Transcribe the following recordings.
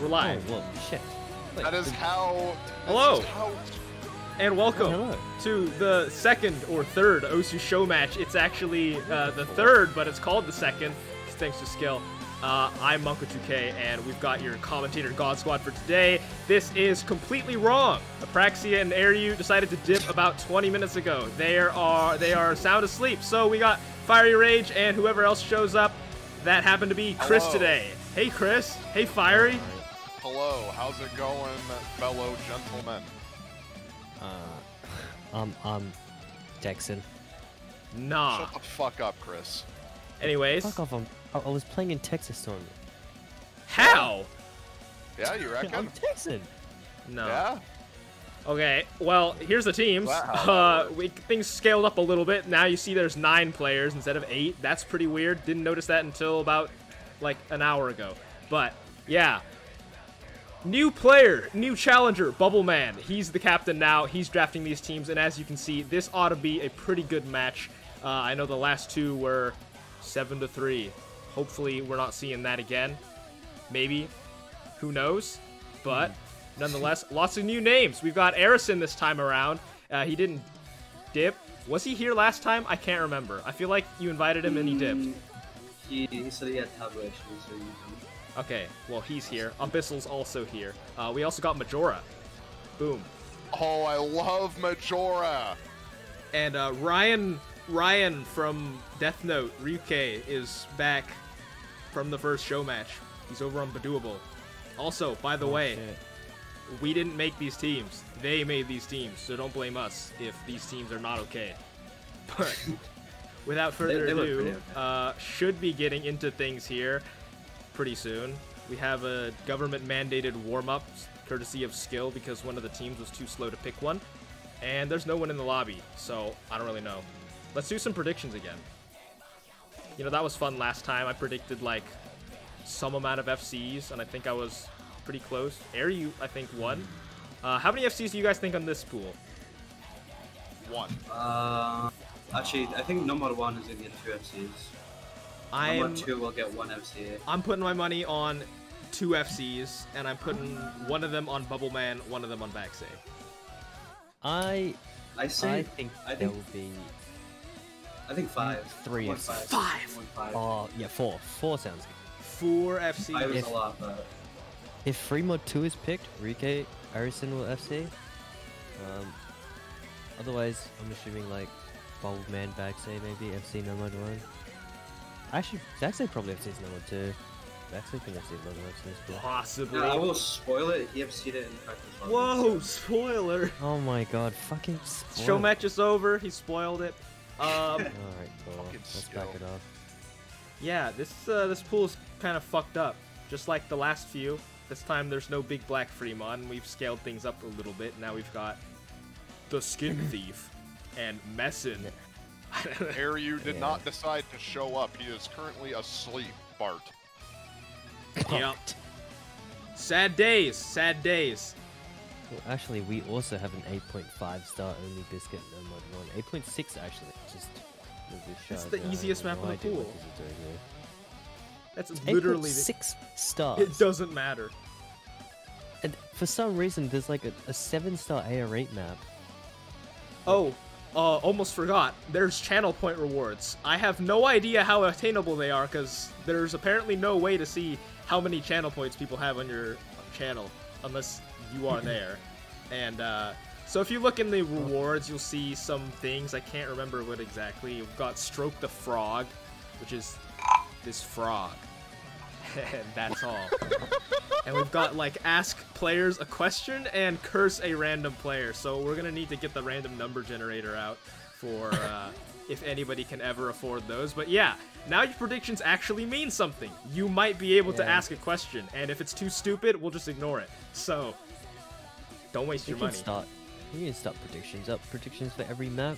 We're live. Oh, well, shit. Wait, That is how... Hello. How... And welcome hello. to the second or third OSU Showmatch. It's actually the third, but it's called the second, thanks to skill. I'm Monko2K, and we've got your commentator God Squad for today. This is completely wrong. Apraxia and Airyu decided to dip about 20 minutes ago. They are sound asleep. So we got Fiery Rage and whoever else shows up. That happened to be Chris today. Hey Chris. Hey Fiery. Hello, how's it going, fellow gentlemen? I'm Texan. Nah. Shut the fuck up, Chris. Anyways. Fuck off, I was playing in Texas tournament. How? Yeah, you reckon? I'm Texan. No. Yeah? Okay, well, here's the teams. Wow. Things scaled up a little bit. Now you see there's 9 players instead of 8. That's pretty weird. Didn't notice that until about, like, an hour ago. But, yeah. New player, new challenger, Bubble Man. He's the captain now. He's drafting these teams, and as you can see, this ought to be a pretty good match. I know the last 2 were 7-3. Hopefully, we're not seeing that again. Maybe. Who knows? But... nonetheless, lots of new names. We've got Arison this time around. He didn't dip. Was he here last time? I can't remember. I feel like you invited him and he dipped. He said he had taboo actually, so you can... Okay, well, he's here. Abyssal's also here. We also got Majora. Boom. Oh, I love Majora! And Ryan from Death Note, Ryuke, is back from the first show match. He's over on Badoable. Also, by the way... shit. We didn't make these teams. They made these teams, so don't blame us if these teams are not okay. But without further They look ado, pretty okay. should be getting into things here pretty soon. We have a government-mandated warm-up, courtesy of skill, because one of the teams was too slow to pick one. And there's no one in the lobby, so I don't really know. Let's do some predictions again. You know, that was fun last time. I predicted, like, some amount of FCs, and I think I was... pretty close. Airyu, I think, won. How many FCs do you guys think on this pool? 1. Actually, I think number 1 is gonna get 2 FCs. Number 2 will get 1 FC. I'm putting my money on 2 FCs, and I'm putting one of them on Bubble Man, one of them on Backsay. I think there will be... I think 5. 3 1 FCs. 5! 1 5. Oh, yeah, 4. 4 sounds good. 4 FCs. 5 is a lot, but... If free mod 2 is picked, Rike, Arison will FC. Otherwise, I'm assuming like Bold Man, Backsay maybe, FC no mod 1. Actually, Backsay probably FC's no mod 2. Backsay can FC no mod 2. Possibly. Yeah, I will spoil it. He FC'd it in practice. Whoa, spoiler! Oh my god, fucking spoiled. Show match is over. He spoiled it. Alright, cool. Fucking Let's skill. back it off. Yeah, this pool's kind of fucked up. Just like the last few. This time there's no big black Fremon. We've scaled things up a little bit. Now we've got the Skin Thief and Messin. Airyu did not decide to show up. He is currently asleep, Bart. Yep. Sad days. Sad days. Well, actually, we also have an 8.5 star only biscuit no mod 1. 8.6 actually. Just It's the easiest map in the pool. That's It's literally 6 stars. It doesn't matter. And for some reason, there's like a 7-star AR8 map. Oh, almost forgot. There's channel point rewards. I have no idea how attainable they are because there's apparently no way to see how many channel points people have on your channel unless you are there. And so if you look in the rewards, you'll see some things. I can't remember what exactly. You've got Stroke the Frog, which is this frog. And that's all. And we've got like ask players a question and curse a random player. So we're gonna need to get the random number generator out for if anybody can ever afford those. But yeah, now your predictions actually mean something. You might be able to ask a question, and if it's too stupid, we'll just ignore it. So don't waste your money. You can start predictions up. Predictions for every map.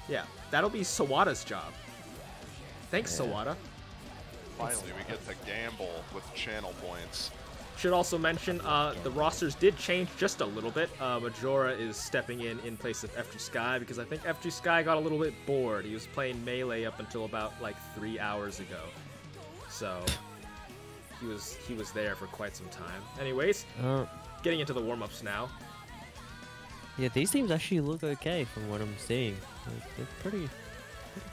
Yeah, that'll be Sawada's job. Thanks, Yeah. Sawada. Finally, we get to gamble with channel points. Should also mention, the rosters did change just a little bit. Majora is stepping in place of FG Sky because I think FG Sky got a little bit bored. He was playing Melee up until about, like, 3 hours ago. So, he was there for quite some time. Anyways, getting into the warm-ups now. Yeah, these teams actually look okay from what I'm seeing. They're pretty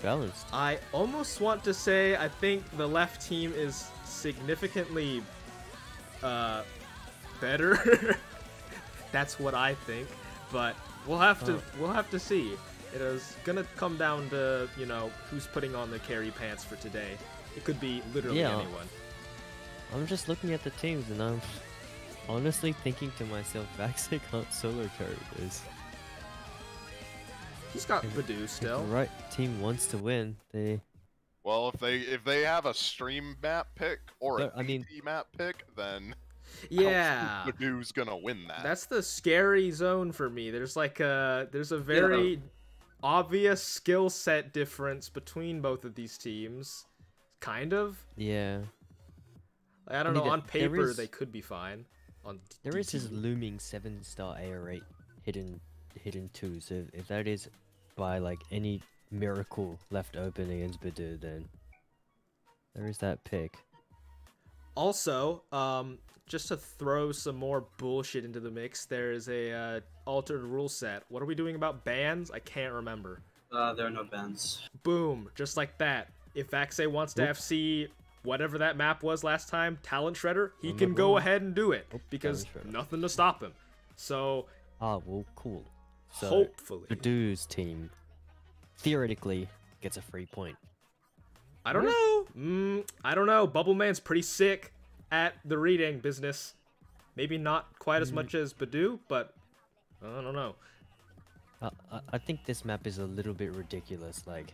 balanced. I almost want to say I think the left team is significantly better. That's what I think, but we'll have to see. It is gonna come down to, you know, who's putting on the carry pants for today. It could be literally anyone. I'm just looking at the teams and I'm honestly thinking to myself, Vaxi can't solo carry this. He's got Badoo still. If the right team wants to win, they... Well, if they have a stream map pick or a PT map pick, then yeah, Badoo's gonna win that. That's the scary zone for me. There's like a very obvious skill set difference between both of these teams, kind of. Yeah. I don't know. On paper, they could be fine. There is this looming 7-star AR8 hidden too. So if that is by like any miracle left open against Badoo, then there is that pick. Also, just to throw some more bullshit into the mix, there is a altered rule set. What are we doing about bans? I can't remember. There are no bans. Boom, just like that. If Vaxe wants to FC whatever that map was last time, Talent Shredder, he can go ahead and do it because nothing to stop him. So, well, cool. So hopefully, Badoo's team theoretically gets a free point. I don't know. I don't know. Bubble Man's pretty sick at the reading business. Maybe not quite as much as Badoo, but I don't know. I think this map is a little bit ridiculous. Like,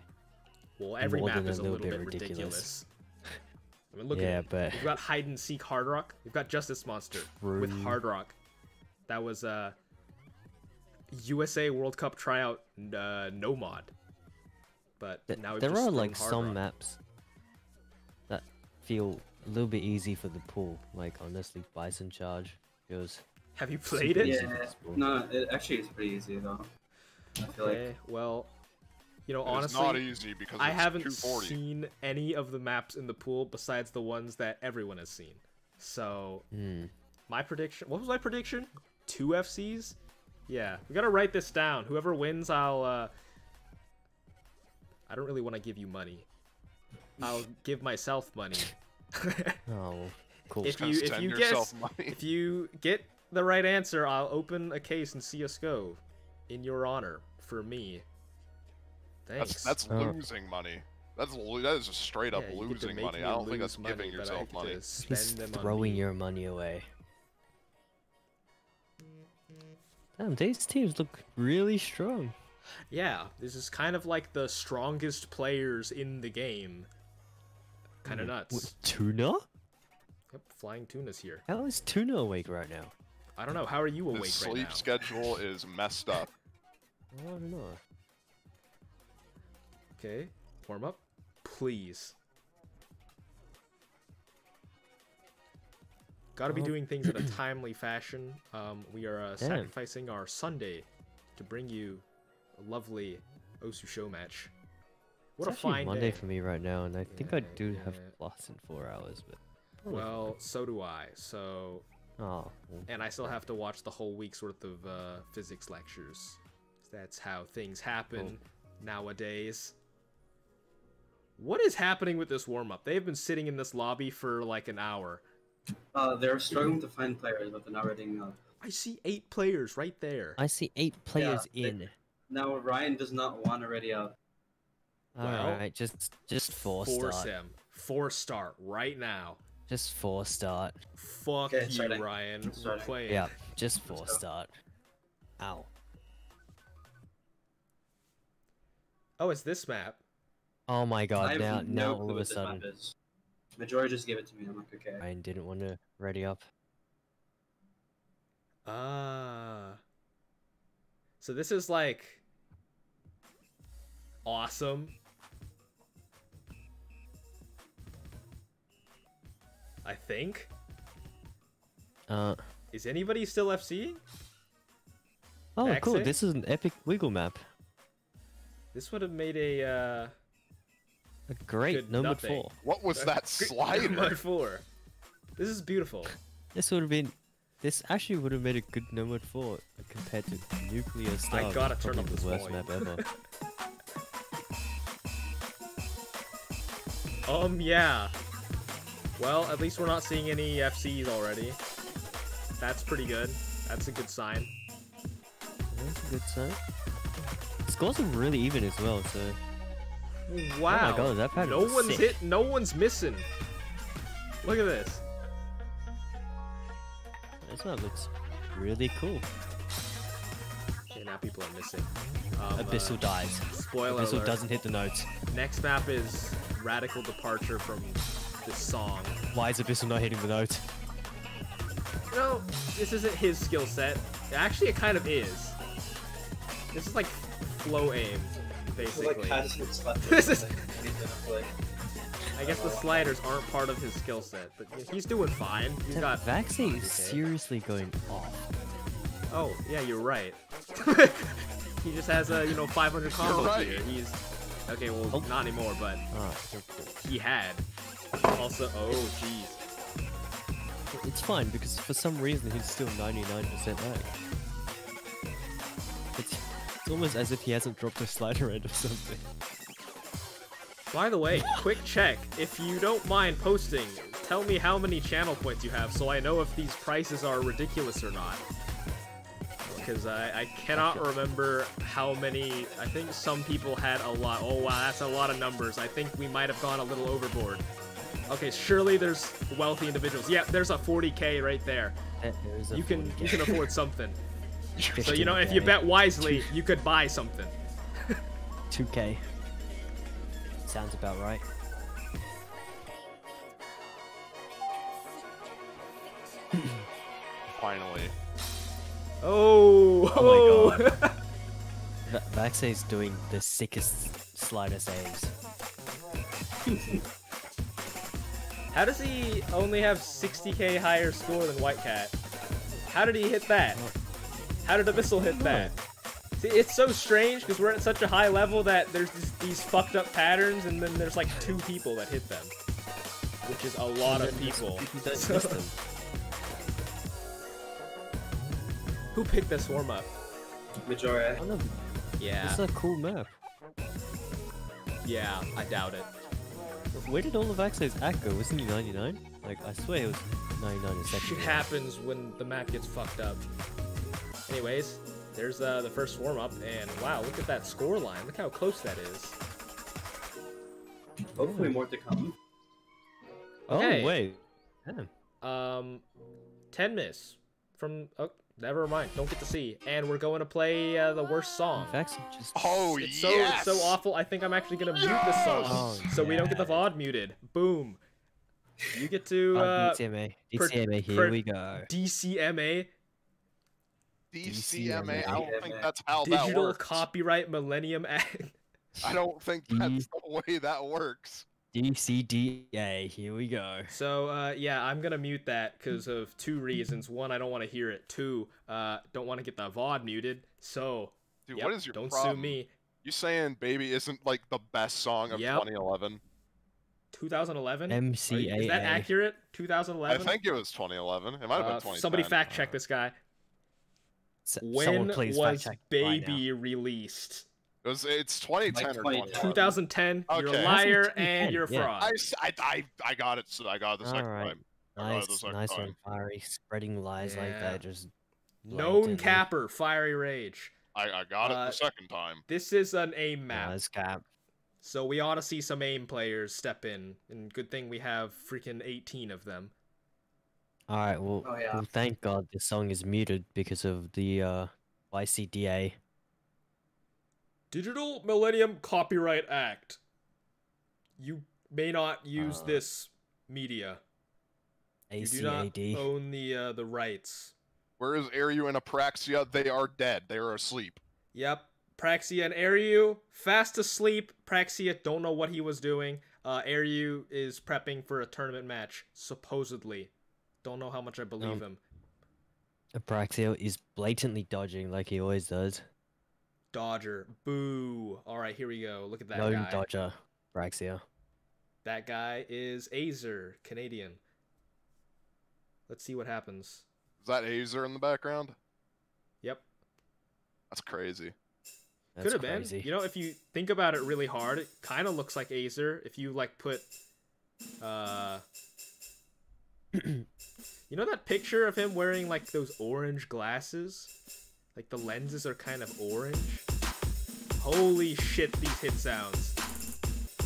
well, every map is a little bit ridiculous. I mean, look at it. But we've got Hide and Seek Hard Rock. We've got Justice Monster with Hard Rock. That was USA World Cup tryout no mod. But now we've there just are like Hard some Rock. maps that feel a little bit easy for the pool. Like honestly, Bison Charge feels. Have you played it? Yeah. No, it actually is pretty easy though. I feel okay, well, you know, honestly, it's not easy because I it's haven't 240. seen any of the maps in the pool besides the ones that everyone has seen. So, my prediction... What was my prediction? 2 FCs? Yeah, we gotta write this down. Whoever wins, I'll... I don't really want to give you money. I'll give myself money. Oh, cool. If you get the right answer, I'll open a case and see a Scove in your honor for me. Thanks. That's losing money. That is just straight up losing money. I don't think that's giving yourself money. Just throwing your money away. Damn, these teams look really strong. Yeah, this is kind of like the strongest players in the game. Kind of nuts. What, Tuna? Yep, Flying Tuna's here. How is Tuna awake right now? I don't know. How are you awake His right now? sleep schedule is messed up. I don't know. Okay, warm up, please. Gotta be doing things in a timely fashion. We are sacrificing our Sunday to bring you a lovely Osu Showmatch. What It's a fine Monday day for me right now, and I think I do have class in 4 hours, but... Well, so do I, so... Oh. And I still have to watch the whole week's worth of physics lectures. That's how things happen nowadays. What is happening with this warm-up? They've been sitting in this lobby for like an hour. They're struggling to find players, but they're not reading up. I see 8 players right there. I see 8 players in. Now Ryan does not want to ready up. Alright, just 4 Force start. him. 4 start right now. Just 4 start. Fuck you, starting. Ryan. We're playing. Yeah, just 4 start. Ow. Oh, it's this map. Oh my god, I now have no all clue of a what this sudden. map is. Majora just gave it to me. I'm like, okay. Ryan didn't want to ready up. Ah. So this is like awesome. I think. Is anybody still FCing? Oh, cool. Vaxe? This is an epic wiggle map. This would have made a Great good number nothing. 4. What was that slider? Number 4. This is beautiful. This would have been. This actually would have made a good number 4 compared to Nuclear Star. I gotta turn probably up this the worst volume. map ever. Yeah. Well, at least we're not seeing any FCs already. That's pretty good. That's a good sign. That's a good sign. Scores are really even as well, so. Wow. Oh my god, that pattern no is one's sick. hit. No one's missing. Look at this. This one looks really cool. Okay, now people are missing. Abyssal dies. Spoiler Abyssal alert. doesn't hit the notes. Next map is radical departure from this song. Why is Abyssal not hitting the notes? No, this isn't his skill set. Actually, it kind of is. This is like flow aim, basically. This is. I guess the sliders aren't part of his skill set, but he's doing fine. He's got. Vaxie is seriously going off. Oh, yeah, you're right. He just has a 500 combo right. here. He's okay. Well, not anymore, but he had. Also, oh jeez. It's fine because for some reason he's still 99% lag. It's almost as if he hasn't dropped a slider end or something. By the way, quick check. If you don't mind posting, tell me how many channel points you have so I know if these prices are ridiculous or not. Because I cannot remember how many. I think some people had a lot. Oh wow, that's a lot of numbers. I think we might have gone a little overboard. Okay, surely there's wealthy individuals. Yeah, there's a 40k right there. You can afford something. So if you bet wisely, you could buy something. 2k. Sounds about right. Finally. Oh my god. Vaxie's doing the sickest slider saves. How does he only have 60k higher score than White Cat? How did he hit that? How did Abyssal hit that? See, it's so strange because we're at such a high level that there's these fucked up patterns and then there's like 2 people that hit them. Which is a lot of people. Who picked this warm-up? Majora. Yeah. It's a cool map. Yeah, I doubt it. Where did all of Vaxie's act go? Wasn't he 99? Like, I swear it was 99 in second. Shit happens when the map gets fucked up. Anyways, there's the first warm-up, and wow, look at that score line. Look how close that is. Hopefully more to come. Okay. Oh, wait. Damn. 10 miss from... Oh, never mind. Don't get to see. And we're going to play the worst song. Vaxie just... Oh, It's yes! so awful, I think I'm actually going to mute this song. Oh, so we don't get the VOD muted. Boom. You get to... DCMA. DCMA, here we go. DCMA. DCMA, I don't think that's how that Digital works. Copyright Millennium Act. I don't think that's the way that works. DCDA, here we go. So, yeah, I'm gonna mute that because of 2 reasons. 1, I don't want to hear it. 2, don't want to get the VOD muted. So, Dude, yep, what is your don't problem? sue me. You saying Baby isn't like the best song of 2011? 2011? MCAA. Is that accurate? I 2011? think it was 2011. It might have been 2010. Somebody fact check this guy. When was Baby released? It's 2010 or 2010. 2010. Okay. You're a liar and you're a fraud. I got it. So I got it the second time. Nice and fiery, spreading lies like that. Just known capper, fiery rage. I got it the second time. This is an aim map. Nice cap. So we ought to see some aim players step in. And good thing we have freaking 18 of them. Alright, well, well, thank God this song is muted because of the YCDA. Digital Millennium Copyright Act. You may not use this media. ACAD. You do not own the rights. Whereas Aryu and Apraxia, they are dead. They are asleep. Yep. Praxia and Aryu, fast asleep. Praxia don't know what he was doing. Aryu is prepping for a tournament match, supposedly. Don't know how much I believe him. Apraxia is blatantly dodging like he always does. Dodger. Boo. Alright, here we go. Look at that Lone guy. dodger, Apraxia. That guy is Azer, Canadian. Let's see what happens. Is that Azer in the background? Yep. That's crazy. Could have been. You know, if you think about it really hard, it kind of looks like Azer. If you like put, you know that picture of him wearing like those orange glasses? Like the lenses are kind of orange. Holy shit, these hit sounds.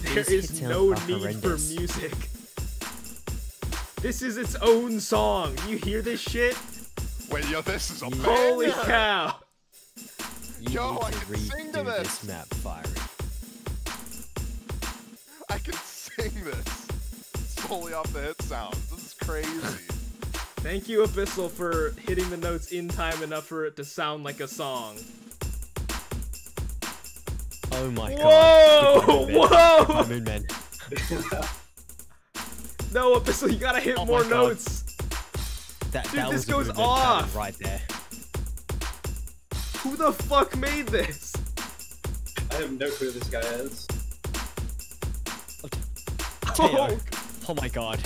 There is no need for music. This is its own song. You hear this shit? Wait, yo, this is a holy cow. Yo, I can sing to this map firing. I can sing this solely off the hit sounds. This is crazy. Thank you, Abyssal, for hitting the notes in time enough for it to sound like a song. Oh my god. Whoa! Moon Man. No, Abyssal, you gotta hit more notes. Dude, this goes off. Right there. Who the fuck made this? I have no clue who this guy is. Oh my god.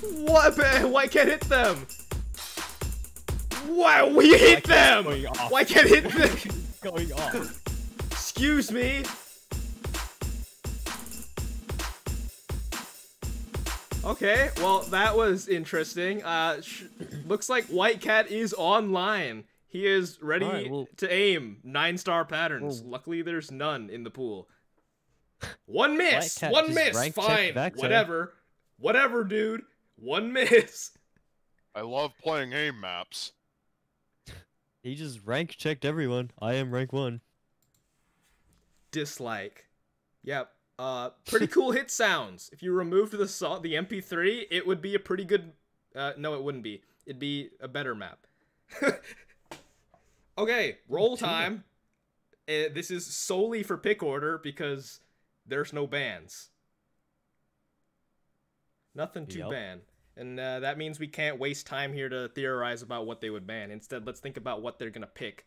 What, man? Why can't hit them? Why we hit them? Why can't hit them? Going off. Excuse me. Okay, well that was interesting. Looks like White Cat is online. He is ready to aim 9-star patterns. Luckily, there's none in the pool. One miss. One miss. Fine. Whatever. Whatever, dude. One miss. I love playing aim maps. He just rank checked everyone. I am rank 1. Dislike. Yep. Pretty cool hit sounds. If you removed the MP3, it would be a pretty good. No, it wouldn't be. It'd be a better map. Okay, roll time. This is solely for pick order because there's no bans. Nothing to ban. And that means we can't waste time here to theorize about what they would ban. Instead, let's think about what they're gonna pick.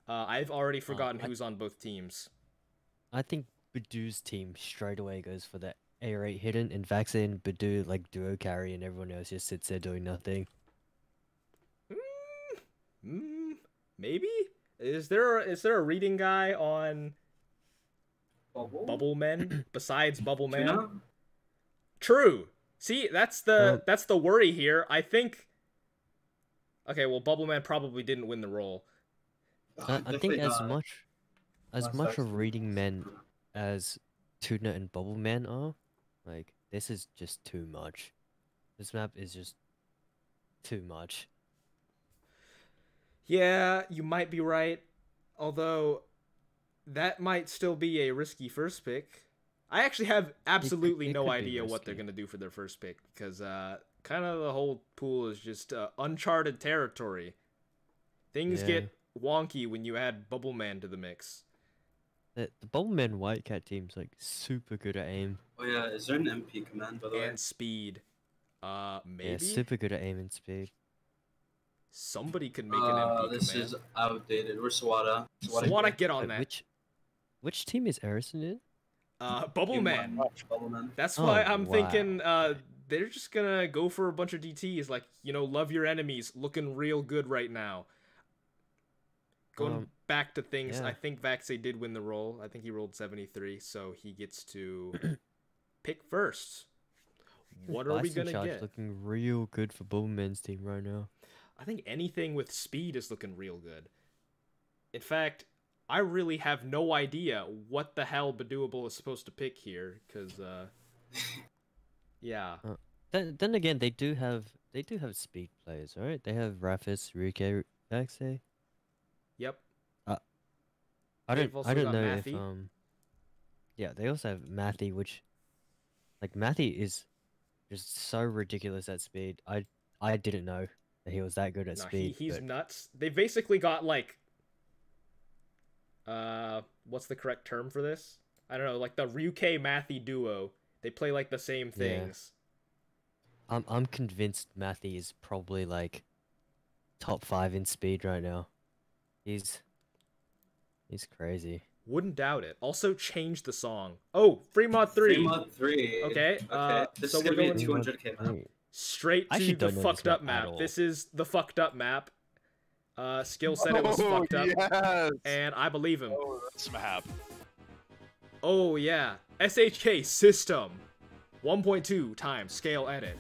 I've already forgotten who's on both teams. I think Badoo's team straight away goes for the A8 hidden, and Vaxxer and Badoo like duo carry, and everyone else just sits there doing nothing. Maybe? Is there a reading guy on Bubble Men besides Bubble Man? True. See, that's the worry here. I think. Okay, well, Bubble Man probably didn't win the role. I think as much of reading men as Tuna and Bubble Man are, like, this is just too much. This map is just too much. Yeah, you might be right. Although, that might still be a risky first pick. I actually have absolutely no idea what they're going to do for their first pick. Because kind of the whole pool is just uncharted territory. Things get wonky when you add Bubble Man to the mix. The Bubble Man White Cat team's like super good at aim. Oh yeah, is there an MP command by the way? And speed. Maybe? Yeah, super good at aim and speed. Somebody could make an MP this command. is outdated. Where's Swada? Swada, get on that. Which team is Harrison in? Bubble Man. That's why I'm thinking they're just gonna go for a bunch of DTs, like, you know, love your enemies, looking real good right now. Going back to things, I think Vaxxer did win the roll. I think he rolled 73, so he gets to pick first. What are we gonna get? Looking real good for Bubble Man's team right now. I think anything with speed is looking real good. In fact, I really have no idea what the hell Badooable is supposed to pick here, because, yeah. Then again, they do have speed players, right? They have Rafis, Ruke, Vaxxer. Yep. I don't know if yeah, they also have Mathy, which, like, Mathy is just so ridiculous at speed. I didn't know that he was that good at speed. He's nuts. They basically got, like, what's the correct term for this? I don't know, like the Ryuke Mathy duo. They play like the same things. Yeah. I'm convinced Mathy is probably like top 5 in speed right now. He's crazy. Wouldn't doubt it. Also, change the song. Oh, free mod 3. Free mod 3. Okay. This so is we're gonna be a going 200k map. straight I to actually the don't know fucked this up map at map. all. This is the fucked up map. Skill said it was fucked up, Yes. and I believe him. Oh, this map. Oh yeah, SHK system, 1.2 times scale edit.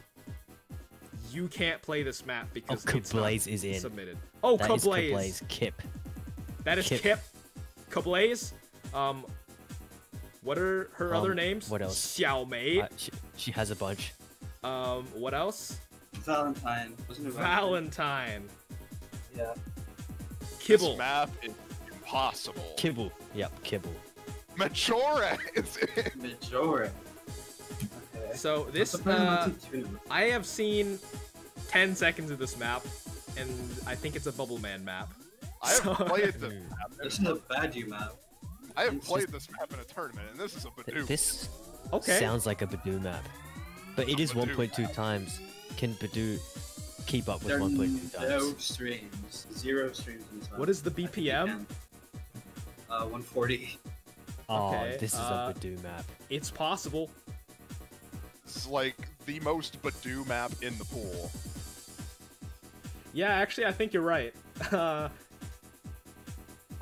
You can't play this map because it's not Kablaze is in. submitted. Oh, That is Kablaze. Kablaze Kip. That is Kip. Kip. Kablaze. What are her other names? What else? Xiaomei. She has a bunch. What else? Valentine. Wasn't it Valentine. Yeah. Kibble. This map is impossible. Kibble. Yep, Kibble. Majora is in. Majora. Okay. So this, I have seen 10 seconds of this map, and I think it's a Bubble Man map. I have played this map. This is a Badu map. I have played this map in a tournament, and this is a Badoo. This Okay. sounds like a Badoo map. But it is Badoo 1.2 times. Can Badoo keep up with There are 1.2 times? no streams. 0 streams in this map. What is the BPM? 140. Oh, Okay, this is a Badoo map. It's possible. It's like the most Badoo map in the pool. Yeah, actually, I think you're right.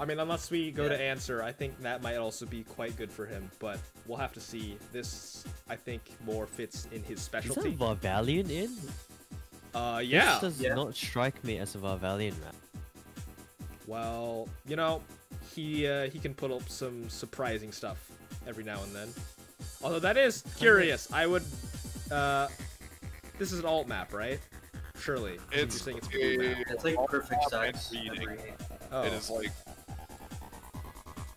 I mean, unless we go to answer, I think that might also be quite good for him, but we'll have to see. This, I think, more fits in his Is specialty. that Varvalian in? Yeah. This does not strike me as a Varvalian map. Well, you know, he can put up some surprising stuff every now and then. Although that is curious. I would, this is an alt map, right? Surely. It's You're saying it's a blue map. It's like perfect stacks. reading. Oh. It is like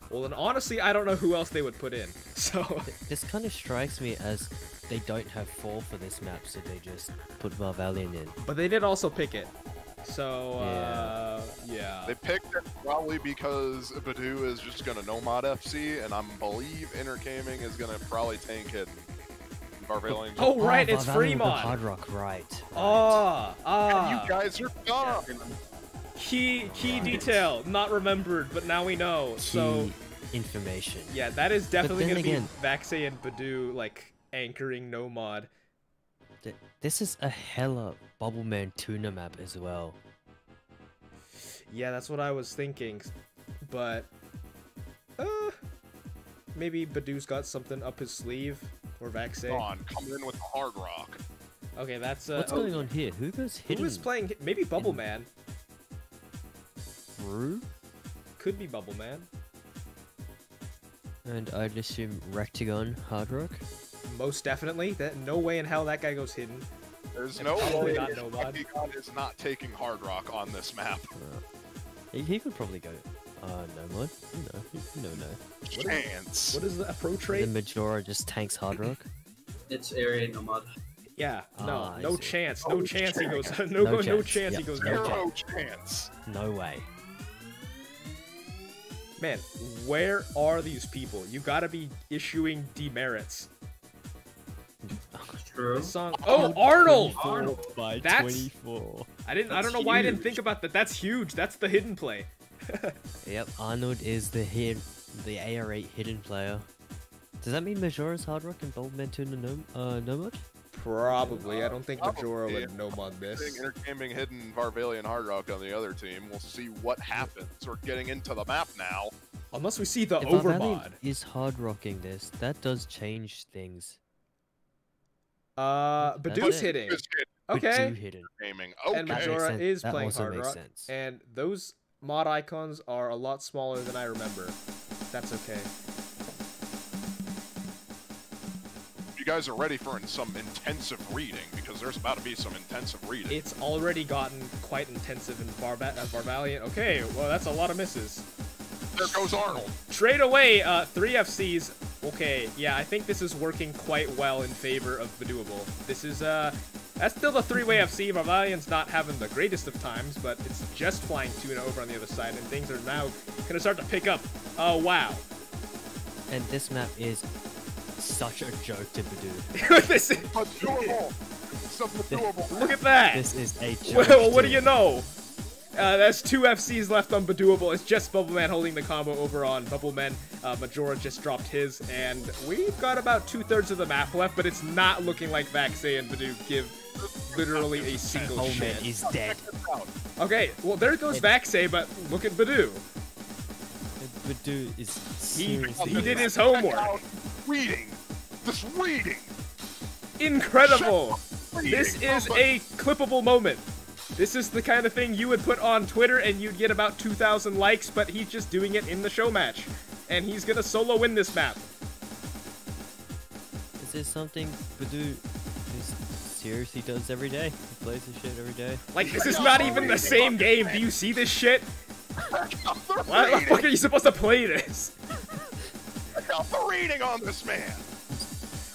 Well, then honestly, I don't know who else they would put in. So This kind of strikes me as they don't have 4 for this map, so they just put Varvalian in. but they did also pick it. So yeah. they picked it probably because Badoo is just gonna nomad FC, and I believe Intergaming is gonna probably tank it. Varvalian. Oh right, it's Varvalian free with the mod. Hard Rock, right. You guys are dumb. Key detail, not remembered, but now we know. So Key information. yeah, that is definitely then gonna again- be Vaxei and Badoo like anchoring no mod. This is a hella Bubbleman tuna map as well. Yeah, that's what I was thinking, but maybe Badoo's got something up his sleeve, or Vaxei. Come on, come in with the Hard Rock. Okay, that's What's going on here? Who goes hidden? who is playing? Maybe Bubble Man. Brew? Could be Bubble Man. And I'd assume Rectagon Hard Rock? Most definitely. That no way in hell that guy goes hidden. There's And no probably way not nomad. Rectagon is not taking Hard Rock on this map. He could probably go. No mod? No. Chance. What is the pro trait? The Majora just tanks Hard Rock? It's area nomad. Yeah, Ah, I no see. chance, No no chance he chance. goes, No no chance. chance he Yep, goes no no. Zero chance. No way. Man, where are these people? You gotta be issuing demerits. True. This song. Oh, Arnold! Arnold. By That's- 24. I don't That's know why I didn't huge. think about that. That's huge. That's the hidden play. Yep, Arnold is the AR8 hidden player. Does that mean Majora's Hard Rock and Bubbleman Tuna no mod? Probably. I don't think Probably. Majora would know mod this. Intergaming hidden Varvalian Hard Rock on the other team. We'll see what happens. We're getting into the map now. Unless we see the If over Varvalian mod. is hard rocking this, that does change things. Badoo's it. hitting. Just get Okay. Badoo hidden. gaming. And Okay. Majora sense. is That playing also hard makes rock. sense. And those mod icons are a lot smaller than I remember. That's okay. You guys are ready for some intensive reading, because there's about to be some intensive reading. It's already gotten quite intensive in Varvalian. Okay, well, that's a lot of misses. There goes Arnold. Trade away 3 FCs. Okay, yeah, I think this is working quite well in favor of Badooable. This is, that's still the 3-way FC. Varvalian's not having the greatest of times, but it's just flying Tuna over on the other side, and things are now gonna start to pick up. Oh, wow. And this map is such a joke to Badoo. This is, But doable. Some doable. look at that. This is a joke. Well, what do to- you know? That's 2 FCs left on Badooable. It's just Bubbleman holding the combo over on Bubbleman. Majora just dropped his, and we've got about 2/3 of the map left, but it's not looking like Vaxei and Badoo give literally a single shit. Bubbleman is dead. Okay, well there goes Vaxei, but look at Badoo. Badoo is He seriously... did his homework. Reading. Just reading. Incredible. Reading. This is a clippable moment. This is the kind of thing you would put on Twitter and you'd get about 2,000 likes, but he's just doing it in the show match. And he's gonna solo win this map. Is this something Badoo seriously does every day? He plays this shit every day? Like, this is not even the same game. Do you see this shit? Why the fuck are you supposed to play this? Check out the reading on this man.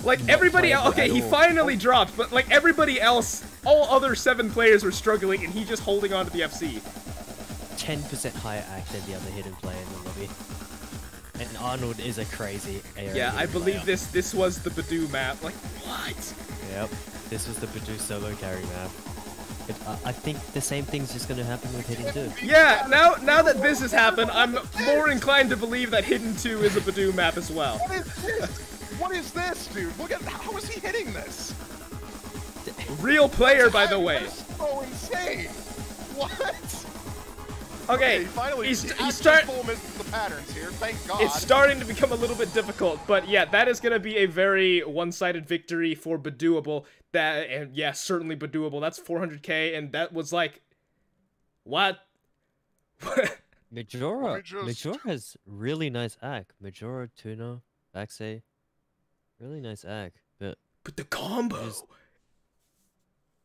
Like, everybody else, okay, he finally dropped, but like everybody else, all other 7 players were struggling, and he's just holding on to the FC. 10% higher act than the other hidden player in the lobby. And Arnold is a crazy ARA. Yeah, I believe this was the Badoo map. Like, what? Yep, this was the Badoo solo carry map. I think the same thing's just gonna happen with Hidden 2. Yeah, now that this has happened, I'm more inclined to believe that Hidden 2 is a Badoo map as well. What is this? What is this, dude? Look at how is he hitting this? Real player, by the way. That is so insane. What? Okay, finally, he's the patterns here. Thank God. It's starting to become a little bit difficult, but yeah, that is gonna be a very one-sided victory for Badooable. That, and yeah, certainly Badooable. That's 400k, and that was like, what? Majora has really nice act. Majora, Tuna, Vaxei, really nice act, but the combo.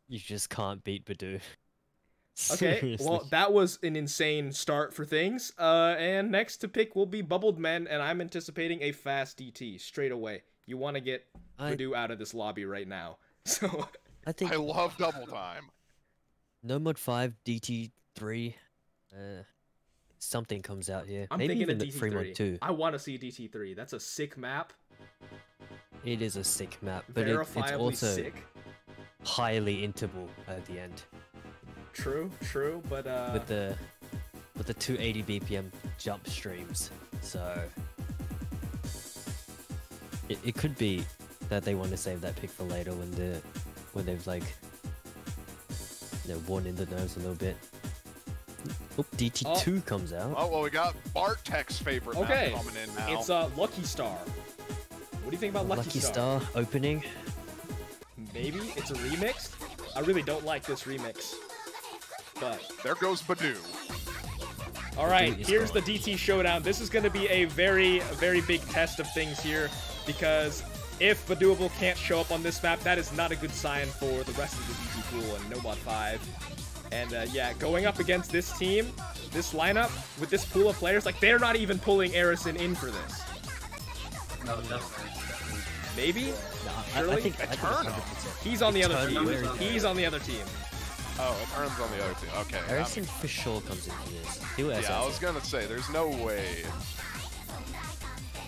You just can't beat Badoo. Okay, Seriously. well, that was an insane start for things. And next to pick will be Bubbled Men, and I'm anticipating a fast DT straight away. You want to get Badoo out of this lobby right now. So I love double time. No Mod 5, DT3, something comes out here. I'm Maybe thinking even a the free Mod 2. I want to see DT3. That's a sick map. It is a sick map, but it's Verifiably also sick. highly interval at the end. True, but with the 280 BPM jump streams, so it could be that they want to save that pick for later when they've like worn in the nerves a little bit. Oh, DT2 comes out. Oh well, we got Bartek's favorite map coming in now. It's Lucky Star. What do you think about Lucky Star opening? Maybe it's a remix. I really don't like this remix. But there goes Badoo. All right, here's the DT showdown. This is going to be a very, very big test of things here, because if Badooable can't show up on this map, that is not a good sign for the rest of the DT pool and No Mod 5. And yeah, going up against this team, this lineup, with this pool of players, like, they're not even pulling Arison in for this. No, definitely. Maybe? Nah, Surely? I think He's on the other team. He's on the other team. Oh, it turns on the other team. Okay. Arison for sure comes into this. Yeah, I was gonna say, there's no way.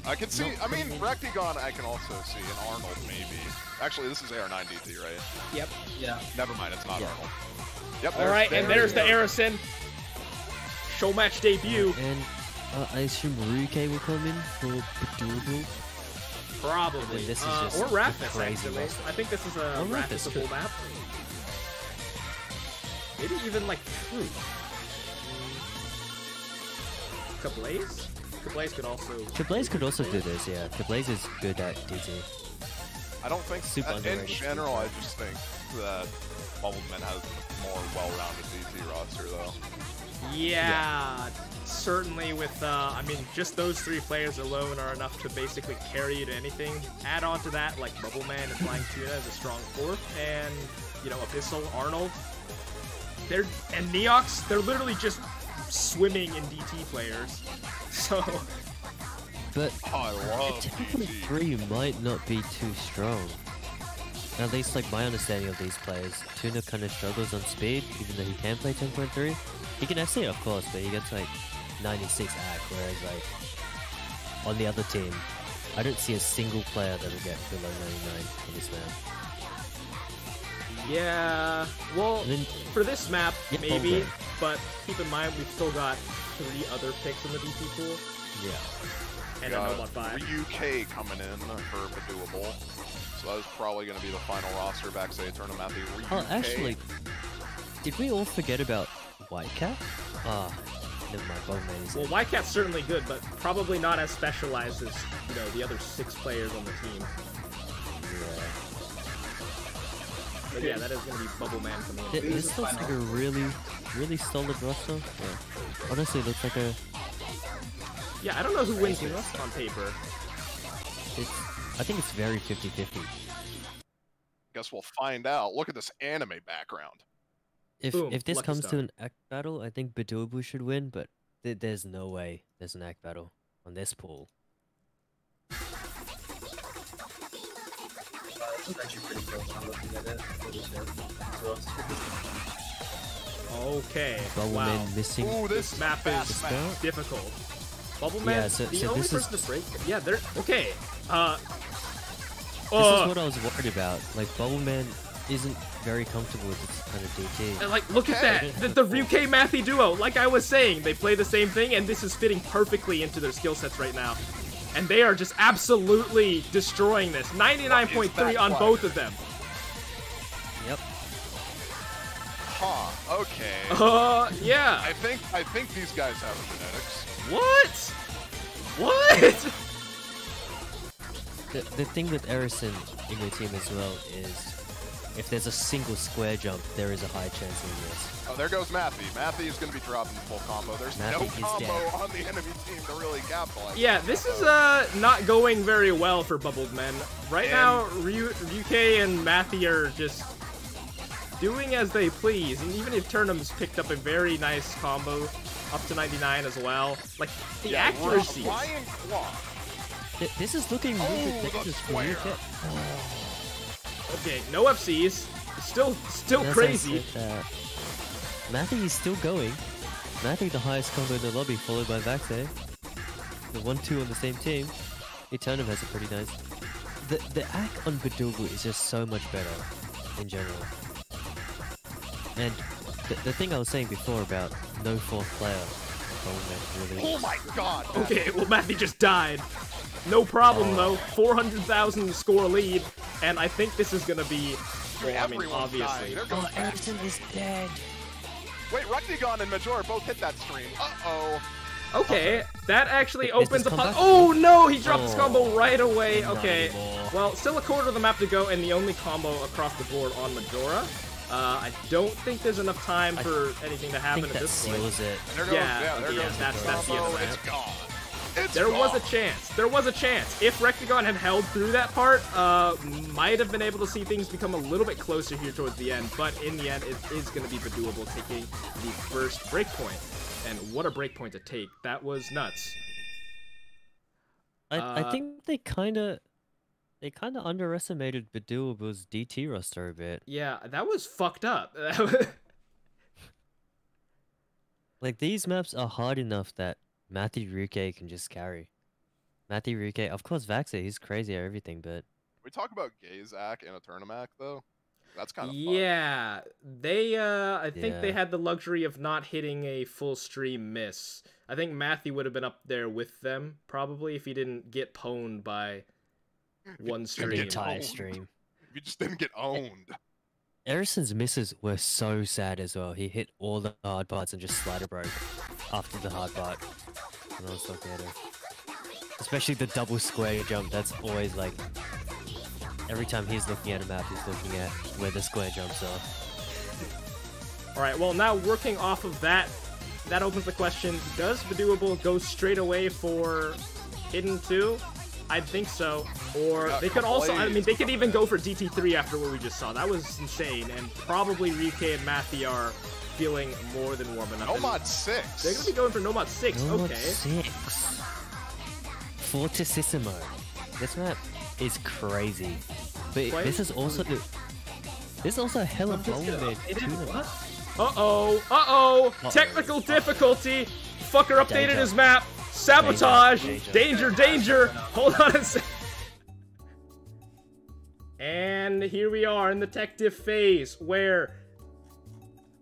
I can see, I mean, Rectigon I can also see, and Arnold maybe. Actually, this is AR9 DT, right? Yep. Yeah. Never mind, it's not Arnold. Yep. Alright, and there's the Arison. Showmatch debut. And I assume Ruke will come in for Badooable. Probably. This is just or Raphis, crazy actually. I think this is a Raphis map. Maybe even like True. Kablaze? Kablaze could also... Kablaze could also do this, yeah. Kablaze is good at DT. I don't think... in general, I just think that Bubbleman has a more well-rounded DT roster, though. Yeah, certainly with, I mean, just those 3 players alone are enough to basically carry you to anything. Add on to that, like, Bubbleman and Flying Tuna as a strong 4th, and, you know, Abyssal, Arnold. And Neox, they're literally just swimming in DT players. So... But I love typically 3 might not be too strong. At least, like, my understanding of these players, Tuna kind of struggles on speed, even though he can play 10.3. He can FC, of course, but he gets, like, 96 act, whereas, like, on the other team, I don't see a single player that will get below 99 on this map. Yeah, well, then, for this map, yeah, maybe, okay. but keep in mind we've still got 3 other picks in the DT pool. Yeah. And a Nomad 5. UK coming in for Bedoable. So that was probably going to be the final roster back, say, Tournament Matthew. Oh, actually, did we all forget about Whitecat? Ah, never mind, Bowman is Well, Whitecat's certainly good, but probably not as specialized as, you know, the other 6 players on the team. Yeah. But yeah, that is going to be Bubble Man coming in. This looks like a really solid roster. Yeah. Honestly, it looks like a... Yeah, I don't know who wins this on paper. I think it's very 50-50. Guess we'll find out. Look at this anime background. If this Lucky comes Star. to an act battle, I think Bedoable should win, but there's no way there's an act battle on this pool. This is actually pretty cool. I'm looking at it. Okay, Bubble wow. Man missing. Ooh, This map is Spell? difficult. Bubble Yeah, Man, so the only this person is- to break... Yeah, they're... Okay, This is what I was worried about. Like, Bubble Man isn't very comfortable with this kind of DT. And like, look at that! The Ryuke Mathy duo, like I was saying, they play the same thing, and this is fitting perfectly into their skill sets right now. And they are just absolutely destroying this. 99.3 on both of them. Yep. Huh, okay. Yeah. I think these guys have genetics. What? What? The thing with Erison in your team as well is, if there's a single square jump, there is a high chance of this. Oh, there goes Matthew. Matthew is going to be dropping the full combo. There's Matthew no is combo dead. on the enemy team to really capitalize. Yeah, this is not going very well for Bubbled Men. Right now, Ryuke and Mathy are just doing as they please, and even if Turnham's picked up a very nice combo up to 99 as well. Like, the accuracy. Ryan Clark. This is looking really the dangerous for square. Okay, no FCs. Still That's crazy. Matthew is still going. Matthew the highest combo in the lobby, followed by Vaxe. The 1-2 on the same team. Eternum has a pretty nice... The act on Bedoable is just so much better in general. And the thing I was saying before about no fourth player. Oh my god! Okay, well, Matthew just died. No problem, though. 400,000 score lead, and I think this is gonna be... Well, I mean, Everyone's obviously. dying. There goes Erison is dead. Wait, Rectigon and Major both hit that stream. Uh-oh. Okay, that actually Is opens this a... comeback? Oh, no! He dropped his combo Oh, right away. not Okay, anymore. well, still a quarter of the map to go, and the only combo across the board on Majora. I don't think there's enough time for anything to I happen think at that this point. seals it. There goes, Yeah, there yeah, goes that's the the end of combo. the It's ramp. gone. It's There was gone. a chance. There was a chance. If Rectigon had held through that part, might have been able to see things become a little bit closer here towards the end. But in the end, it is going to be Bedoable taking the first breakpoint. And what a breakpoint to take. That was nuts. I think they kind of underestimated Bedoable's DT roster a bit. Yeah, that was fucked up. Like, these maps are hard enough that Matthew Ryuke can just carry. Matthew Ryuke, of course, Vaxe, he's crazy at everything, but... We talk about Gazak in a tournament, though. That's kind of Yeah, they, I think they Yeah. had the luxury of not hitting a full stream miss. I think Matthew would have been up there with them, probably, if he didn't get pwned by one The stream. entire owned. stream. You just didn't get owned. Erison's misses were so sad as well. He hit all the hard parts and just slider broke after the hard part. And I was looking at him. Especially the double square jump, that's always like... Every time he's looking at a map, he's looking at where the square jumps are. Alright, well now working off of that, that opens the question, does Bedoable go straight away for Hidden 2? I think so. Or they could also, I mean, they could even go for DT3 after what we just saw. That was insane, and probably Ryuke and Matthew are feeling more than warm enough. Nomad 6. They're going to be going for Nomad 6, Nomad okay. 6. Fortissimo. This map is crazy. But Play? this is also a hella bowling man It didn't tuna. what? Uh-oh. Technical difficulty. Fucker updated Danger. his map. Sabotage. Danger. Danger. Hold on a sec. And And here we are in the tech diff phase where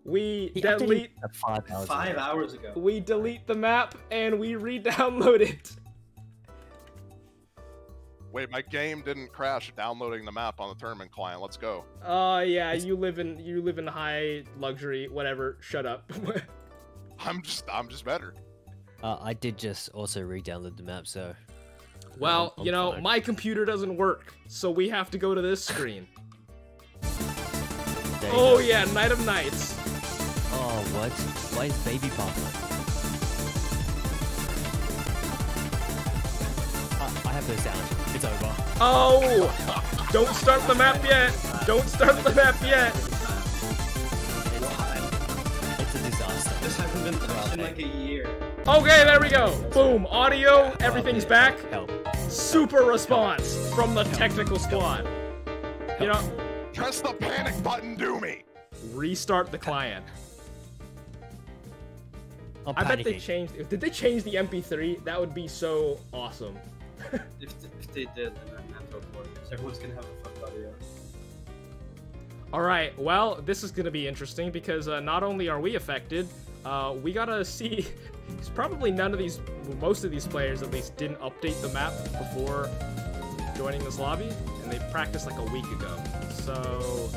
we delete 5 hours ago. We delete the map and we re-download it. Wait, my game didn't crash downloading the map on the tournament client. Let's go. Yeah, you live in high luxury, whatever. Shut up. I'm just better. I did just also re-download the map, so. Well, I'm you know, fine. my computer doesn't work, so we have to go to this screen. Oh yeah, Night of Nights. Oh, what? Why is Baby Papa? I have no sound. It's over. Oh! Don't start the map yet! Don't start the map yet! It's a disaster. This hasn't been touched in like a year. Okay, there we go. Boom, audio, everything's back. Help. Super response from the technical squad. You know, Press the panic button, do me. restart the client. I'm I bet they panicking. changed. Did they change the MP3? That would be so awesome. If they did, then I'm not going for it. Because everyone's gonna have a fuck audio. Alright, well, this is gonna be interesting because not only are we affected, we gotta see. Probably most of these players at least didn't update the map before joining this lobby, and they practiced like a week ago. So,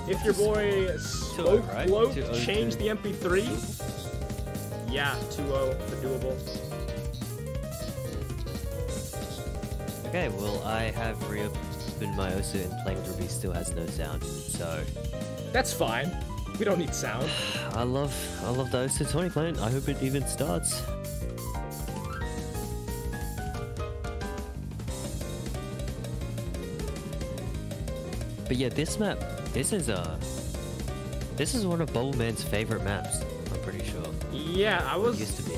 if your boy Slope right? Float 2-0 changed the MP3, yeah, 2-0 for doable. Okay, well, I have reopened my OSU and playing with Ruby still has no sound, so. That's fine. We don't need sound. I love the OSU 20 client. I hope it even starts. But yeah, this map, this is one of Bubbleman's favorite maps. I'm pretty sure. Yeah, I was Used to be.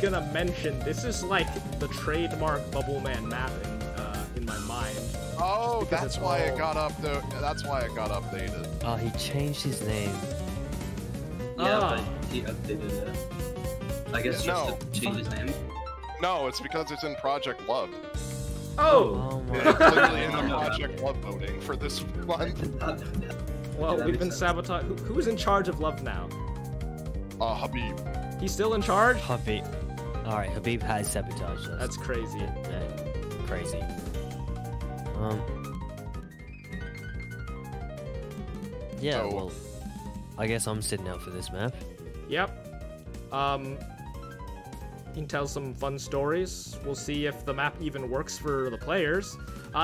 gonna mention this is like the trademark Bubbleman map in my mind. Oh, because that's it's why it all- got up. That's why it got updated. Oh, he changed his name. Yeah, Ah. but he updated it. I guess No. just to change his name. No, it's because it's in Project Love. Oh, my It's literally in the No. Project Love voting for this one. well, Yeah, that we've been makes sense. sabotaged. Who's in charge of Love now? Habib. He's still in charge? Habib. Alright, Habib has sabotaged us. That's crazy. Crazy. Yeah, So- well, I guess I'm sitting out for this map. Yep. You can tell some fun stories. We'll see if the map even works for the players.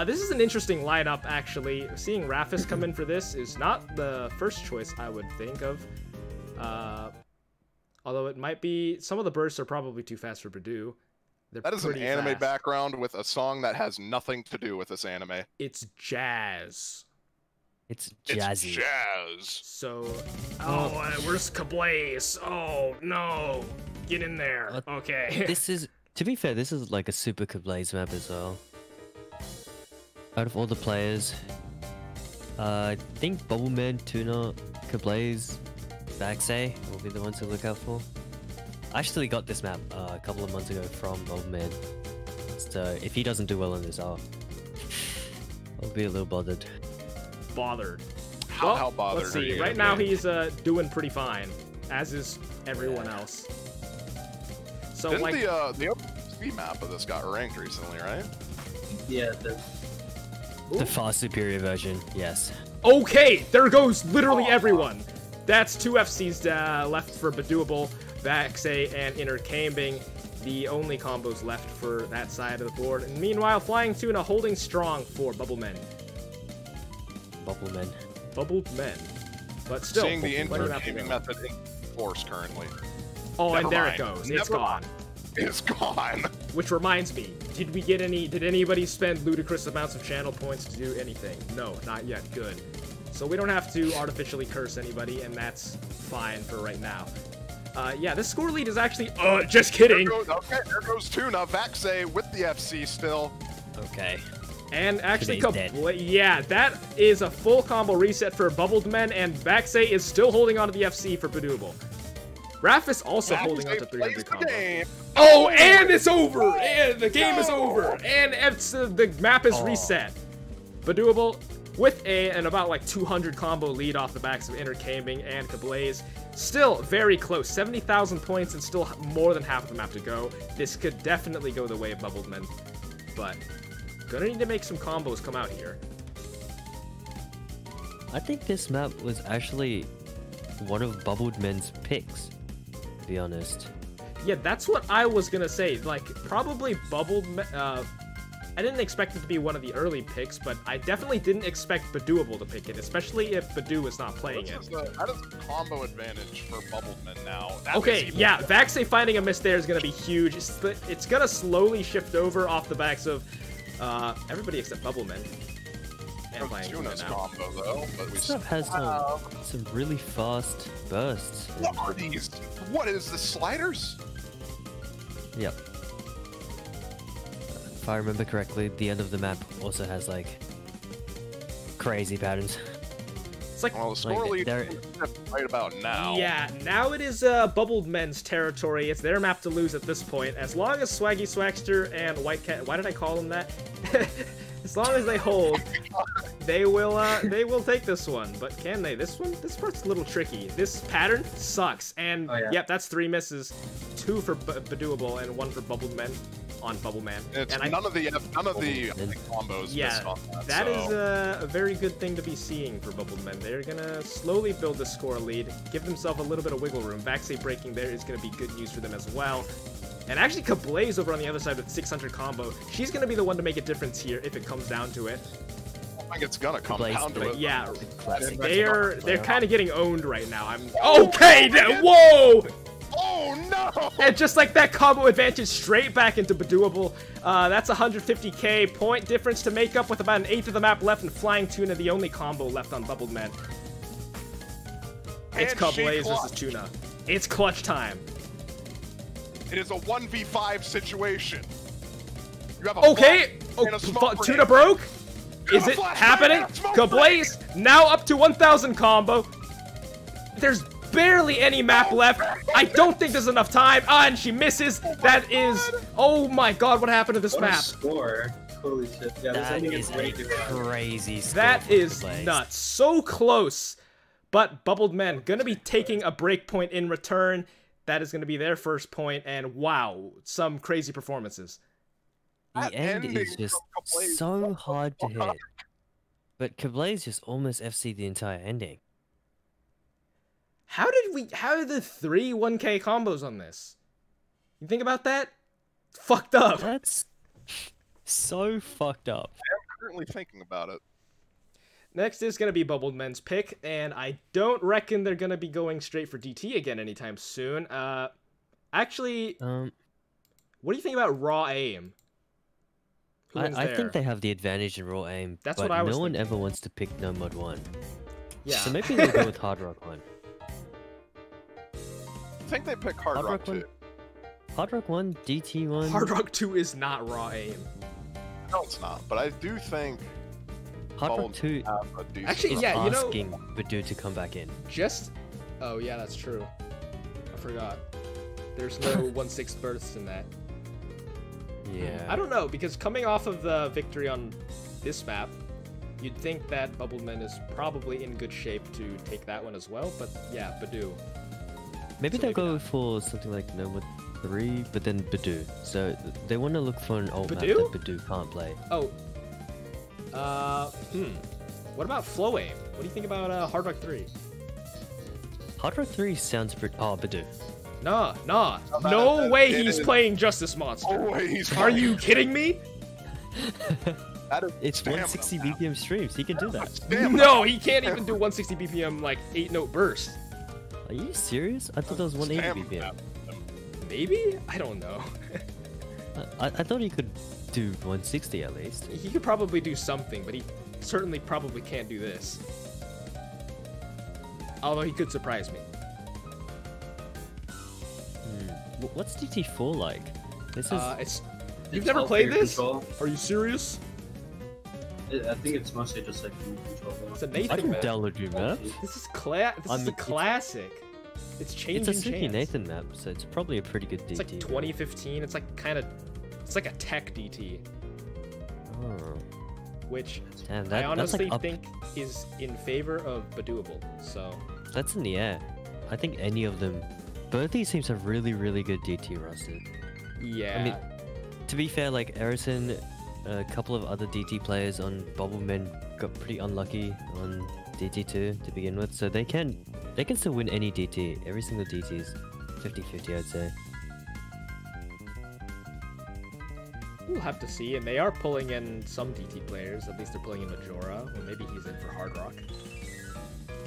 This is an interesting lineup, actually. Seeing Rafis come in for this is not the first choice I would think of. Although it might be... Some of the bursts are probably too fast for Purdue. They're That is an pretty anime fast. background with a song that has nothing to do with this anime. It's jazz. It's It's jazzy. jazz. So... Oh, where's Kablaze? Oh, no. Get in there. Okay. This is, to be fair, this is like a super Kablaze map as well. Out of all the players, I think Bubbleman, Tuna, Kablaze, Baxay will be the ones to look out for. I actually got this map a couple of months ago from Bubbleman, so if he doesn't do well in this, I'll be a little bothered. Bothered. How bothered Let's are see. you Right gonna now be? he's doing pretty fine, as is everyone else. So Didn't like, the OpenSea map of this got ranked recently, right? Yeah, The far superior version, yes. okay, there goes literally Oh, everyone. That's 2 FCs left for Bedoable, Baxay, and Inner Cambing. The only combos left for that side of the board. And meanwhile, Flying Tuna holding strong for Bubblemen. Bubbleman. Bubbled Men. But still, Seeing the plenty left to gaming go. method in force currently. Oh, and Never there mind. it goes. It's Never gone. mind. It's gone. Which reminds me, did anybody spend ludicrous amounts of channel points to do anything? No, not yet. Good. So we don't have to artificially curse anybody, and that's fine for right now. Yeah, this score lead is actually, just kidding. There goes Tuna. Vaxay with the FC still. Okay. And actually, Today's dead. yeah, that is a full combo reset for Bubbled Men, and Baxay is still holding on to the FC for Bedoable. Raph is also holding on to 300 combo. Oh, and it's over! And the game is over! And it's, the map is reset. Bedoable with an about like 200 combo lead off the backs of Intercaming and Kablaze. Still very close, 70,000 points and still more than half of the map to go. This could definitely go the way of Bubbled Men, but gonna need to make some combos come out here. I think this map was actually one of Bubbled Men's picks, to be honest. Yeah, that's what I was gonna say. Like, probably Bubbled Men, I didn't expect it to be one of the early picks, but I definitely didn't expect Badooable to pick it, especially if Badoo is not playing it. That is a combo advantage for Bubbled Men now. Okay, yeah, Vaxay finding a miss there is gonna be huge. It's gonna slowly shift over off the backs of everybody except Bubble Men. And playing Tuna's combo though, but we This map has some really fast bursts. What are these? What is the sliders? Yep. If I remember correctly, the end of the map also has like crazy patterns. It's like, well, the score lead right about now. Yeah, now it is Bubbled Men's territory. It's their map to lose at this point. As long as Swaggy Swagster and White Cat, why did I call them that? As long as they hold, they will take this one. But can they? This part's a little tricky. This pattern sucks. And yep, that's 3 misses, 2 for Badooable and 1 for Bubbled Men on Bubble Man. It's and none of the combos. Yeah, missed on that is a very good thing to be seeing for Bubbled Men. They're gonna slowly build the score lead, give themselves a little bit of wiggle room. Vaxay breaking there is gonna be good news for them as well. And actually, Kablaze over on the other side with 600 combo. She's gonna be the one to make a difference here if it comes down to it. I think it's gonna come down to it. Yeah, they're kind of getting owned right now. Okay. Whoa! Oh no! And just like that, combo advantage straight back into Badooable. That's 150k point difference to make up with about an 1/8 of the map left, and Flying Tuna the only combo left on Bubbled Men. It's Kablaze versus Tuna. It's clutch time. It is a 1v5 situation. You have a Tuna broke? Is it happening? Kablaze now up to 1000 combo. There's barely any map left. I don't think there's enough time. And she misses. That is... Oh my god, what happened to this map? Score. Holy shit. Yeah, that is a crazy score. That is nuts. So close. But Bubbled Men gonna be taking a break point in return. That is gonna be their first point. And wow, some crazy performances. The end is just so hard to hit. But Kablaze just almost FC'd the entire ending. How did the 3 1k combos on this? You think about that? It's fucked up. That's so fucked up. I'm currently thinking about it. Next is going to be Bubbled Men's pick, and I don't reckon they're going to be going straight for DT again anytime soon. Actually, what do you think about raw aim? I think they have the advantage in raw aim, That's but what I was no one thinking. ever wants to pick No Mod 1. Yeah. So maybe they'll go with Hard Rock 1. I think they pick Hard Rock 2. Hard Rock 1, DT 1. Hard Rock 2 is not raw aim. No, it's not. But I do think Hard Rock 2 actually, is yeah, you know, asking Badoo to come back in. Oh yeah, that's true. I forgot. There's no 1/6 bursts in that. Yeah. I don't know, because coming off of the victory on this map, you'd think that Bubbled Men is probably in good shape to take that one as well, but yeah, Badoo. Maybe they'll go for something like No Mod 3, but then Badoo. So they want to look for an alt map that Badoo can't play. Oh. What about Flow Aim? What do you think about Hard Rock 3? Hard Rock 3 sounds pretty... Oh, Badoo. Nah. No way he's playing Justice Monster. Are you kidding me? It's 160 BPM streams. He can do that. No, he can't even do 160 BPM like 8-note burst. Are you serious? I thought that was 180 BPM. Maybe? I don't know. I thought he could do 160 at least. He could probably do something, but he certainly probably can't do this. Although he could surprise me. What's DT4 like? This is... You've never played this? Control. Are you serious? I think it's mostly just like control. It's a Nathan I can map. download your map. This is a classic. It's changing. It's a Suki Nathan map, so it's probably a pretty good DT. It's like 2015. It's like it's like a tech DT. Oh. which Damn, I honestly that's like think is in favor of Badooable. So that's in the air. I think any of them. Both these teams have really, really good DT rosters. yeah. I mean, to be fair, like Erison, a couple of other DT players on Bobblemen got pretty unlucky on DT2 to begin with, so they can still win any DT. Every single DT is 50-50, I'd say. We'll have to see, and they are pulling in some DT players. At least they're pulling in Majora, or maybe he's in for Hard Rock.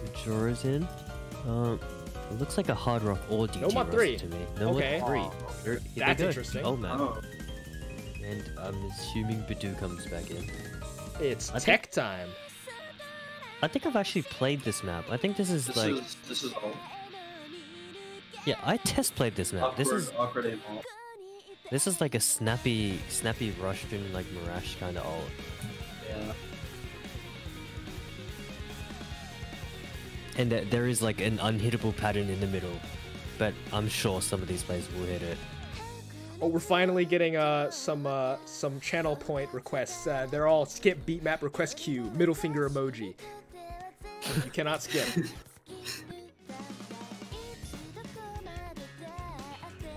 Majora's in. It looks like a Hard Rock or DT Noma 3 to me. Okay. 3. That's interesting. Oh man. Oh, And I'm assuming Badoo comes back in. It's tech time. I think I've actually played this map. I think this is like... this is all. Yeah, I test played this map. Awkward aim ult. This is like a snappy Russian like Mirage kind of ult. Yeah. And there is like an unhittable pattern in the middle, but I'm sure some of these players will hit it. Oh, we're finally getting some channel point requests. They're all skip beat map request queue, middle finger emoji. You cannot skip.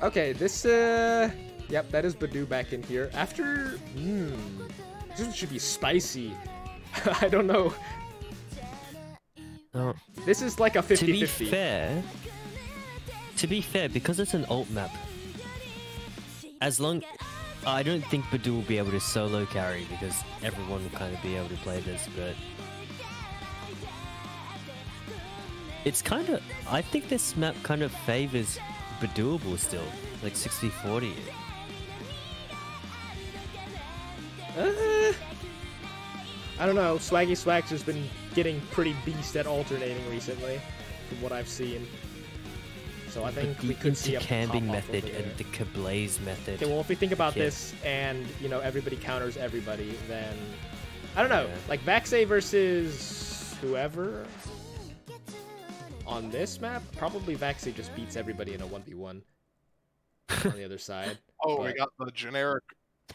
Okay, this yep, that is Badoo back in here. After this one should be spicy. I don't know. Oh. This is like a 50-50. To be fair, because it's an ult map, I don't think Badoo will be able to solo carry because everyone will kind of be able to play this, but it's kind of, I think this map kind of favors Badooable still, like 60-40. I don't know, Swaggy Swag's has been getting pretty beast at alternating recently, from what I've seen. So I think we could see a camping pop-off method over there. and the Kablaze method. Okay, well, if we think about this and, you know, everybody counters everybody, then I don't know, Yeah. like Vaxay versus whoever on this map, probably Vaxay just beats everybody in a 1v1 on the other side. Oh, but... we got the generic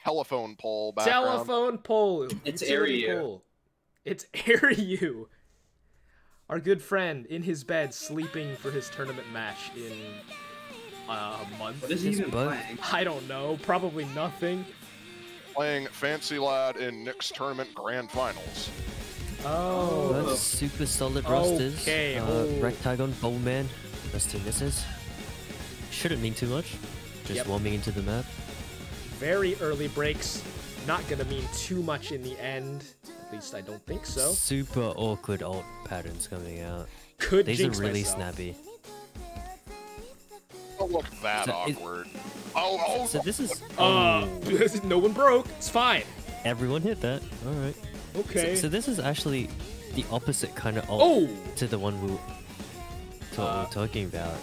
telephone pole background. Telephone pole. It's utility Airyu. pole. It's Airyu. Our good friend in his bed sleeping for his tournament match in a month. What is he even both. playing? I don't know. Probably nothing. Playing Fancy Lad in Nick's tournament grand finals. Oh. Both super solid rosters. Okay, Rectagon, Bowman, those two misses. Shouldn't mean too much. Just warming into the map. Very early breaks. Not gonna mean too much in the end. At least I don't think so. Super awkward ult patterns coming out. Could These jinx are really myself. snappy. Don't look that So awkward. Oh, So this is... No one broke. It's fine. Everyone hit that. Alright. Okay. So this is actually the opposite kind of ult to the one we were talking about.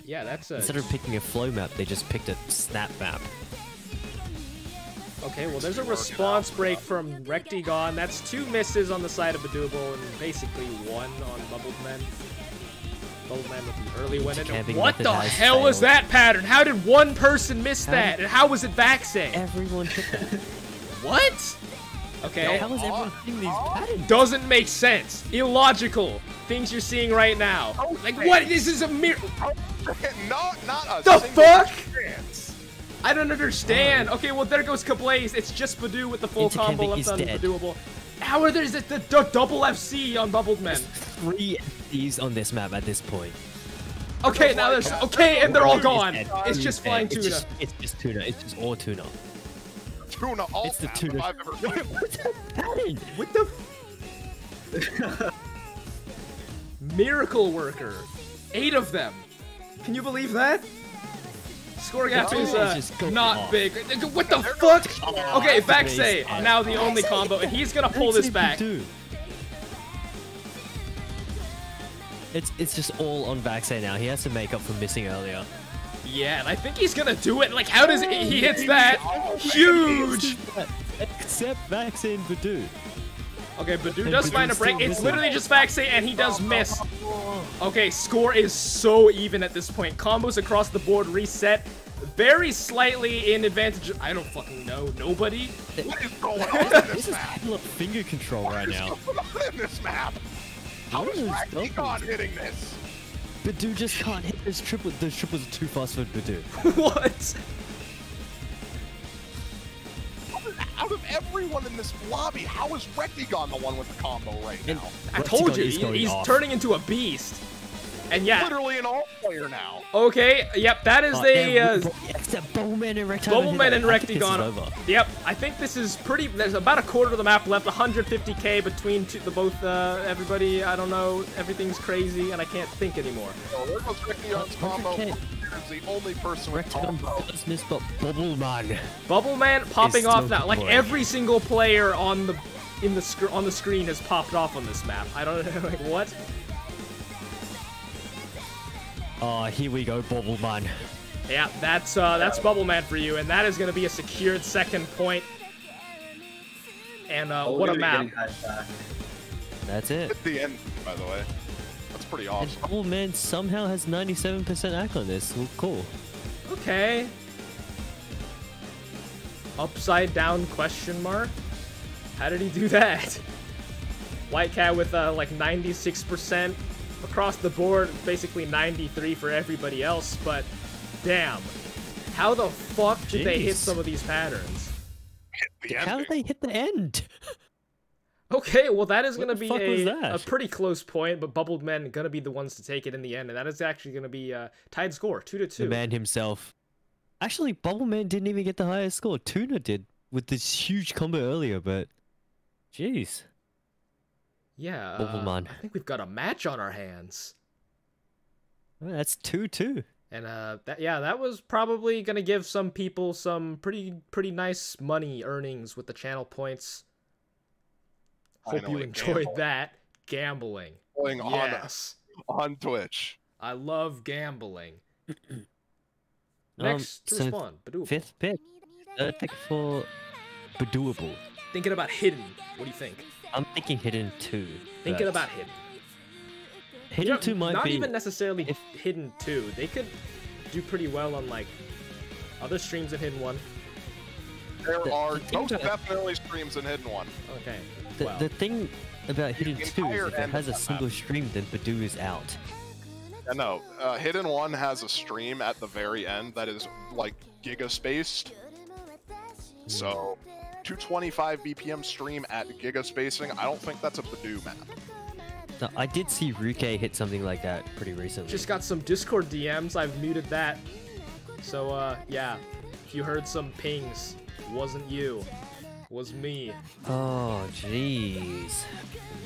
Yeah, that's a... Instead of picking a flow map, they just picked a snap map. Okay, well, there's a response break from Rectagon. That's 2 misses on the side of Badooable and basically 1 on Bubbleman. Bubbleman with the early win. Camping What method the has hell was failed. that pattern? How did one person miss that? And how was it Vaxay? Everyone hit that. What? Okay. How is everyone hitting these patterns? Doesn't make sense. Illogical. Things you're seeing right now. Like, what? This is a miracle. not a The single fuck? chance. I don't understand. Okay, well, there goes Kablaze. It's just Badoo with the full combo Intercamping left is on dead. Badooable. How are there the double FC on Bubbled Men? 3 FDs on this map at this point. Okay, now there's... Okay, and they're all gone. Dead. It's just flying It's tuna. just tuna. It's just all tuna. Tuna all It's the map tuna. if I've ever seen. What's that pattern? What the... Miracle Worker. 8 of them. Can you believe that? Score gap The is tuna is just going not off. big. What the fuck? Okay, That's Vaxay, amazing. now the only combo, and he's gonna pull this back. It's just all on Vaxay now. He has to make up for missing earlier. Yeah, and I think he's gonna do it. Like, how does he hits that? Huge! Except Vaxay and Badoo. Okay, Badoo And does Badoo's find a break. still It's missing. literally just Vaxay, and he does miss. Okay, score is so even at this point. Combos across the board reset. Very slightly in advantage. I don't fucking know. Nobody? What is going on in This this is map? hella finger control right now. What's going on in this map? How is Recticon hitting this? Badoo just can't hit this triple. Those triples are too fast for Badoo. What? Out of everyone in this lobby, how is Recticon the one with the combo right now? I told you, he's turning into a beast. And yeah, Literally an all-player now. Okay, yep, that is except Bubbleman and Recticon. Bubbleman and Recticon. Yep, I think this is pretty. There's about a quarter of the map left. 150k between everybody. I don't know. Everything's crazy, and I can't think anymore. Oh, there goes Recticon's combo. Is the only person with combo. Does miss, but Bubbleman. Bubbleman popping off now. Like every single player on the screen has popped off on this map. I don't know, like what. Oh, here we go, Bubbleman. Yeah, that's Bubbleman for you, and that is going to be a secured second point. And what a map! That's it. At the end, by the way, that's pretty awesome. And Bubbleman somehow has 97% act on this. Well, cool. Okay. Upside down question mark? How did he do that? White Cat with like 96%. Across the board, basically 93 for everybody else, but damn. How the fuck did they hit some of these patterns? How did they hit the end? Okay, well that is going to be a pretty close point, but Bubbled Men going to be the ones to take it in the end, and that is actually going to be a tied score, 2-2. The man himself. Actually, Bubbleman didn't even get the highest score. Tuna did with this huge combo earlier, but jeez. Yeah, I think we've got a match on our hands. Well, that's 2-2. And that was probably gonna give some people some pretty nice money earnings with the channel points. Hope you enjoyed that. Gambling. Yes. On Twitch. I love gambling. Next to respond, Badooable. Fifth pick. Third pick for Badooable. Thinking about Hidden. What do you think? I'm thinking Hidden 2. Thinking about Hidden. Hidden 2 might be... Not even necessarily Hidden 2. They could do pretty well on, like, other streams in Hidden 1. There are most definitely streams in Hidden 1. Okay. The thing about Hidden 2 is if it has a single stream, then Badoo is out. Yeah, no. Hidden 1 has a stream at the very end that is, like, giga-spaced. So... 225 BPM stream at giga spacing. I don't think that's a Badoo map. No, I did see Ruke hit something like that pretty recently. Just got some Discord DMs. I've muted that. So, yeah. If you heard some pings, wasn't you. Was me. Oh, jeez.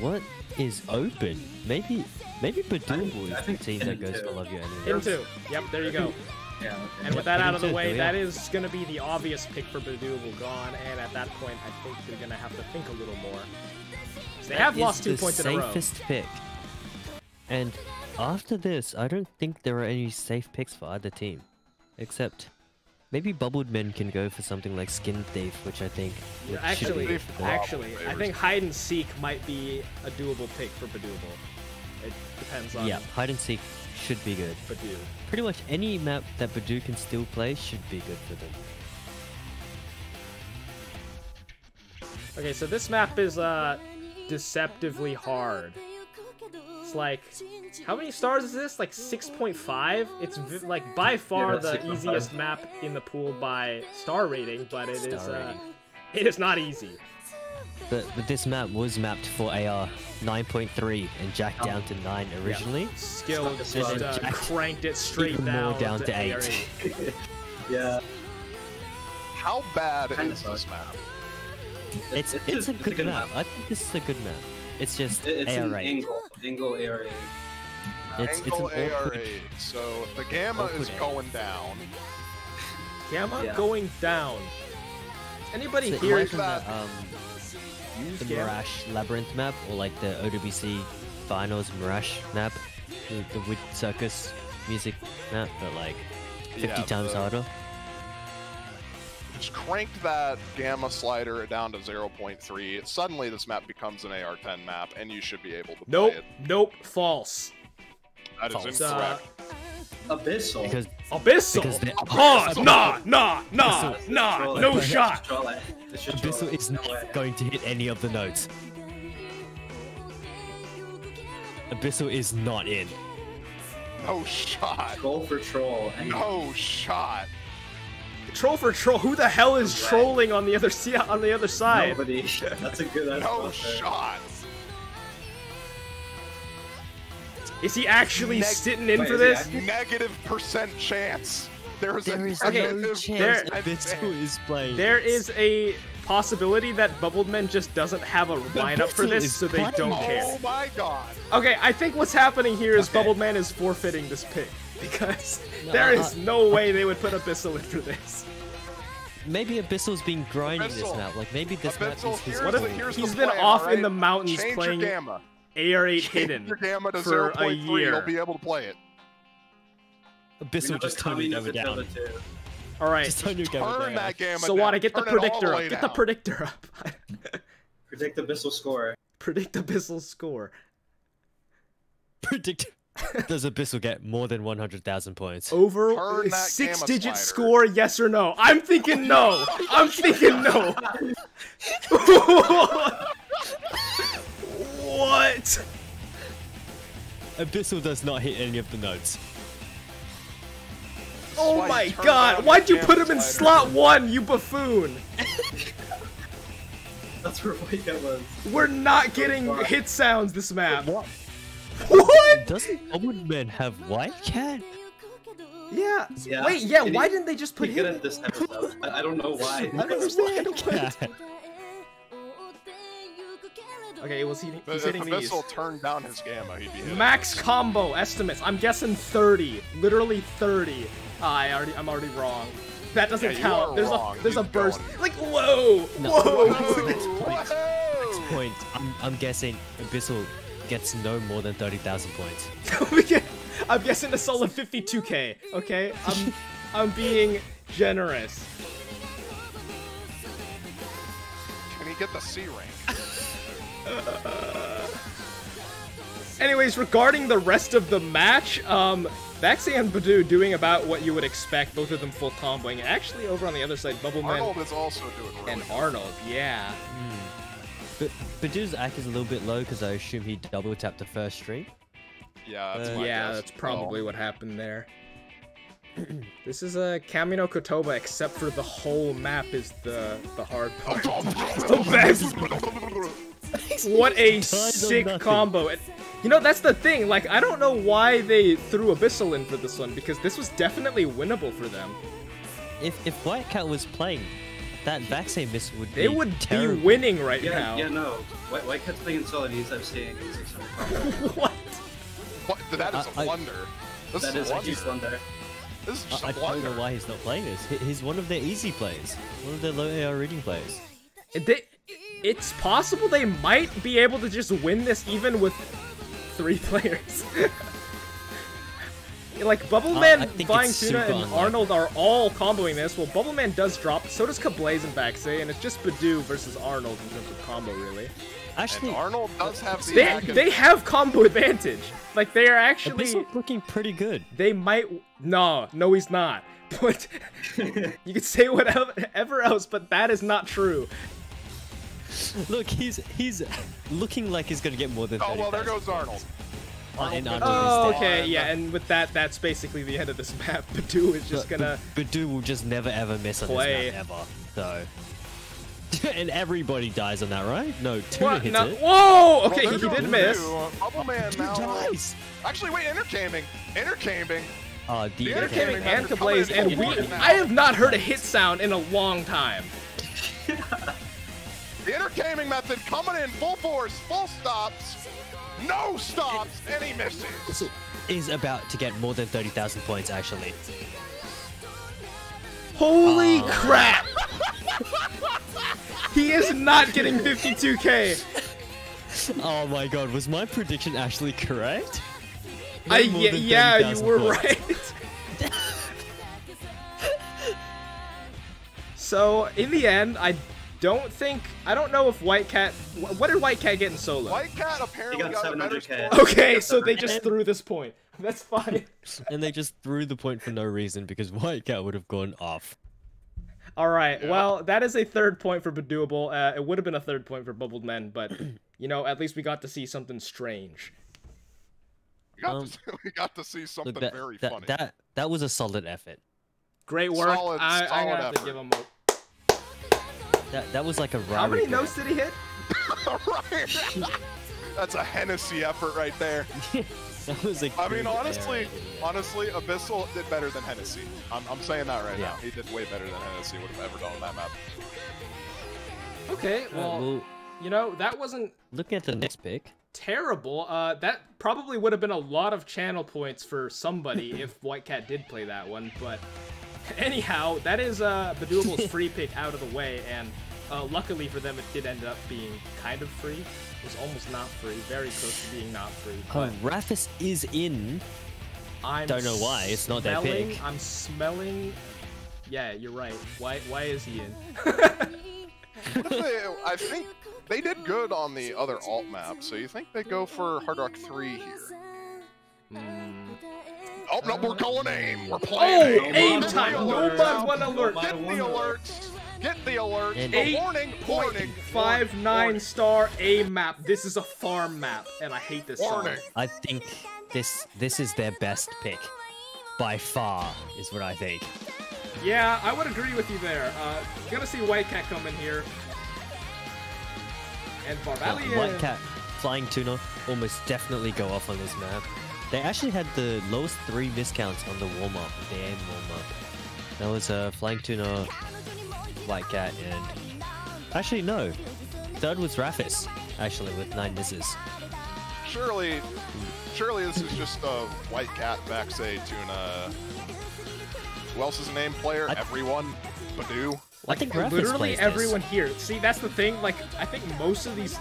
What is open? Maybe Badooable is the team that goes for Love You Anyway. Hidden 2. Yep, there you go. Yeah, and with that out of the way, that is going to be the obvious pick for Badooable gone, and at that point, I think they're going to have to think a little more. They have lost 2 points in a row. Safest pick. And after this, I don't think there are any safe picks for either team. Except, maybe Bubbled Men can go for something like Skin Thief, which I think actually, I think Hide and Seek might be a doable pick for Badooable. It depends on... Yeah, Hide and Seek should be good. Badoo. Pretty much any map that Badoo can still play should be good for them. Okay, so this map is deceptively hard. It's like, how many stars is this? Like 6.5? It's like by far the easiest map in the pool by star rating, but it is not easy. But this map was mapped for AR 9.3 and jacked down to 9 originally. Yeah. Skill just cranked it straight down to 8. Yeah. How bad is this map? It's a good map. I think this is a good map. It's just it's AR an angle ARA. It's an ARA. So the gamma is going down. Gamma going down. Anybody here that? The Mirage Labyrinth map, or like the OWC Finals Mirage map, the Wood Circus music map, but like 50 times harder. Just cranked that gamma slider down to 0.3. Suddenly this map becomes an AR-10 map, and you should be able to play it. Nope, false. That is incorrect. Abyssal. Because Abyssal. Pause. Nah. No shot. Abyssal is not going to hit any of the notes. Abyssal is not in. No shot. Troll for troll. No shot. Troll for troll. Who the hell is trolling on the other side? Nobody. That's a good. No shot. Is he actually sitting in for this? -% chance. There is no chance Abyssal is playing. There is a possibility that Bubbleman just doesn't have a lineup for this, so they don't care. Oh my god. Okay, I think what's happening here is Bubbleman is forfeiting this pick, because there is no way they would put Abyssal in for this. Maybe Abyssal's been grinding this map. Like, maybe this map is his What if he's been off in the mountains playing AR8 Hidden for a year? You'll be able to play it. Abyssal just turned your gamma down. Alright. Just turn your gamma down. So what? I get the predictor up. Get the predictor up. Predict Abyssal score. Predict Abyssal score. Predict. Does Abyssal get more than 100,000 points? Over 6-digit score, yes or no? I'm thinking no. I'm thinking no. What? Abyssal does not hit any of the notes. Oh my god, why'd you put him in slot 1, you buffoon? That's where Whitecat was. We're not getting hit sounds this map. What? Doesn't Bubbleman have Whitecat? Yeah. Wait, yeah, why didn't they just put him at this type of stuff? I don't know why. I don't understand. Okay, he's hitting these. If Abyssal turned down his gamma, he'd be hitting Max this. combo estimates. I'm guessing 30. Literally 30. I'm already wrong. That doesn't count. There's a burst. Like, whoa! Whoa! Next point. I'm guessing Abyssal gets no more than 30,000 points. I'm guessing a solid 52k. Okay, I'm being generous. Can he get the C rank? Anyways, regarding the rest of the match, Vaxie and Badoo doing about what you would expect, both of them full comboing. Actually, over on the other side, Bubbleman Arnold is also doing really and well. Arnold, yeah. But Badoo's AC is a little bit low because I assume he double tapped the first stream. Yeah, that's my guess. That's probably what happened there. This is a Kamino Kotoba, except for the whole map is the hard part. The best. What a sick combo. You know, that's the thing. Like, I don't know why they threw Abyssal in for this one, because this was definitely winnable for them. If Whitecat was playing, that Vaxie miss would they would terrible. Be winning right now. Yeah, no. Whitecat's playing in solid. He's seeing 600 What? That is a blunder. That is a huge blunder. This is just I don't know why he's not playing this. He's one of their easy players. One of their low AR reading players. It's possible they might be able to just win this even with 3 players. Like, Bubbleman, Flying Tuna, and Arnold are all comboing this. Well, Bubbleman does drop, so does Kablaze and Vaxie, and it's just Badoo versus Arnold in terms of combo, really. Actually, and Arnold does have the they have combo advantage. Like, they are actually looking pretty good. They might. No, he's not. But you could say whatever else, but that is not true. Look, he's looking like he's gonna get more than 30,000. Oh well, there goes Arnold. Oh, okay, yeah, and with that's basically the end of this map. Badoo is just gonna. Badoo will just never ever miss on this map ever. So. And everybody dies on that, right? No, Tuna hits it. Whoa! Okay, he did miss. Bubbleman now. Dies. Actually, wait, intercaming. The intercaming and Kablaze, and I have not heard a hit sound in a long time. The intercaming method coming in full force, full stops, no stops, and he misses. This is about to get more than 30,000 points, actually. Holy crap! He is not getting 52k. Oh my god, was my prediction actually correct? Yeah, you were right. So, in the end, I don't know if Whitecat. What did Whitecat get in solo? Whitecat apparently got 700K. better. Okay, so they just threw this point. That's fine. And they just threw the point for no reason because White Cat would have gone off. Alright, well, that is a 3rd point for Bedoable. It would have been a 3rd point for Bubbled Men, but, you know, at least we got to see something strange. We got to see something very funny. That was a solid effort. Great work. Solid I have effort. to give him a... That was like a How many notes did he hit? Right. That's a Hennessy effort right there. That was a I mean, honestly, Abyssal did better than Hennessy. I'm saying that right now. He did way better than Hennessy would have ever done on that map. Okay, well, you know, that wasn't... Looking at the next pick. Terrible. That probably would have been a lot of channel points for somebody if White Cat did play that one, but... Anyhow, that is Bedoable's free pick out of the way, and luckily for them, it did end up being kind of free. It was almost not free, very close to being not free. But Rafis is in. I don't know why, it's not their pick. I'm smelling... Yeah, you're right. Why is he in? I think they did good on the other alt map, so you think they go for Hard Rock 3 here? Oh, no, we're going aim. We're playing aim time. No Mod 1 alert. Get the alerts. Get the alerts. Warning. 8.59 star aim map. This is a farm map, and I hate this song. I think this is their best pick. By far, is what I think. Yeah, I would agree with you there. Gonna see White Cat come in here. And Barbalian. White Cat, Flying Tuna, almost definitely go off on this map. They actually had the lowest 3 miscounts on the warm-up, the aim warm-up. That was Flying Tuna, White Cat, and... Actually, no. 3rd was Rafis, actually, with 9 misses. Surely this is just a White Cat, Vaxay, Tuna... Who else is a name player? Everyone. Badoo. I think Rafis literally everyone here. See, that's the thing. Like, I think most of these...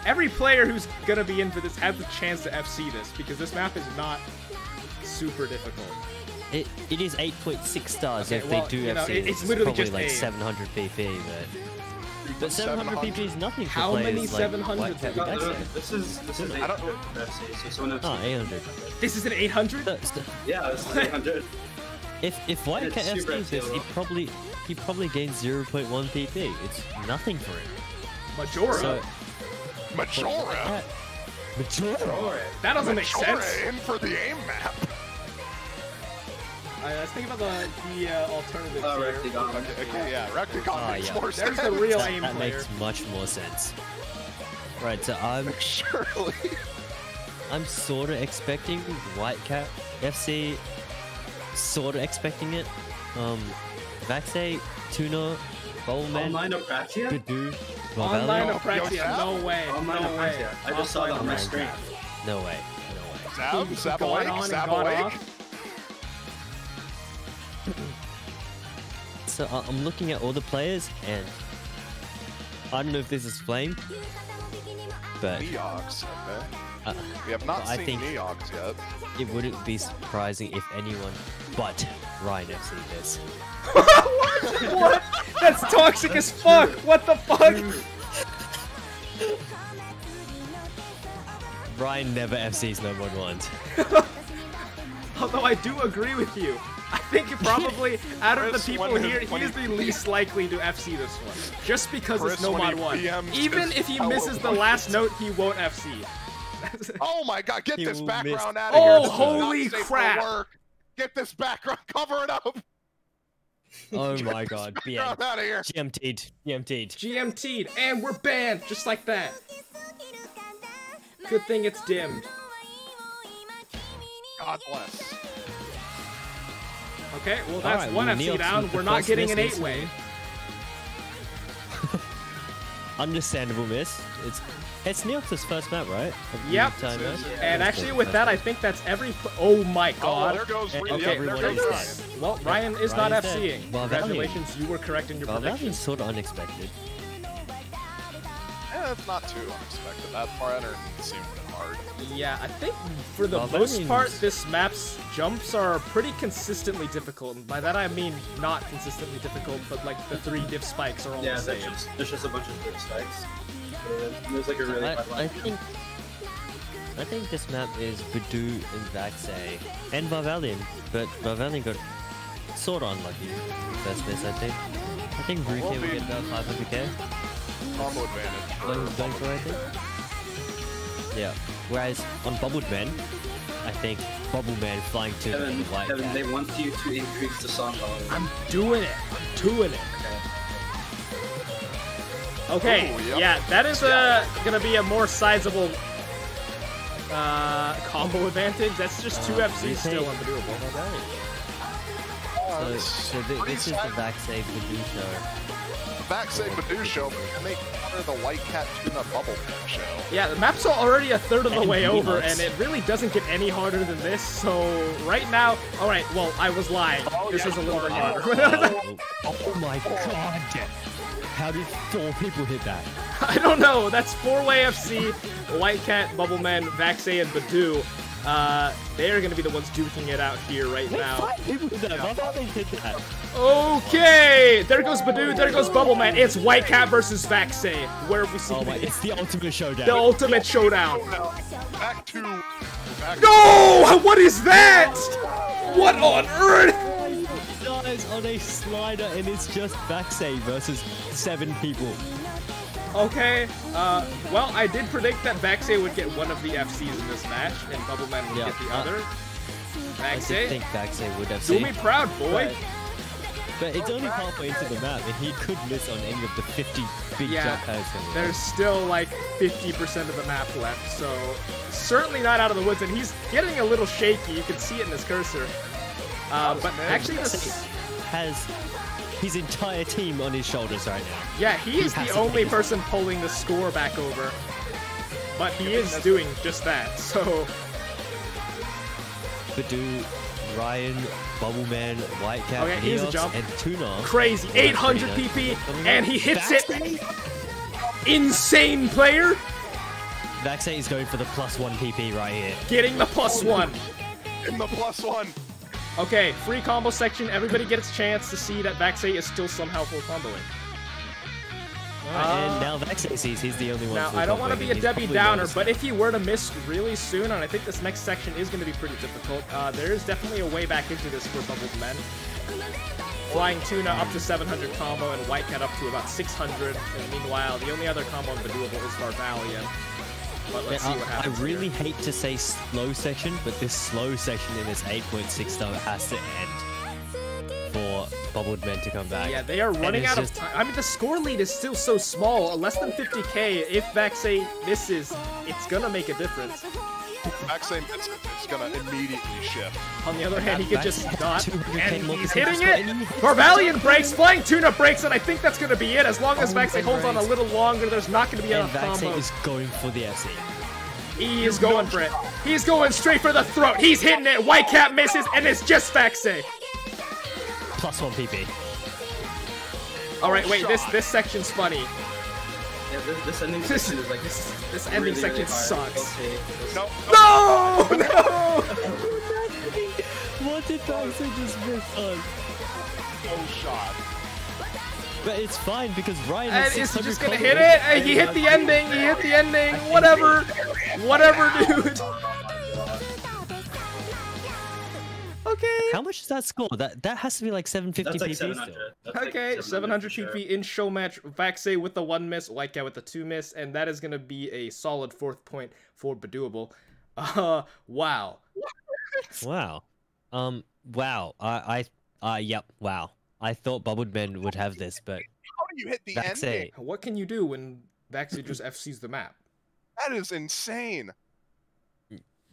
Every player who's gonna be in for this has the chance to FC this, because this map is not super difficult. It is 8.6 stars if well, they do you know, FC. it's literally probably just like aim. 700 PP, but 700 PP is nothing for How players many 700s like White Cat. This is 800 FC, so someone else. Oh, 800. This is an 800? Yeah, it's 800. If White Cat FCs this, he probably gains 0.1 PP. It's nothing for him. Majora. Majora. That doesn't make sense. In for the aim map. Let's think about the alternative here. Okay, yeah, Recticon makes more sense. There's the real aim that player. makes much more sense. Right, so I'm sort of expecting White Cat FC. Sort of expecting it. Vaxay, Tuna, Bowman, Online Apraxia? Badoo, Online Barbalian. Apraxia, no way. Online Apraxia. I just saw that on my screen. No way. Zab awake. So I'm looking at all the players, and I don't know if this is Flame, but Neox, okay. We have not seen Neox yet. It wouldn't be surprising if anyone but Ryan FC this. What? That's toxic as fuck! What the fuck? Ryan never FCs no one once. Although I do agree with you. I think probably out of the people here, he is the least likely to FC this one. Just because it's no mod 1. Even if he misses the last note, he won't FC. Oh my god, get this background out of here. here. Oh, holy crap. Get this background, cover it up. Oh my god, out of here. GMT'd, and we're banned, just like that. Good thing it's dimmed. God bless. Okay, well that's one FC down. We're not getting an 8-way. Understandable miss. It's Neox's first map, right? Yep. And actually, with that, I think that's every. Oh my god. Oh, there goes. Okay, there goes. Well, Ryan is not FCing. Congratulations, you were correct in your prediction. That's sort of unexpected. Yeah, it's not too unexpected. That part seemed hard. Yeah, I think for the most part, this map's jumps are pretty consistently difficult. And by that I mean not consistently difficult, but like the 3 diff spikes are all the same. There's just a bunch of diff spikes. There's like a really hard line. I think this map is Badoo and Vaxei and Varvalian, but Varvalian got sort of unlucky first miss, I think. I think Brute will get about 500k. Combo advantage. Going for, I think. Yeah. Whereas on Bubbled Man, I think Bubble Man flying to the white Kevin, cat. they want you to increase the song volume. I'm doing it. I'm doing it. Okay, Ooh, yep. yeah, that is gonna be a more sizable combo advantage. That's just 2 FCs still undoable. So this is the Vaxei Badoo show. Vaxei Badoo show, but make the White Cat Tuna Bubble show. Yeah, the map's already a third of the way over, Peanuts. and it really doesn't get any harder than this. So right now, all right. Well, I was lying. This is a little bit harder. Oh my god! How did 4 people hit that? I don't know. That's 4-way FC, White Cat, Bubbleman, Vaxei, and Badoo. They are going to be the ones duking it out here right now. 5 people hit that. How did they hit that? Okay, there goes Badoo, there goes Bubbleman. It's White Cat versus Vaxei. Where have we seen Oh my! It's the ultimate showdown. the ultimate showdown? Back to... No! What is that? What on earth? Dies on a slider, and it's just Vaxei versus 7 people. Okay, well, I did predict that Vaxei would get one of the FCs in this match, and Bubbleman would get the other. I did Vaxei, think Vaxei would have do saved. me proud, boy. But it's only halfway into the map, and he could miss on any of the 50 big Yeah, jump pads. there's still like 50% of the map left, so certainly not out of the woods, and he's getting a little shaky. You can see it in his cursor. But actually, this has his entire team on his shoulders right now. yeah, he is the only person pulling the score back over, but he is doing just that. So Badoo, Ryan, Bubbleman, White Cat, okay, here's a Neos, jump. and Tuna. Crazy, 800 PP, and he hits it. Insane player, Vaxei is going for the +1 PP right here. getting the +1. In the +1. Okay, free combo section. Everybody gets a chance to see that Vaxei is still somehow full comboing. And now Vaxei sees he's the only one. Now, full I don't want to comboing, be a and he's Debbie probably Downer, noticed. but if he were to miss really soon, and I think this next section is going to be pretty difficult, there is definitely a way back into this for Bubbled Men. Flying Tuna up to 700 combo, and White Cat up to about 600. And meanwhile, the only other combo undoable is Varvalian. But let's see what happens. I really here. hate to say slow section, but this slow section in this 8.6 star has to end for Bubbled Men to come back. Yeah, they are running out of time. I mean, the score lead is still so small. Less than 50k. If Vaxei misses, it's gonna make a difference. Vaxei, it's gonna immediately shift. On the other hand, he could just not, 200K and more he's defense hitting score, it! and he hits Varvalian breaks, Flying Tuna breaks, and I think that's gonna be it. As long as Vaxei holds on a little longer, there's not gonna be And enough Vaxei combos. is going for the FC. He is going for it. He's going straight for the throat. He's hitting it. White Cat misses, and it's just Vaxei. +1 PP. All right, wait. This section's funny. Yeah, this ending section is like This ending really, section really hard. sucks. Okay. No, No! No! What did Vaxei just miss on? no shot. But it's fine because Ryan And has is he 600 just gonna combo. hit it? Hey, he hit the ending. He hit the ending. Whatever. Whatever, dude. Okay. How much is that score? That has to be like 750 That's like PP 700. still. That's like Okay, 700 for sure. PP in Showmatch. Vaxei with the 1 miss, White Cat with the 2 miss, and that is gonna be a solid 4th point for Badooable. Wow. Wow. Wow. Yep. Wow. I thought Bubbled Men would have this, but How do you hit the Vaxei. ending? What can you do when Vaxei just FCs the map? That is insane.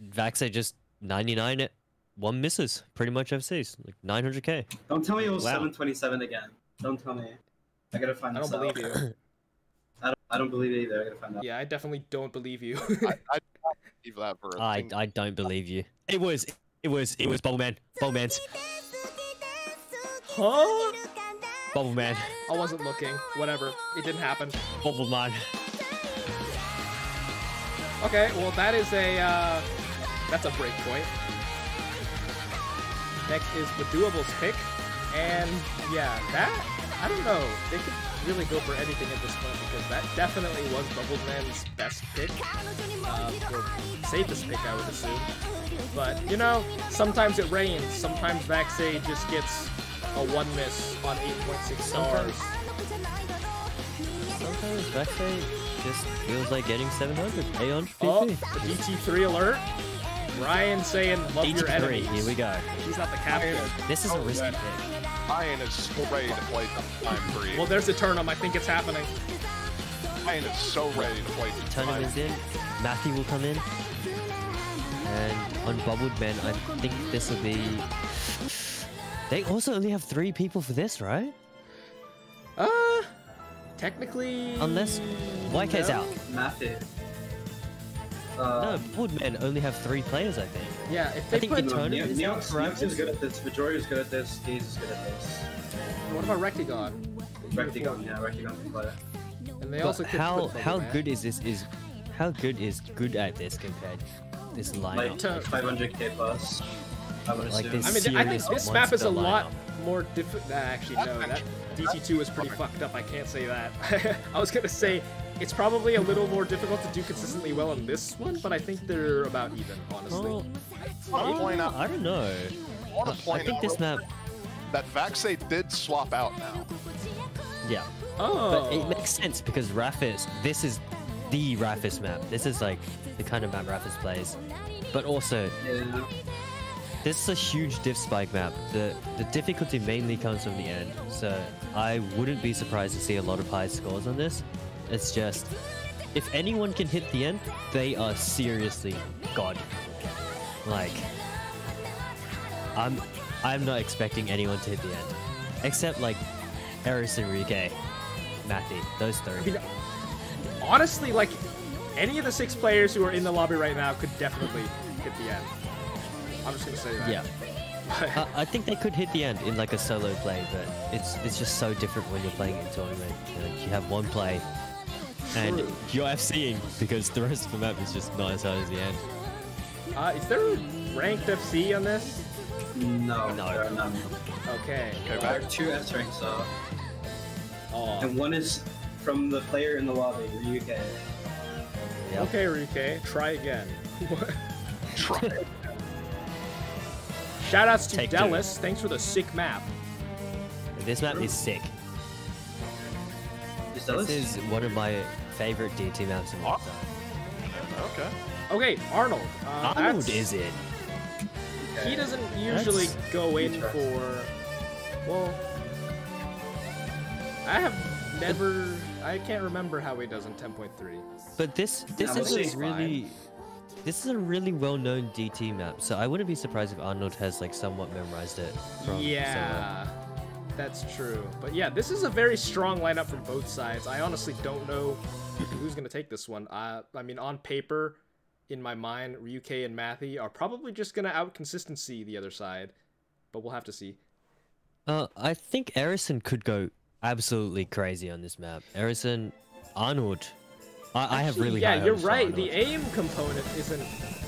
Vaxei just 99 at 1 misses. Pretty much FCs. Like 900k. Don't tell me it was Wow. 727 again. Don't tell me. I gotta find I this don't out. believe you. I don't believe it either. I gotta find out. Yeah, I definitely don't believe you. I don't believe that for a thing. I don't believe you. It was Bubbleman. Bubbleman's. Huh? Bubbleman. I wasn't looking. Whatever. It didn't happen. Bubbleman. Okay, well that is a that's a break point. Next is Badooble's pick, and yeah, that I don't know. They could really go for anything at this point because that definitely was Bubbleman's best pick. Or safest pick, I would assume. But, you know, sometimes it rains. Sometimes Vaxei just gets a 1 miss on 8.6 stars. Sometimes Vaxei just feels like getting 700. Aeon PP. Oh, the DT3 alert. Ryan saying, love DT3, your enemies. here we go. He's not the captain. This is a risky pick. Ryan is so ready to play time 3. Well, there's a turn-up. I think it's happening. Ryan is so ready to play Turn is in. Matthew will come in. And on Bubbled Men, I think this will be... They also only have 3 people for this, right? Technically... Unless YK's out. Matthew. No, Bubbled Men only have 3 players, I think. Yeah, if I they think put... Eternity is out, Neox is good at this, Majori is good at this, Daze is good at this. What about Rectagon? Rectagon, yeah, Rectagon can play it. And they But also could how put Bubbleman. good is this? How good is good at this compared to this lineup? Like 500k plus, I would Like assume. this- I mean, I think serious this map is a monster lot lineup. more difficult. Actually, no, that DT2 is pretty fucked up. I can't say that. I was gonna say it's probably a little more difficult to do consistently well in this one, but I think they're about even, honestly. Oh, I want to point out, I don't know. I I think this map, that Vaxei did swap out now. yeah. Oh, But it makes sense because Raffis, this is the Raffis map. This is like the kind of map Raffis plays. But also, Yeah. this is a huge diff spike map. The difficulty mainly comes from the end. So I wouldn't be surprised to see a lot of high scores on this. It's just, if anyone can hit the end, they are seriously God. Like, I'm not expecting anyone to hit the end. Except like Eris and Rike, Matthew, those 3. I mean, honestly, like any of the 6 players who are in the lobby right now could definitely hit the end. I'm just gonna say that. Yeah. I think they could hit the end in like a solo play, but it's just so different when you're playing it in tournament. You have one play, and True. you're FCing because the rest of the map is just not as hard as the end. Is there a ranked FC on this? No, No. there are none. Okay. Okay, There are 2 S ranks though, Oh. and one is from the player in the lobby, Ryuke. Yep. Okay, Rike, try again. Try. Shoutouts to Take 2. Dallas. Thanks for the sick map. This map is sick. Is that This is one of my favorite DT maps in all time. Okay. Okay, Arnold. Arnold that's- is it? He doesn't usually That's go in interesting. for. Well, I have never. I can't remember how he does in 10.3. But this Yeah, is it's a really. This is a really well-known DT map, so I wouldn't be surprised if Arnold has like somewhat memorized it from Yeah, that's true. But yeah, this is a very strong lineup from both sides. I honestly don't know who's gonna take this one. I mean, on paper, in my mind, Ryuke and Matthew are probably just gonna out-consistency the other side, but we'll have to see. I think Erison could go absolutely crazy on this map. Erison, Arnold. I have really yeah, high you're hopes for right. Arnold. The aim component isn't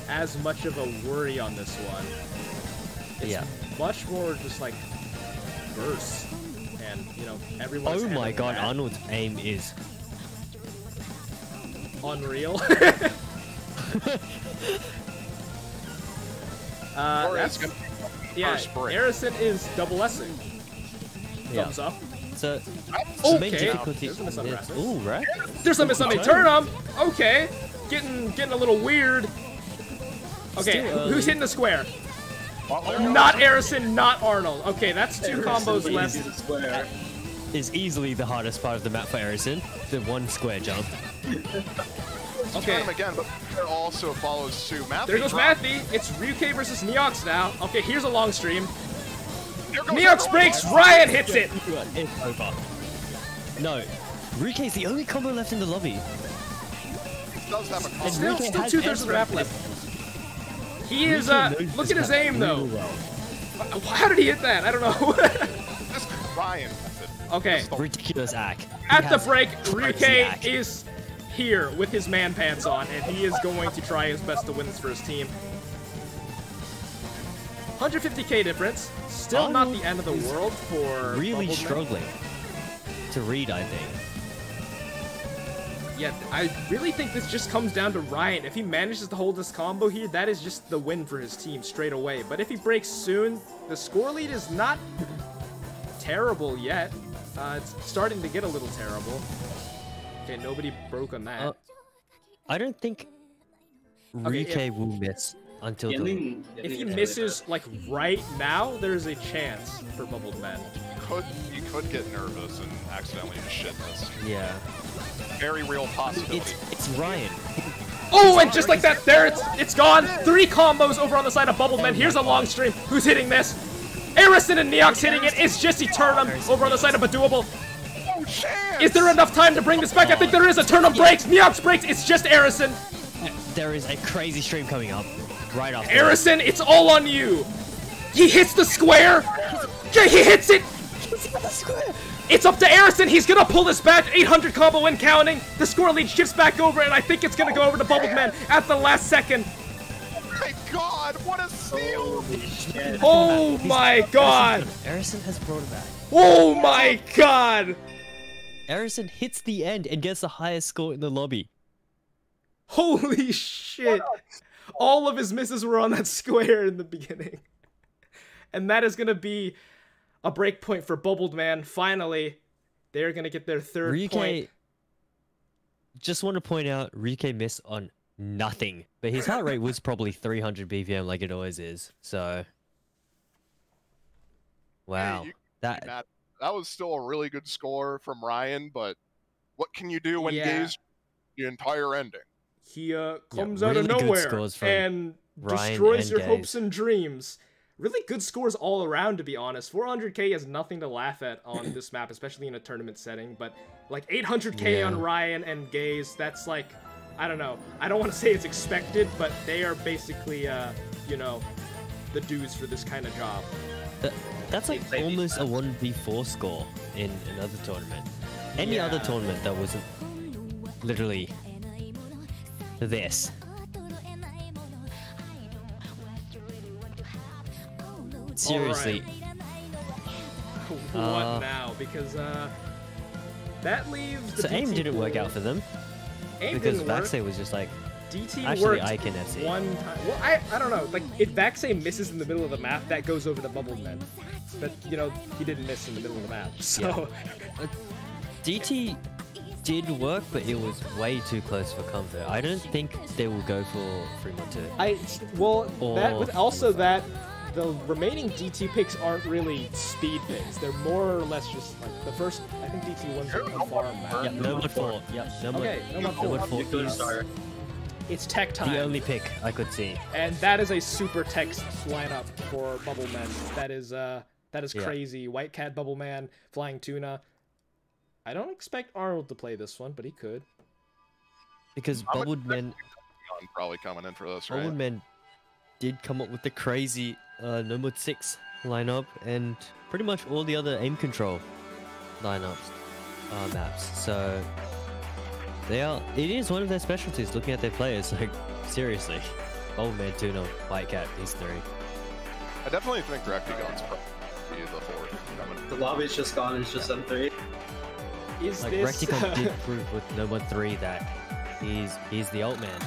as much of a worry on this one. It's Yeah. much more just like bursts, and you know everyone's. Oh my handling god, that. Arnold's aim is Unreal. Or That's it's gonna be yeah. first break. Harrison is double S-ing. yeah. Thumbs up. So Okay. the main difficulty There's a miss on is Rasmus. ooh, right? There's a miss on a turn up. Okay, getting a little weird. Okay, Still who's early. hitting the square? Uh-oh. Not Harrison, not Arnold. Okay, that's 2 Harrison combos leads left. you to square. Is easily the hardest part of the map for Erison. The one square jump. Okay, Turn him again, but there also follows suit. Matthew there goes dropped. Matthew. It's Ryuke versus Neox now. Okay, here's a long stream. There goes Neox everyone. breaks. Ryan hits it. It's over. No, Rike's the only combo left in the lobby. He does have a combo. Still Ryuke has 2/3 of the map Ezra. left. He is. Ryuke knows Look this at his map aim though. really well. How did he hit that? I don't know. This is Ryan. Okay. Ridiculous act. At He the has break, crazy Ryuke act. is here with his man pants on, and he is going to try his best to win this for his team. 150k difference. Still not Arnold the end of the is world for really Bubbleman. struggling. to read, I think. Yeah, I really think this just comes down to Ryan. If he manages to hold this combo here, that is just the win for his team straight away. But if he breaks soon, the score lead is not terrible yet. It's starting to get a little terrible. Okay, nobody broke on that. I don't think Rike will miss until the... If he misses, like, right now, there's a chance for Bubbled Men. You could get nervous and accidentally just shit this. Yeah. Very real possibility. It's Ryan. Oh, and just like that, there it's gone. 3 combos over on the side of Bubbled Men. Here's a long stream. Who's hitting this? Arison and Neox hitting it. It's just Eternum over on the side of Badoable. Oh, chance! Is there enough time to bring this back? I think there is. Eternum breaks. Neox breaks. It's just Arison. There is a crazy stream coming up right after. Arison, it's all on you. He hits the square. He hits it. It's up to Arison. He's gonna pull this back. 800 combo and counting. The score lead shifts back over, and I think it's gonna go over to Bubbled Men at the last second. My God, what a steal! Oh my God! Arison has brought it back. Oh my God! Arison hits the end and gets the highest score in the lobby. Holy shit! All of his misses were on that square in the beginning. And that is gonna be a break point for Bubbled Man. Finally, they're gonna get their third point. Just want to point out, Rike missed on nothing, but his heart rate was probably 300 BPM like it always is. So, wow, that was still a really good score from Ryan. But what can you do when Gaze the entire ending? He comes out of nowhere and destroys your hopes and dreams. Really good scores all around, to be honest. 400k is nothing to laugh at on this map, especially in a tournament setting. But like 800k on Ryan and Gaze, that's like, I don't know. I don't want to say it's expected, but they are basically, you know, the dudes for this kind of job. That's like almost a 1v4 score in another tournament. Any other tournament that was literally this. Seriously. What now? Because that leaves. So AIM didn't work out for them. AIM because didn't Vaxei was just like, DT actually worked I can FC. one time. Well, I don't know. Like if Vaxei misses in the middle of the map, that goes over to Bubbled Men. But you know he didn't miss in the middle of the map. So DT did work, but it was way too close for comfort. I don't think they will go for 3-1-2. The remaining DT picks aren't really speed picks. They're more or less just like the first. I think DT one's a farm map. Yeah, no mod 4. Yep, no mod 4. It's tech time. The only pick I could see. And that is a super tech lineup for Bubble Men. That is crazy. White Cat, Bubble Man, Flying Tuna. I don't expect Arnold to play this one, but he could. Because Bubbled Men probably coming in for this, right? Bubbled Men did come up with the crazy no mod 6 lineup and pretty much all the other aim control lineups maps. So it is one of their specialties looking at their players. Like seriously, Bubbled Man, Tuna, White Cat, these 3. I definitely think Rectagon's probably the 4th. The lobby's just gone. It's just M3. Is like this... Rectagon did prove with no mod 3 that he's the ult man.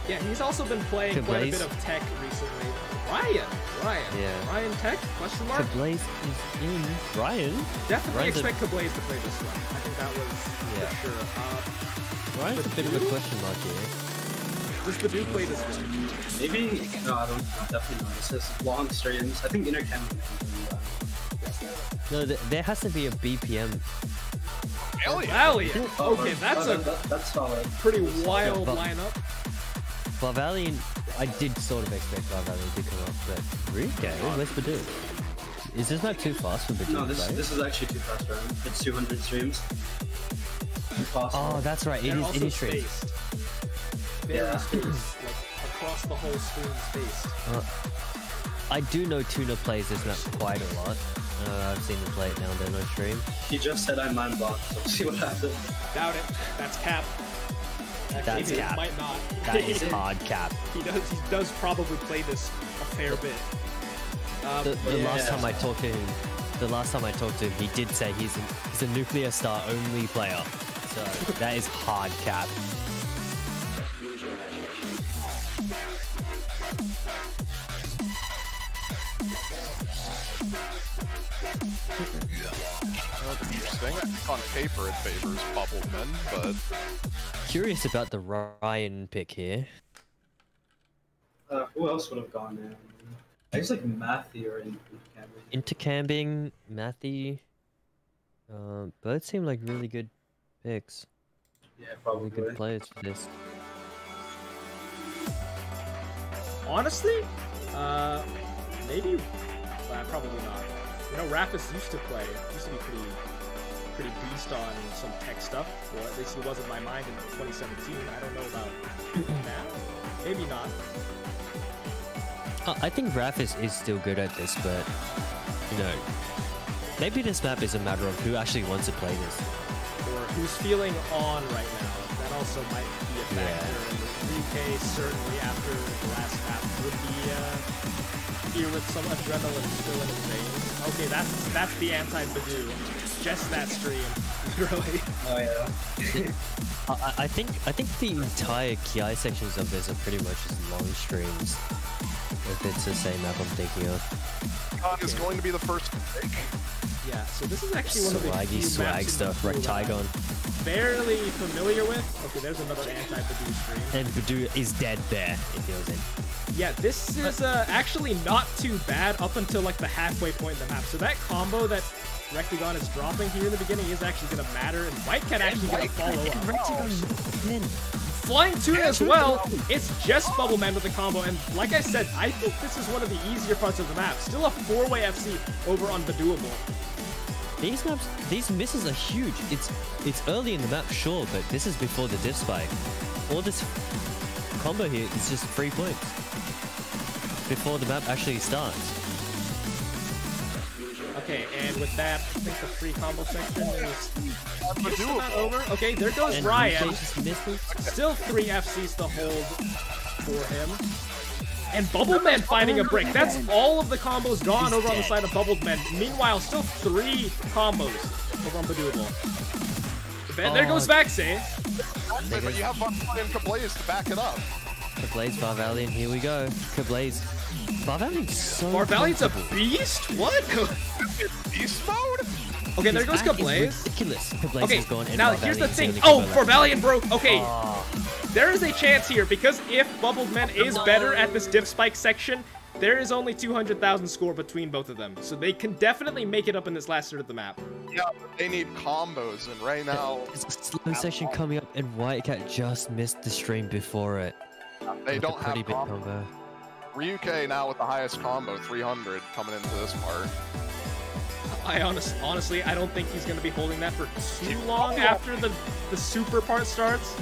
Yeah, he's also been playing quite a bit of tech recently. Ryan. Yeah. Ryan tech? Question mark? Kablaze is in. Ryan? Definitely expect Kablaze to play this one. I think that was for sure. Ryan's a bit of a question mark here. Does the dude play this one? Maybe. No, I don't. Definitely not. It's just long streams. I think Intercam. No, there has to be a BPM. Valiant. Okay, that's solid. Pretty wild lineup. Valiant, I did sort of expect Valiant to come up, but Rike, where's Badoo? Is this not too fast for Badoo? No, this is actually too fast for him. It's 200 streams. Oh, that's right. It is streams. Very spaced, like across the whole stream spaced. I do know Tuna plays this map quite a lot. I've seen him play it now and then on stream. He just said I'm mind blocked, so we'll see what happens. Doubt it. That's cap. That's cap. Might not. That is hard cap. He does probably play this a fair bit. The last time I talked to him, the last time I talked to him, he did say he's a Nuclear Star only player. So that is hard cap. Interesting. I think on paper it favors Bubbleman, but Curious about the Ryan pick here. Who else would have gone there? I guess like Matthew or Intercambing, Matthew. Both seem like really good picks. Yeah, probably. Really good players for this. Honestly, maybe, probably not. You know, Rapus used to be pretty beast on some tech stuff. Well, at least he was in my mind in 2017. I don't know about now. Maybe not. I think Raph is still good at this, but you know, maybe this map is a matter of who actually wants to play this. Or who's feeling on right now. That also might be a factor. And the UK certainly after the last map would be here with some adrenaline still in his veins. Okay, that's the anti-Badoo. Just that stream, literally. Oh yeah. I think the entire Ki sections of this are pretty much just long streams. If it's the same map I'm thinking of. Khan is going to be the first to pick. Yeah, so this is actually one of the few swag maps stuff, Rectigon. Fairly familiar with. Okay, there's another anti-Badoo stream. And Badoo is dead there if he was in. Yeah, this is actually not too bad up until like the halfway point in the map. So that combo that Rectigon is dropping here in the beginning is actually going to matter, and Whitecat actually going to follow up. Flying tune as well. It's just Bubbleman with the combo, and like I said, I think this is one of the easier parts of the map. Still a 4-way FC over on Badooable. These maps, these misses are huge. It's early in the map, sure, but this is before the diff spike. All this combo here is just 3 points before the map actually starts. Okay, and with that, I think the free combo section is just about over. Okay, there goes and Ryan. Still 3 FCs to hold for him. And Bubbleman finding a break. That's all of the combos gone over on the side of Bubbleman. Meanwhile, still 3 combos over on Badooable. There goes Vaxe. But you have Bubbleman and Kablaze to back it up. Kablaze, Varvalian, here we go. Kablaze. Varvalian's so Varvalian's a beast? What? Beast mode? Okay, there goes Kablaze. Ridiculous. Kablaze Okay, is gone, and now here's the thing. only Oh, Kablaze left. Varvalian broke. Okay, there is a chance here because if Bubbleman is better at this diff spike section, there is only 200,000 score between both of them. So they can definitely make it up in this last third of the map. Yeah, but they need combos, and right now... There's a slow section coming up, and Whitecat just missed the stream before it. They don't a pretty have big combo. combo. Ryuke now with the highest combo, 300, coming into this part. I honestly, I don't think he's going to be holding that for too long after the super part starts.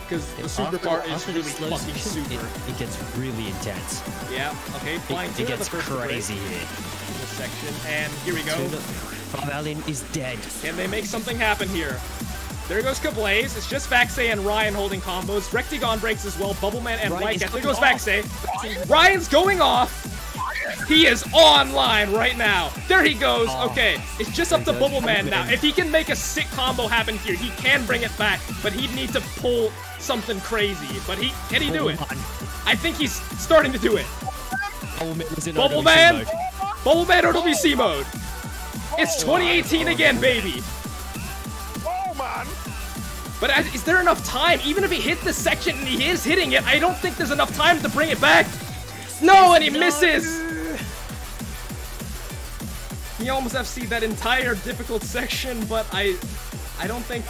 Because the super part is really fucking super. It gets really intense. Yeah, okay, flying It gets the first crazy here. In this section, and here we go. Varvalian is dead. Can they make something happen here? There goes Kablaze. It's just Vaxe and Ryan holding combos. Rectigon breaks as well. Bubbleman and Whitecat. There goes Vaxe. Ryan's going off. He is online right now. There he goes. Okay, it's just up to Bubbleman now. If he can make a sick combo happen here, he can bring it back. But he'd need to pull something crazy. But can he do it? I think he's starting to do it. Bubbleman! Bubbleman OWC mode. It's 2018 again, baby. But is there enough time? Even if he hit this section and he is hitting it, I don't think there's enough time to bring it back. No, and he misses. He almost FC'd that entire difficult section, but I don't think,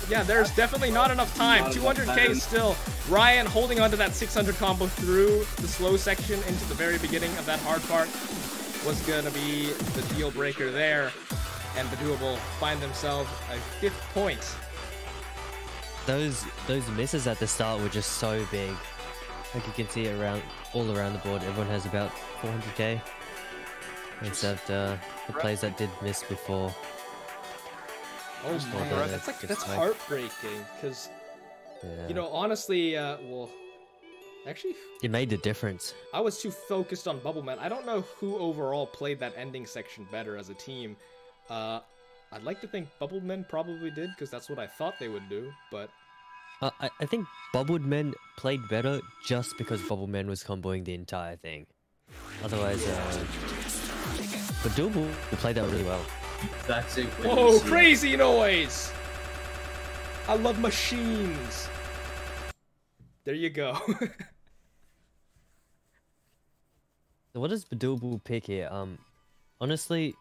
yeah, there's definitely not enough time. 200k still. Ryan holding onto that 600 combo through the slow section into the very beginning of that hard part was gonna be the deal breaker there. And Badooable find themselves a 5th point. Those misses at the start were just so big. Like you can see it all around the board. Everyone has about 400k. Except the players that did miss before. Oh man, that's heartbreaking. Because you know, honestly, well, Actually, It made the difference. I was too focused on Bubbleman. I don't know who overall played that ending section better as a team. I'd like to think Bubbleman probably did, because that's what I thought they would do, but... I think Bubbled Men played better just because Bubble Men was comboing the entire thing. Otherwise, but Double played that really well. That's it. Whoa, crazy noise! I love machines! There you go. So what does Badooble pick here? Honestly,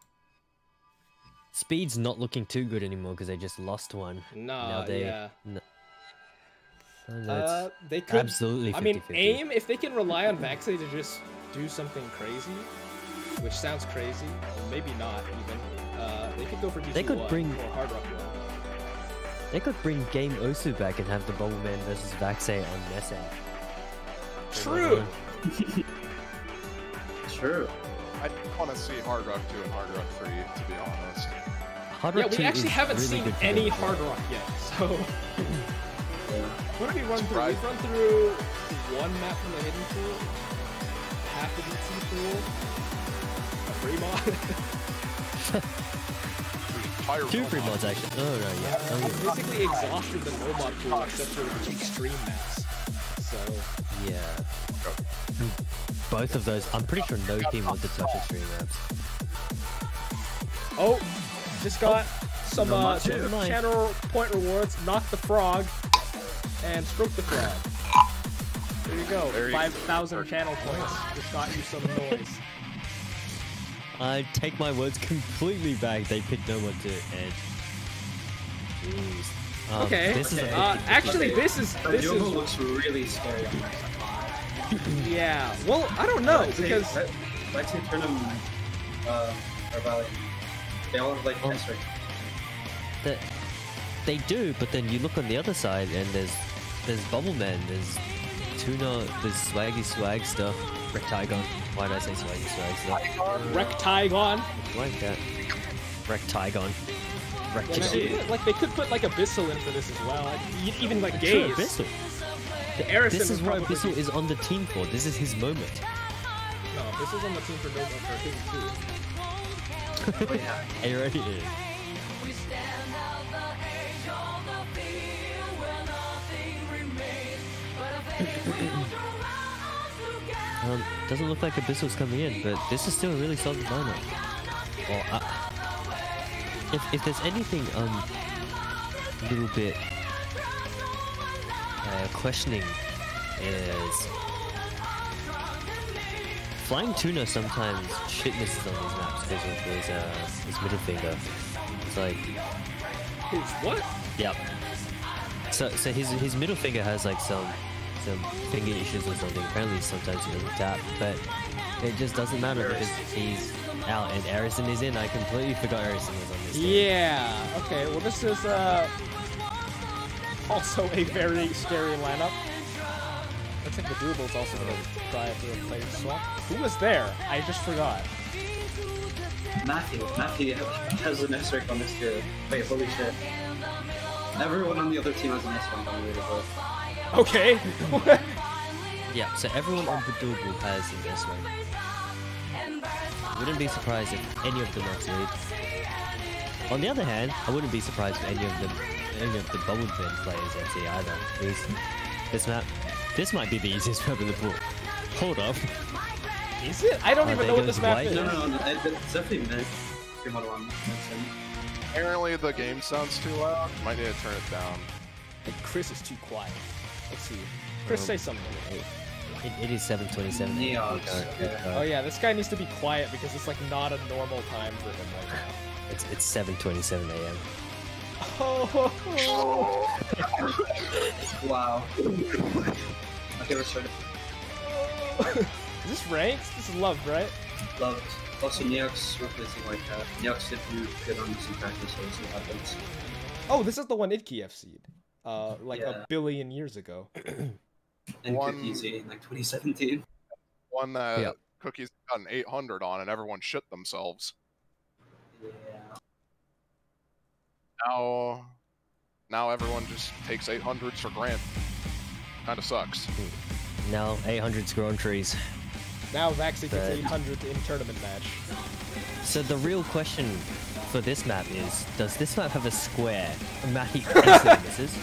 Speed's not looking too good anymore because they just lost one. Nah, yeah. They could absolutely 50-50. I mean, aim, if they can rely on Vaxay to just do something crazy, which sounds crazy, or maybe not even, they could go for DC1 They could bring or Hard Rock 1. They could bring Game Osu back and have the Bubbleman versus Vaxay on Nessen. True! True. I want to see Hard Rock 2 and Hard Rock 3, to be honest. Hard Rock 2 we actually is haven't really seen good for any them. Hard Rock yet, so... What did we run through? Right. We've run through one map from the hidden pool, half the DT pool, a free mod. Two free mods actually. Oh no, yeah. Oh, I've yeah. basically exhausted the no mod pool except for the extreme maps. So Yeah. Both of those, I'm pretty sure no team wants to touch extreme maps. oh, just got some Never some mind. channel point rewards. Knock the frog and stroke the frog. There you go. There you 5,000 channel points. Just got you some noise. I take my words completely back. They picked no one to edge. Jeez. Okay. This is actually, this is looks really scary on my side. yeah. Well, I don't know because Let's say turn them or Valley. They all have like S-rank. They do, but then you look on the other side and there's Bubbleman, there's Tuna, there's Swaggy Swag stuff, Rectigon. Why did I say Swaggy Swag stuff? Rectigon. Like that. Rectigon. Yeah, like they could put like Abyssal in for this as well. Even like True, Gaze. Abyssal. Arison This is would what probably Abyssal be- is on the team for. This is his moment. No, this is on the team for Nova for hidden too. Oh yeah. It already is. Doesn't look like Abyssal's coming in, but this is still a really solid lineup. Well, if there's anything a little bit questioning is Flying Tuna sometimes shit misses on these maps because of his middle finger. It's like, Who's what? yep. So his middle finger has like some finger issues or something. Apparently sometimes he doesn't tap, but it just doesn't matter because he's out and Arison is in. I completely forgot Arison was on this team. Yeah. Okay. Well, this is also a very scary lineup. Looks like the Dooble's also gonna try to play swap. Who was there? I just forgot. Matthew has an S-rank on this too. Wait, holy shit. Everyone on the other team has an S-rank on the leaderboard. Okay. Yeah, so everyone on Badoogle has an S-rank. Wouldn't be surprised if any of them actually. On the other hand, I wouldn't be surprised if any of the Bubbleman players actually either. Because this might be the easiest map in the pool. Hold up. Is it? I don't even know what this map white. is. No, it's definitely mid. 3-1. Apparently the game sounds too loud. Might need to turn it down. And Chris is too quiet. Let's see. Chris, say something. It is 7:27. Neox. Oh yeah, this guy needs to be quiet because it's like not a normal time for him right now. It's 7:27 a.m. Oh. Wow. Okay, let's start. Is this ranked? This is loved, right? Loved. Also, Neox replacing like Neox did do good on this in practice, so we'll see what happens. Oh, this is the one Idki FC'd. Like Yeah. a billion years ago. And One- Cookies in like 2017. One that Yep. Cookies got an 800 on and everyone shit themselves. Yeah. Now everyone just takes 800s for granted. Kinda sucks. Now 800's grown trees. Now Vaxie gets 800 in tournament match. So the real question for this map is, does this map have a square? Matty instantly misses.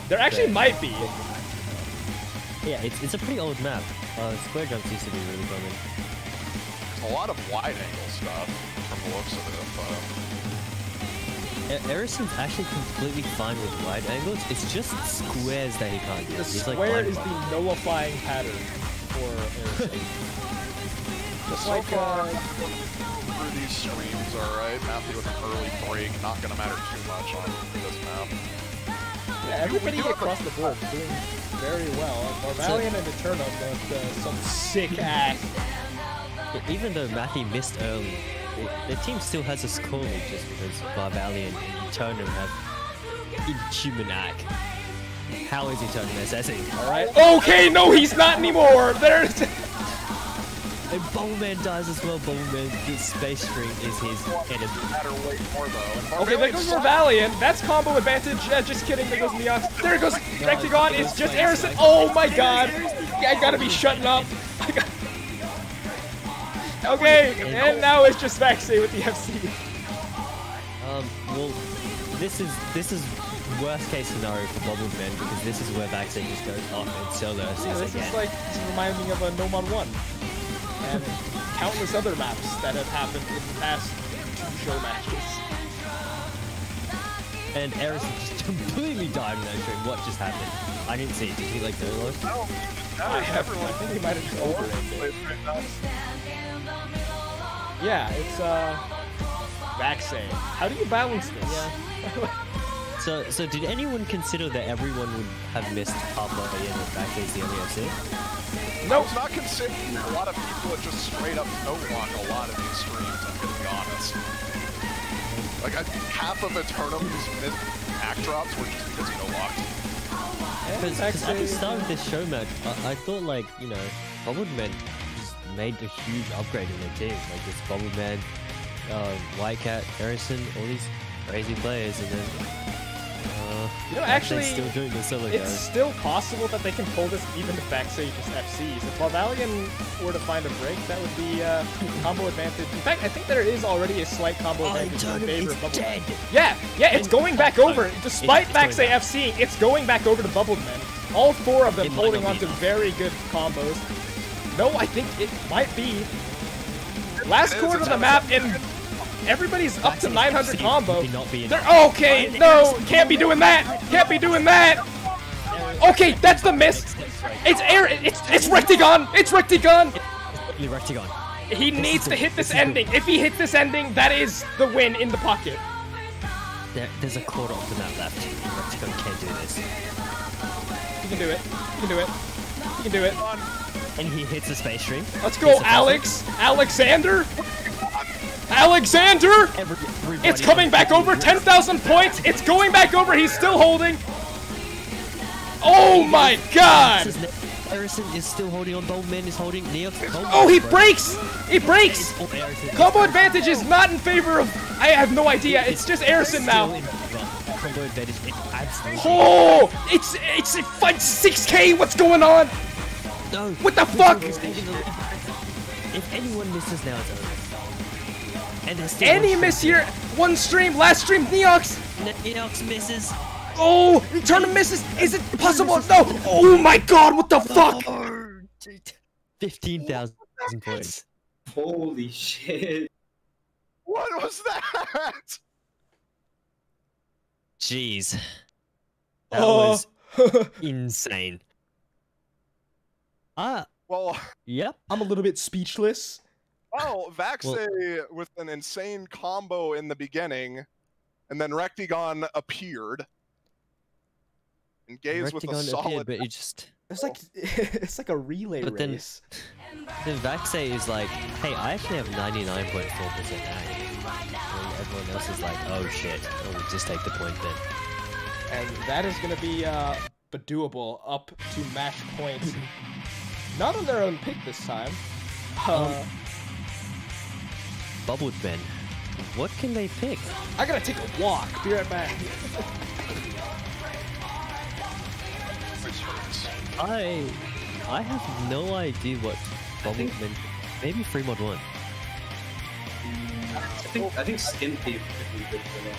There actually might be. Yeah, it's a pretty old map. Square jumps used to be really common. A lot of wide angle stuff from the looks of it, but... Erison's actually completely fine with wide angles. It's just squares that he can't do. The He's square like is the nullifying pattern for Erison. Just so like far, through these streams, alright, Matthew with an early break, not gonna matter too much on this map. yeah, everybody across the board is doing very well. Marvalian and Eternum with some sick ass. Even though Matty missed early, the team still has a score lead just because Marvalian and Eternum have inhuman act. How is Eternum assessing? Alright. Okay, no, he's not anymore! There's... And Bubbleman dies as well. Bubbleman, the space string is his enemy. Okay, there goes Marvalian. That's combo advantage. Just kidding. There goes Neox. There goes Rectagon. It's just Erison. Oh my god. I gotta be shutting up. Okay, and now it's just Vaxie with the FC. Well, this is worst case scenario for Bubbleman because this is where Vaxie just goes off and solo Yeah, this is like, this reminds me of a No Mod 1. And countless other maps that have happened in the past 2 show matches. And Erison just completely died in that stream. What just happened? I didn't see it. Did he like go low? I think he might have just overrated it. Yeah, it's Vaxie. How do you balance this? Yeah. So did anyone consider that everyone would have missed Pablo and Vaxie's the only FC? No, it's not considering a lot of people that just straight up no block a lot of these streams, I'm gonna be honest. Like, I think half of Eternum's missed backdrops were just because he no blocked. Because at the start of this show match, I thought, like, you know, Bubbleman just made a huge upgrade in their team. Like, it's Bubbleman, Whitecat, Erison, all these crazy players, and then... you know, actually, still doing the solo it's still possible that they can pull this even if Vaxie just FCs. If Marvalian were to find a break, that would be combo advantage. In fact, I think there is already a slight combo advantage in favor of Bubbleman. Yeah, it's going back over. Despite Vaxie FCing, it's going back over to Bubbleman. All 4 of them holding on to very good combos. No, I think it might be. Last quarter of the map, and everybody's up to 900 combo. Okay, no, can't be doing that. Can't be doing that. Okay, that's the miss. It's Rectagon. It's Rectagon. Rectagon. He needs to hit this ending. If he hits this ending, that is the win in the pocket. There's a quarter of the map left. Rectagon can't do this. You can do it. You can do it. You can do it. And he hits the space stream. Let's go, Alex. Alexander. Alexander! It's coming back over, 10,000 points! It's going back over, he's still holding! Oh my god! Erison is still holding on, Bubbleman is holding, Neox... Oh, he breaks! He breaks! Combo advantage is not in favor of... I have no idea, it's just Erison now. Combo advantage, absolutely... Oh! It's 6K, what's going on? No. What the fuck? If anyone misses now, it's over. Any miss here? One stream, last stream, Neox! Neox misses. Oh! Eternum misses! Is it possible? No! Oh my god, what the fuck? 15,000 points. Holy shit. What was that? Jeez. That was insane. Well, yep. I'm a little bit speechless. Well, Vaxie with an insane combo in the beginning, and then Rectagon appeared. And Gaze with a solid... but he just... It's like a relay race. Then Vaxie is like, hey, I actually have 99.4% ag. And everyone else is like, oh shit, we'll just take the point then. And that is going to be doable up to match points. Not on their own pick this time. Bubbleman, what can they pick? I gotta take a walk. Be right back. I have no idea what Bubble meant. Maybe free mod 1. I think Skin Thief could be good for them.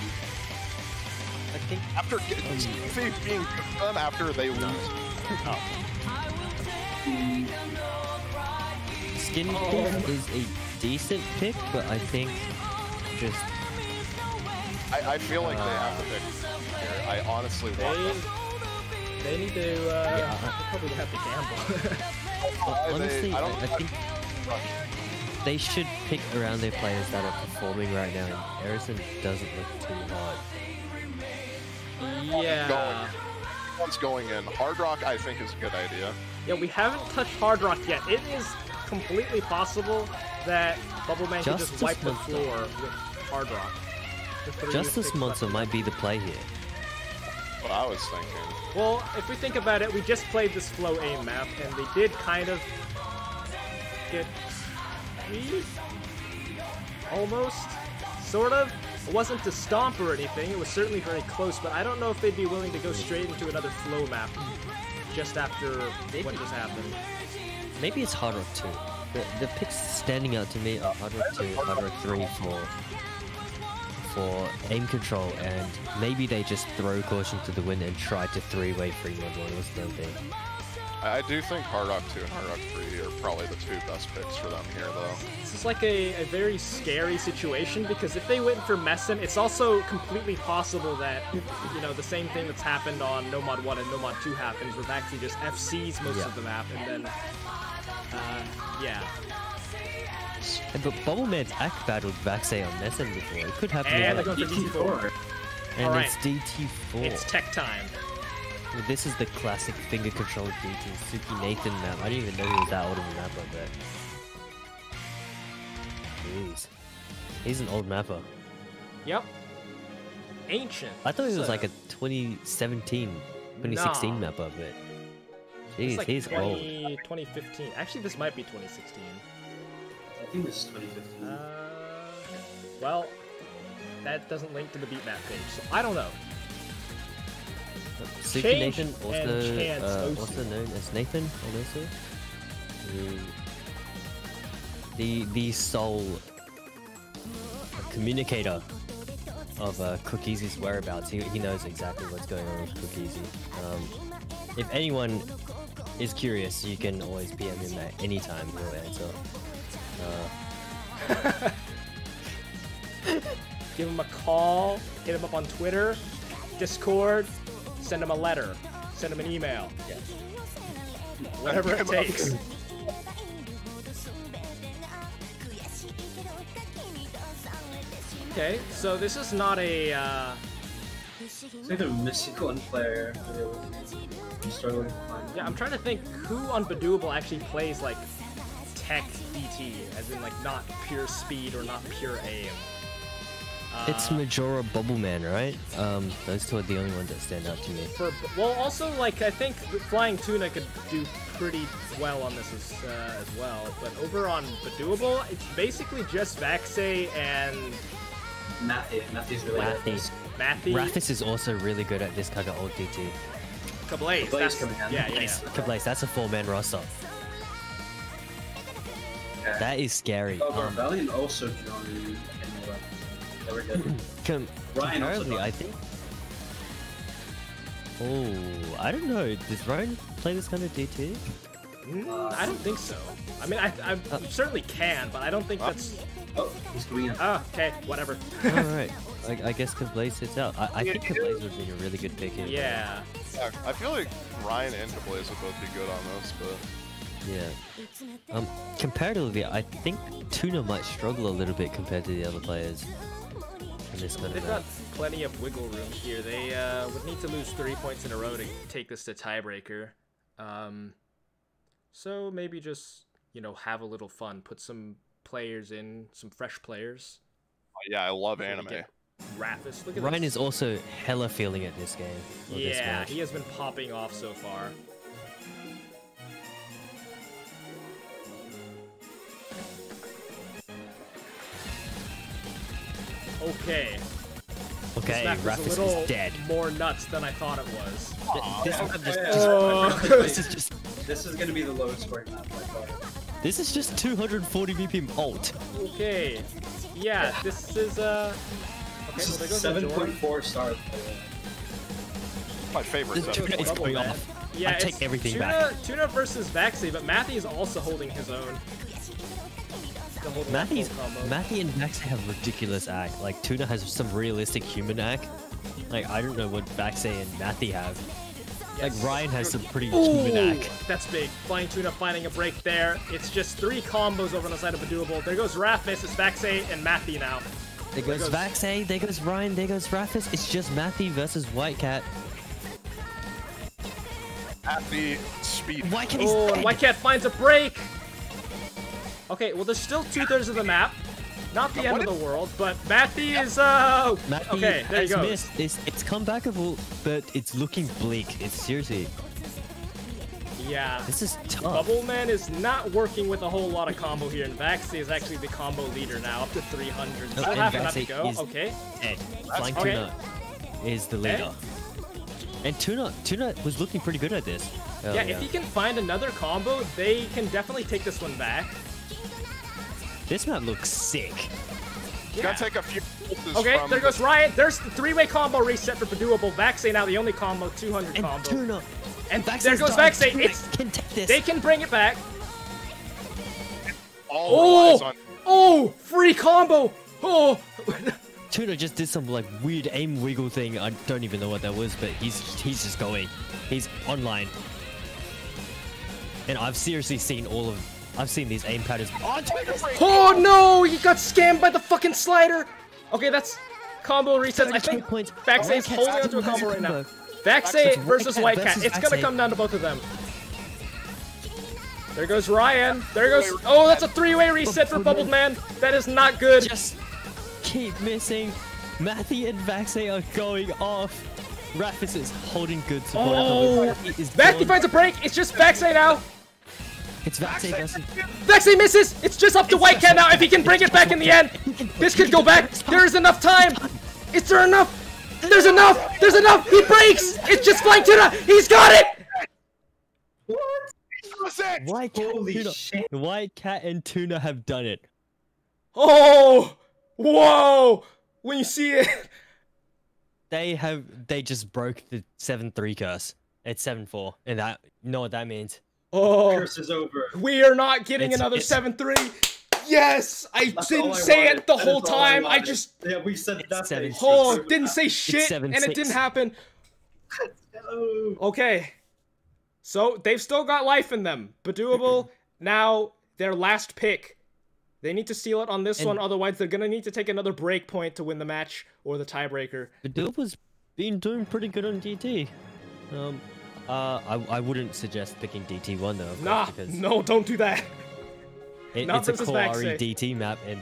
I think After Skin Thief being good for them after they lose. oh. Skin Thief is a decent pick, but I think just I feel like they have to pick here. I honestly want them. They need to, they probably have to gamble. honestly, I think they should pick around their players that are performing right now, and Harrison doesn't look too hard. Yeah. One's going in. Hard Rock, I think, is a good idea. Yeah, we haven't touched Hard Rock yet. It is completely possible that Bubble Man can just wipe the floor with Hard Rock. Justice Monster might be the play here. What I was thinking. Well, if we think about it, we just played this Flow aim map, and they did kind of get me? Almost? Sort of? It wasn't to stomp or anything, it was certainly very close, but I don't know if they'd be willing to go straight into another Flow map just after what just happened. Maybe it's Hard Rock 2. The picks standing out to me are Hard Rock 2, Hard Rock 3 for aim control, and maybe they just throw caution to the wind and try to three-way free mod 1 or something. I do think Hard Rock 2 and Hard Rock 3 are probably the two best picks for them here, though. This is like a very scary situation, because if they went for Messen, it's also completely possible that, you know, the same thing that's happened on No Mod 1 and No Mod 2 happens, where Vaxie just FCs most of the map, and then, yeah. But Bubbleman's act battled Vaxie on Messen before. It could happen And again. DT4. And Alright. it's DT4. It's tech time. Well, this is the classic finger controlled DT Suki Nathan map. I didn't even know he was that old of a mapper, but jeez, he's an old mapper. Yep. Ancient. I thought he was like a 2017, 2016 mapper, but jeez, like he's old. 2015. Actually, this might be 2016. I think this is 2015. Well, that doesn't link to the beatmap page, so I don't know. Suki Change Nathan, and Chance also known as Nathan, also, the sole communicator of Cookies' whereabouts. He knows exactly what's going on with Cookies. If anyone is curious, you can always PM him at any time. He'll answer. Give him a call, hit him up on Twitter, Discord, send him a letter, send him an email. Yes. Whatever it takes. Okay, so this is not a, It's like they're missing one player. I'm struggling to find. Yeah, I'm trying to think who on Badooable actually plays, like, tech DT, as in, like, not pure speed or not pure aim. It's Majora Bubbleman, right? Those two are the only ones that stand out to me. Well, also, like, I think Flying Tuna could do pretty well on this as well, but over on Badooable, it's basically just Vaxie and... Matthew's really good. Matthew. Rathis is also really good at this kind of old DT. Kablaze. Kablaze coming in. Yeah. Kablaze, that's a 4-man roster. Okay. That is scary. Oh, Valiant also joined in the They were good. Ryan also Comparatively, I think... Oh, I don't know. Does Ryan play this kind of DT? I don't think so. I mean, I certainly can, but I don't think that's... Oh, he's coming in. Oh, okay, whatever. Alright, I guess Kablaze sits out. I think Kablaze would be a really good pick here. Yeah. I feel like Ryan and Kablaze would both be good on this, but... Yeah. Comparatively, I think Tuna might struggle a little bit compared to the other players in this kind of They've map. got plenty of wiggle room here. They would need to lose 3 points in a row to take this to tiebreaker. So maybe just, you know, have a little fun. Put some players in, some fresh players. Yeah, I love anime. Rathis, look at Ryan this. is also hella feeling at this game. Or this Yeah, match. he has been popping off so far. Okay. Okay, This map Rathis is a little is dead. more nuts than I thought it was. This map just, Oh. this is just This is gonna be the lowest scoring map by far. This is just 240 BPM alt. Okay. Yeah, this is Okay, This well, there is goes the Jordan. 7.4 stars. My favorite. The Seven. tuna is going man. off. Yeah, I it's take everything Tuna, back. Tuna versus Vaxi, but Matthew is also holding his own. Still holding that full combo. Matthew and Vaxay have ridiculous act. Like Tuna has some realistic human act. Like I don't know what Vaxay and Matthew have. Like Yes. Ryan has some pretty human Ooh, act. that's big. Flying Tuna finding a break there. It's just 3 combos over on the side of Bedoable. There goes Rafis, it's Vaxay and Matthew now. There goes Vaxay, there goes Ryan, there goes Rafis. It's just Matthew versus White Cat. At the speed. White Cat is Oh, and dead. White Cat finds a break. Okay, well, there's still 2/3 of the map. Not the end of the world, but Matthew is, Matthew okay, there you has go. missed. It's comebackable, but it's looking bleak. It's seriously, Yeah. this is tough. Bubble Man is not working with a whole lot of combo here, and Vaxi is actually the combo leader now, up to 300. Still and half enough to Vaxi go. is Okay. Dead. Flying okay. Tuna is the leader. And Tuna was looking pretty good at this. Oh, Yeah, if he can find another combo, they can definitely take this one back. This map looks sick. You gotta take a few. pulses Okay, from there goes Ryan. There's the 3-way combo reset for Bedoable. Vaxi now the only combo, 200 And combo. Tuna. And Vaxay's there goes dying. Vaxi. Tuna It's can take this. They can bring it back. All relies Oh! on. Oh! Free combo! Oh! Tuna just did some like weird aim wiggle thing. I don't even know what that was, but he's just going. He's online. And I've seriously seen I've seen these aim patterns. Oh, Tuna's Oh no! He got scammed by the fucking slider! Okay, that's combo resets. I 32 think points. Vaxay's White holding Cat's onto a still combo has right now. combo. Vaxay White versus Cat White Cat. versus It's gonna Vaxay. come down to both of them. There goes Ryan. There goes. Oh, that's a 3-way reset for Bubbled Man. That is not good. Just keep missing. Matthew and Vaxay are going off. Rafis is holding good support. Oh! Is Vaxay gone. finds a break. It's just Vaxay now. It's Vaxay versus. Vaxay misses. It's just up to White Cat now. If he can bring it back in the end, this could go back. There is enough time. Is there enough? There's enough. There's enough. He breaks. It's just Flying Tuna. He's got it. White Cat, Holy Tuna. shit. White Cat and Tuna have done it. Oh! Whoa! When you see it. They just broke the 7-3 curse. It's 7-4, and that you know what that means. Oh, Curse is over. we are not getting It's- another it's- 7-3. Yes, I That's didn't all I say wanted. it the That whole is all time. I wanted. just Yeah, we said It's that. 7-6. oh didn't say shit, and 7-6. it didn't happen. Oh. Okay, so they've still got life in them. Bedoable now their last pick. They need to steal it on this And- one, otherwise they're gonna need to take another break point to win the match or the tiebreaker. Badul was been doing pretty good on DT. I wouldn't suggest picking DT1 though. Of Nah, course, because no, don't do that. not it's a versus Kawari Vaxay. DT map, and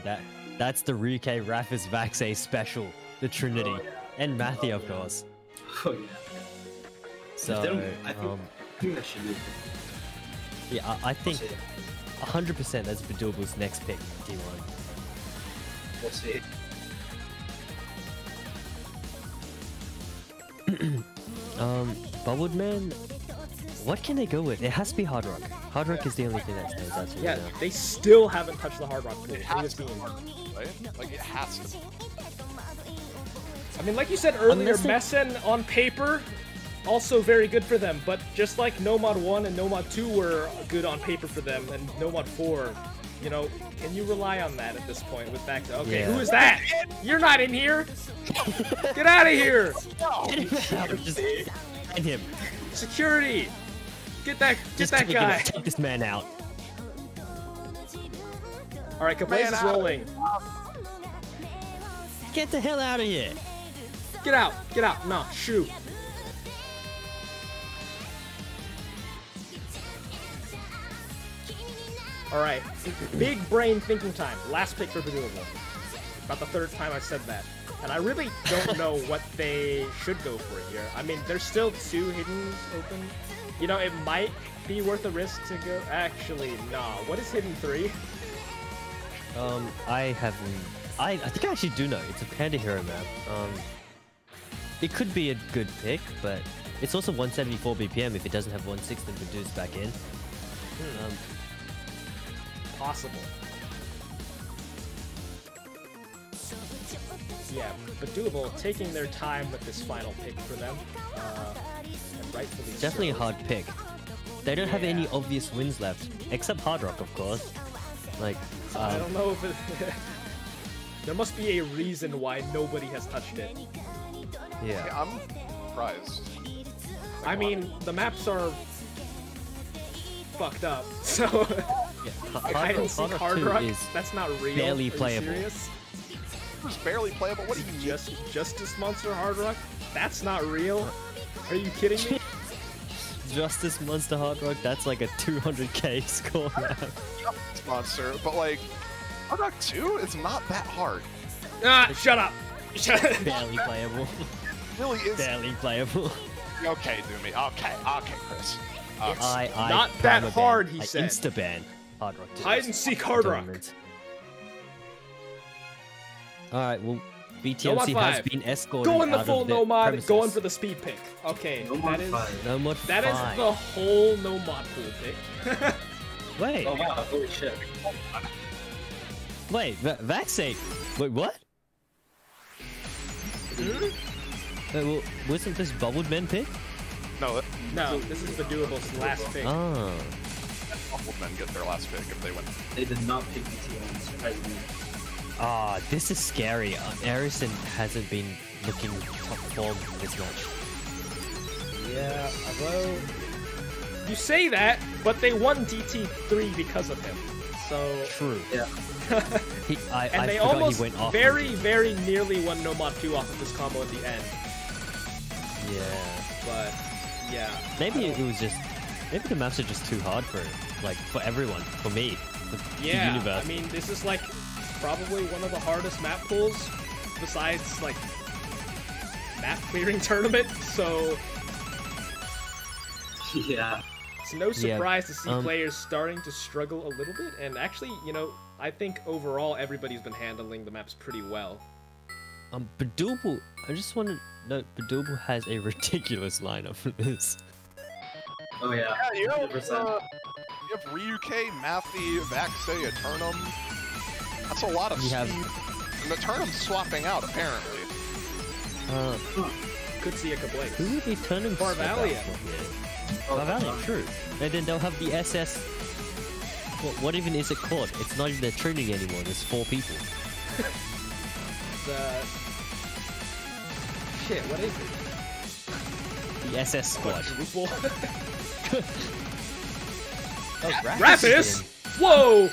that's the Ryukei Rafis Vaxay special, the Trinity, and Matthew of course. Oh yeah. So I think that should be. yeah, I think We'll see. 100% that's Badul's next pick, D1. We'll see. Bubbled Man, what can they go with? It has to be Hard Rock. Hard Rock is the only thing that stands out to me Yeah, now. they still haven't touched the Hard Rock pool. It for has this to team. work, right? Like it has to. I mean, like you said earlier, Unless they- Messen on paper, also very good for them. But just like Nomad 1 and Nomad 2 were good on paper for them, and Nomad 4, you know, can you rely on that at this point with back to, okay, Yeah. who is that? You're not in here! Get out of here! Just and him. Security! Get that Just that take him guy! out. Take this man out. Alright, Kablaze is rolling. Get the hell out of here. Get out! Get out! Nah, shoot. Alright, big brain thinking time. Last pick for Bedoable. About the third time I've said that. And I really don't know what they should go for here. I mean, there's still 2 hidden open. You know, it might be worth a risk to go. Actually, nah. What is hidden 3? I haven't. I think I actually do know. It's a Panda Hero map. It could be a good pick, but It's also 174 BPM if it doesn't have 1/6 then reduced back in. Possible. Yeah, but doable. Taking their time with this final pick for them, and rightfully Definitely so. a hard pick. They don't have any obvious wins left, except Hard Rock, of course. Like, I don't know if it... There must be a reason why nobody has touched it. yeah. I'm surprised. I mean, the maps are fucked up, so... Yeah. Hide and seek Hard Rock, that's not real. barely Are you playable. serious? It's barely playable. What do you mean? Justice Monster Hard Rock? That's not real. Are you kidding me? Justice Monster Hard Rock, that's like a 200k score map. Justice Monster, but like, Hard Rock 2 is not that hard. Ah, shut up! Barely playable. It really is. Barely playable. Okay, Doomy. Okay, Chris. I not that permaban. hard, he I said. Insta-ban Hard Rock 2. Hide and seek Hard Rock. Alright, well, Nomad BTMC has 5. been escorted Going the out full of the Nomad, premises. going for the speed pick. Okay, Nomad that is 5. Nomad that is 5. the whole Nomad pool pick. Wait, Oh wow, holy shit. wait, Vaxate. Wait, what? Wait, well, wasn't this Bubbled Men pick? No, No, this is the doable's last pick. Oh. Awful men get their last pick if they win. They did not pick BTM, surprisingly. Ah, this is scary. Arison hasn't been looking top form this much. Yeah, although you say that, but they won DT3 because of him. So True. Yeah. I and they forgot almost he went off. very, very nearly won Nomad 2 off of this combo at the end. Yeah. But yeah. Maybe it was just. Maybe the maps are just too hard for, like, for everyone. For me. For the Yeah, universe. I mean, this is like probably one of the hardest map pools besides like map clearing tournament. So Yeah. it's no surprise to see um, players starting to struggle a little bit. And actually, you know, I think overall everybody's been handling the maps pretty well. Badooble. I just want to note Badooble has a ridiculous lineup for this. Oh yeah. Yeah, you know, 100%. you have Ryuke, Matthew, Vaxay, Eternum. That's a lot of You speed. have- And Eternum's swapping out, apparently. Could see a Kablaze. Who would be turning Barvalia. Barvalia, true. And then they'll have the SS. What even is it called? It's not even a training anymore. There's 4 people. Shit, what is it? The SS squad. Quadruple? Oh, Raphis! Whoa!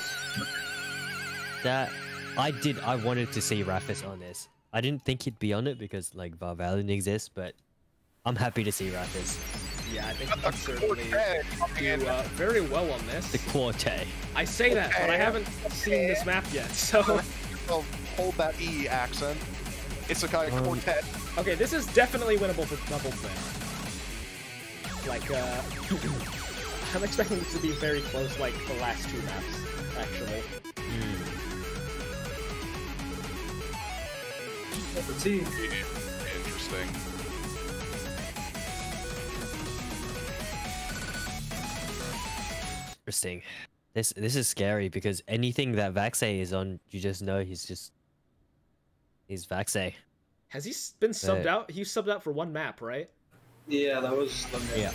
That I wanted to see Raphis on this. I didn't think he'd be on it because like Varvalion exists, but I'm happy to see Raphis. Yeah, I think he can certainly do very well on The this. Quartet. I say that, but I haven't seen this map yet, so... Well, hold that E accent. Isekai Quartet. Okay, this is definitely winnable for double player. Like, I'm expecting this to be very close, like the last 2 maps, actually. Let's see. Interesting. Interesting. This is scary because anything that Vaxay is on, you just know he's Vaxay. Has he been subbed out? He subbed out for 1 map, right? Yeah, that was the Yeah.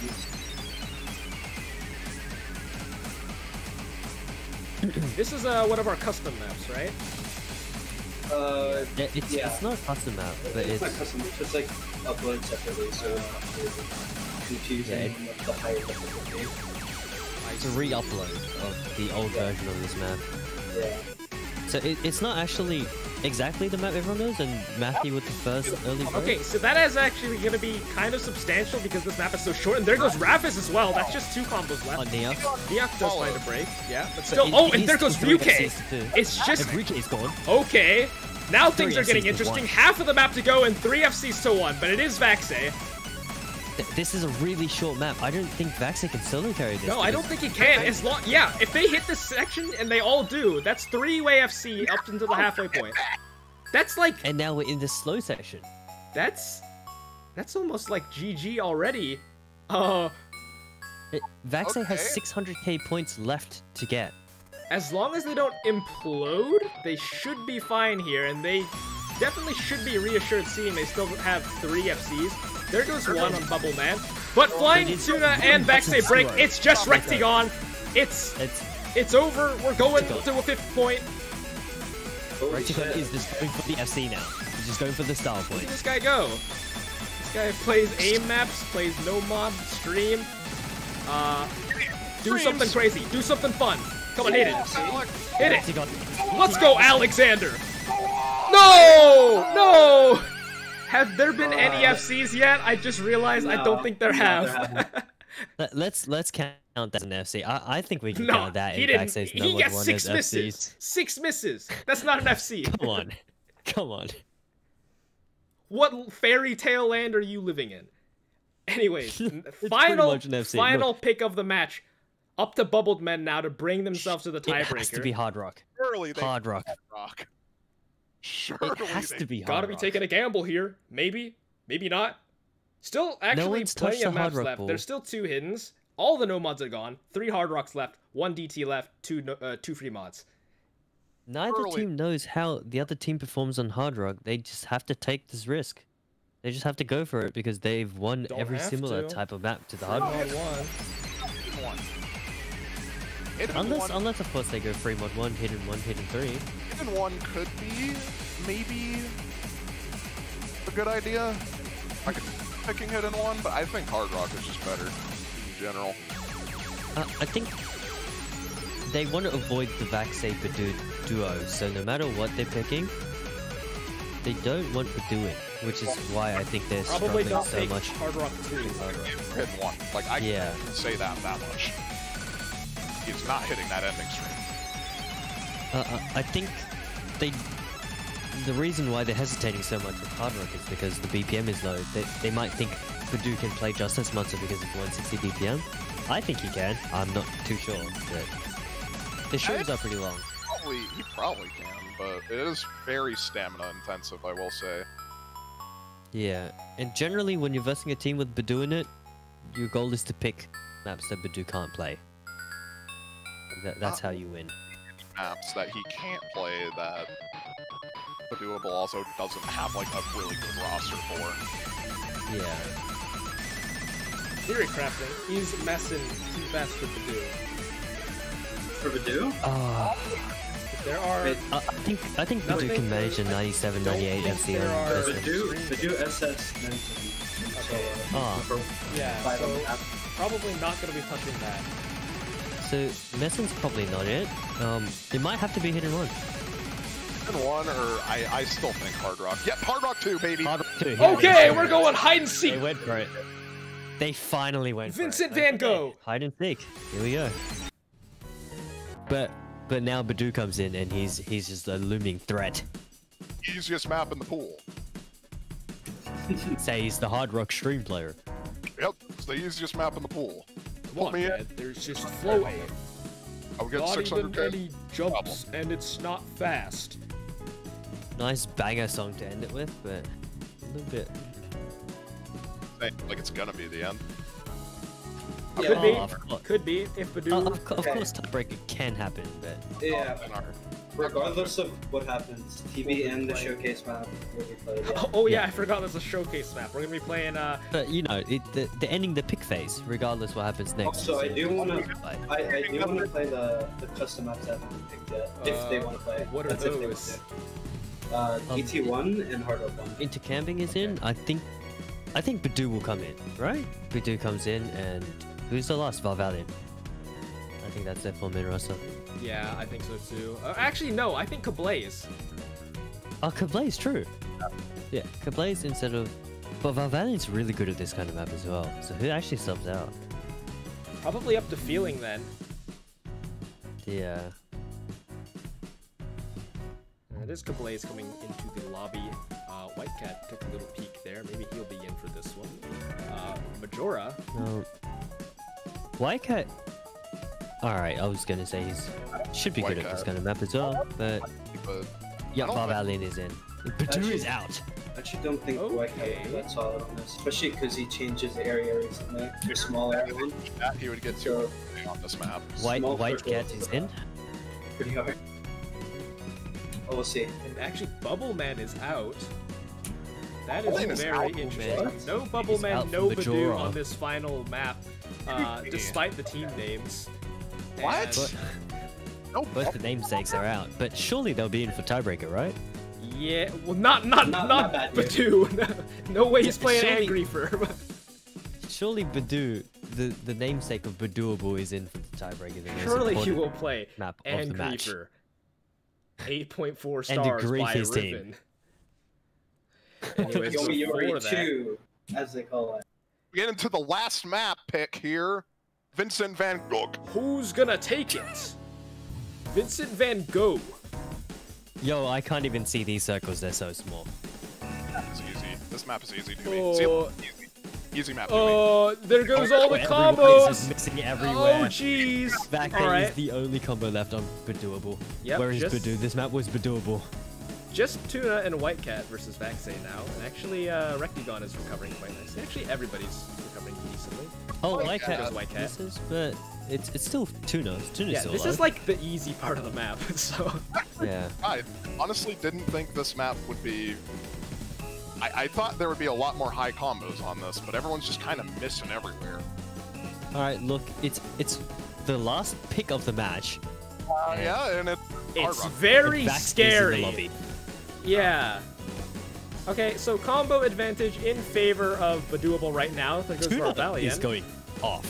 This is one of our custom maps, right? It's not a custom map, but it's not custom. It's just like uploaded separately, so you choose the higher difficulty. it's a re-upload of the old version of this map. Yeah. So it's not actually exactly the map everyone knows, and Matthew with the first early bird. Okay, so that is actually going to be kind of substantial because this map is so short. And there goes Raphis as well. That's just 2 combos left. On Neok. Neok does find a break, yeah. But So still, it- oh, it and is there goes still 3 Ryuke. FCs too. It's just, And Ryuke is gone. okay. Now things 3 are getting FCs to interesting. 1. Half of the map to go and 3 FCs to 1, but it is Vaxay. This is a really short map. I don't think Vaxay can solo carry this. No, I don't think he can. As long, yeah, if they hit this section, and they all do, that's 3-way FC up into the halfway point. That's like, And now we're in the slow section. that's That's almost like GG already. Vaxe has 600k points left to get. As long as they don't implode, they should be fine here, and they definitely should be reassured seeing they still have 3 FCs. There goes one on Bubble Man. But Flying Tuna and Vaxe break. It's just Rectagon. It's over. We're going to a 5th point. Rectagon is just going for the FC now. He's just going for the style point. Where did this guy go? This guy plays aim maps, plays no mod stream. Do something crazy. Do something fun. Come on, hit it. Hit it. Let's go, Alexander. No! No! Have there been any FCs yet? I just realized I don't think there have. Let's count that as an FC. I think we can count that. He didn't. He got 6 misses. 6 misses. That's not an FC. Come on. Come on. What fairy tale land are you living in? Anyways, final pick of the match. Up to Bubbled Men now to bring themselves to the tiebreaker. It has to be Hard Rock. Hard Rock. Surely it has to be Hard Gotta Rock. be taking a gamble here. Maybe. Maybe not. Still, actually, plenty of maps left. There's still 2 hiddens. All the no mods are gone. 3 Hard Rocks left. 1 DT left. 2 free mods. Neither team knows how the other team performs on Hard Rock. They just have to take this risk. They just have to go for it because they've won every similar type of map to the Hard Rock. Unless of course they go free mod 1, hidden 1, hidden 3. Hidden 1 could be maybe a good idea. I could picking hidden 1, but I think Hard Rock is just better in general. I think they want to avoid the Vaxe Badoo duo, so no matter what they're picking, they don't want Badooing, which is why I think they're struggling so much. Hard Rock 2. Hidden 1, like I can say that much. He's not hitting that ending stream. I think the reason why they're hesitating so much with Hard Rock is because the BPM is low. They might think Badoo can play just as much because of 160 BPM. I think he can. I'm not too sure, but the streams are pretty long. He probably can, but it is very stamina intensive, I will say. Yeah, and generally when you're versing a team with Badoo in it, your goal is to pick maps that Badoo can't play. That's how you win. Maps that he can't play that Badooable also doesn't have like a really good roster for. Yeah. Theory crafting is messing too fast for Badoo. For Badoo? There are. I think Badoo can manage a 97, 98 FC on this Badoo SS yeah, so probably not going to be touching that. So Messen's probably not it. It might have to be hidden 1. Hidden 1, or I still think Hard Rock. Yeah, Hard Rock 2, baby. Hard Rock 2. Okay, we're going hide and seek. They went for it. They finally went for it. Vincent Van Gogh. Hide and seek. Here we go. But now Badoo comes in and he's just a looming threat. Easiest map in the pool. Say he's the Hard Rock stream player. Yep, it's the easiest map in the pool. Come on, man. There's just flow aim. I'll get Not 600k. even any jumps, and it's not fast. Nice banger song to end it with, but a little bit. Like it's gonna be the end. Could be. Could be if Badoo. Of course, tiebreaker can happen, but yeah. Regardless of what happens, TV and the showcase map will be played. Yeah. Oh yeah, I forgot there's a showcase map. We're gonna be playing. But you know, they're ending the pick phase, regardless what happens next. Also, I do wanna play the custom maps that haven't been picked yet, if they wanna play. What are those? DT1 and Hard Rock 1. Intercamping is in. I think Badoo will come in, right? Badoo comes in, and who's the last? Valvaliant. I think that's their full main roster. Yeah, I think so too. Actually, no, I think Kablaze. Oh, Kablaze, true. Yeah, Kablaze instead of... But Valvaliant's really good at this kind of map as well, so who actually subs out? Probably up to feeling then. Yeah. There's Kablaze coming into the lobby. White Cat took a little peek there. Maybe he'll be in for this one. Majora. No. White Cat... Alright, I was gonna say should be good at this kind of map as well, but... Yeah, Valvaliant is in. Badoo is out. I actually don't think White Cat would be that solid on this, especially because he changes the area recently. Your small area one. He would get too on this map. White Cat is in. Pretty hard. Oh, we'll see. And actually, Bubble Man is out. That is very interesting. What? No Bubble He's Man, out no from Badoo Majora. on this final map, despite the team names. What? And- Both the namesakes are out, but surely they'll be in for tiebreaker, right? Yeah, well, not bad news. Badoo. No way he's playing Surely- Angryfer. Surely Badoo, the namesake of Badooable, is in for the tiebreaker. The most Surely he important will play map of the match. Angryfer. 8.4 And stars grief by his team. Riven. Anyways, Yomi before that, 2, as they call it. We get into the last map pick here. Vincent Van Gogh. who's gonna take it? Vincent Van Gogh. Yo, I can't even see these circles, they're so small. It's easy. This map is easy to me. Oh. See, easy map to me. Oh, there goes all the Everybody's combos. just missing everywhere. Oh, jeez. Back All is right. the only combo left on Badooable. Yep, Where is just- Badoo? This map was Badooable. Just Tuna and White Cat versus Vaxay now. And actually, Rectigon is recovering quite nicely. Actually, everybody's recovering decently. Oh, White White Cat. Cat Goes White Cat. misses, but it's still Tuna's. Tuna's Yeah, still this alive. is like the easy part of the map. So, Yeah. I honestly didn't think this map would be... I thought there would be a lot more high combos on this, but everyone's just kind of missing everywhere. Alright, look, it's the last pick of the match. Yeah, and it's Hard very Vax is in the scary. lobby. Yeah. Okay, so combo advantage in favor of Badooable right now. There goes Tuna Valiant. is going off.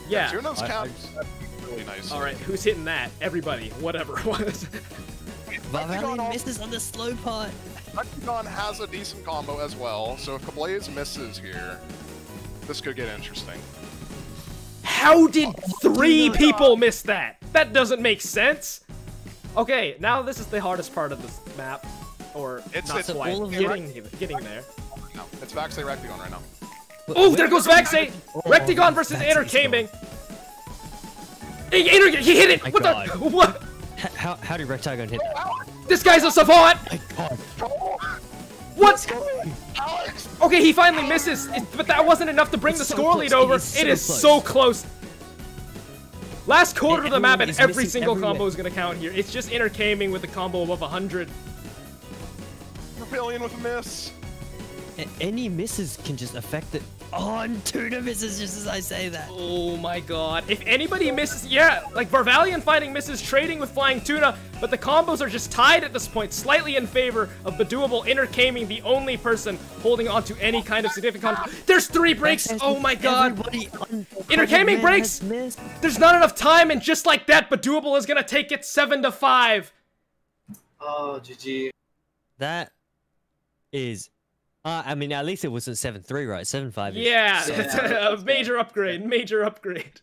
Yeah. Tuna's I- caps really nice. All right, who's hitting that? Everybody, whatever it was. Valiant misses on the slow part. Rectigon has a decent combo as well, so if Kablaze misses here, this could get interesting. How did 3 people miss that? That doesn't make sense. Okay, now this is the hardest part of this map, or It's not all quite. of Getting there. No, it's Vaxay Rectigon right now. Oh, there goes Vaxay! Rectigon versus Vaxay's Entergaming. He hit it! My What God. the? What? How did Rectagon hit that? This guy's a savant! My God. What? Okay, he finally misses, but that wasn't enough to bring It's the so score close. lead over. It is It so is so close. Last quarter of the map, Everyone and is every missing single everywhere. combo is gonna count here. It's just Entergaming with a combo above 100. Rebellion with a miss. Any misses can just affect it. Oh, and Tuna misses just as I say that. Oh my god. If anybody misses, yeah, like Varvalian finding misses, trading with Flying Tuna, but the combos are just tied at this point, slightly in favor of Badooable, Entergaming, the only person holding on to any kind of significant There's 3 breaks! Oh my god! Entergaming breaks! There's not enough time, and just like that, Badooable is gonna take it 7-5. Oh, GG. That is... I mean, at least it wasn't 7-3, right? 7-5 is Yeah, Yeah. a major upgrade, major upgrade.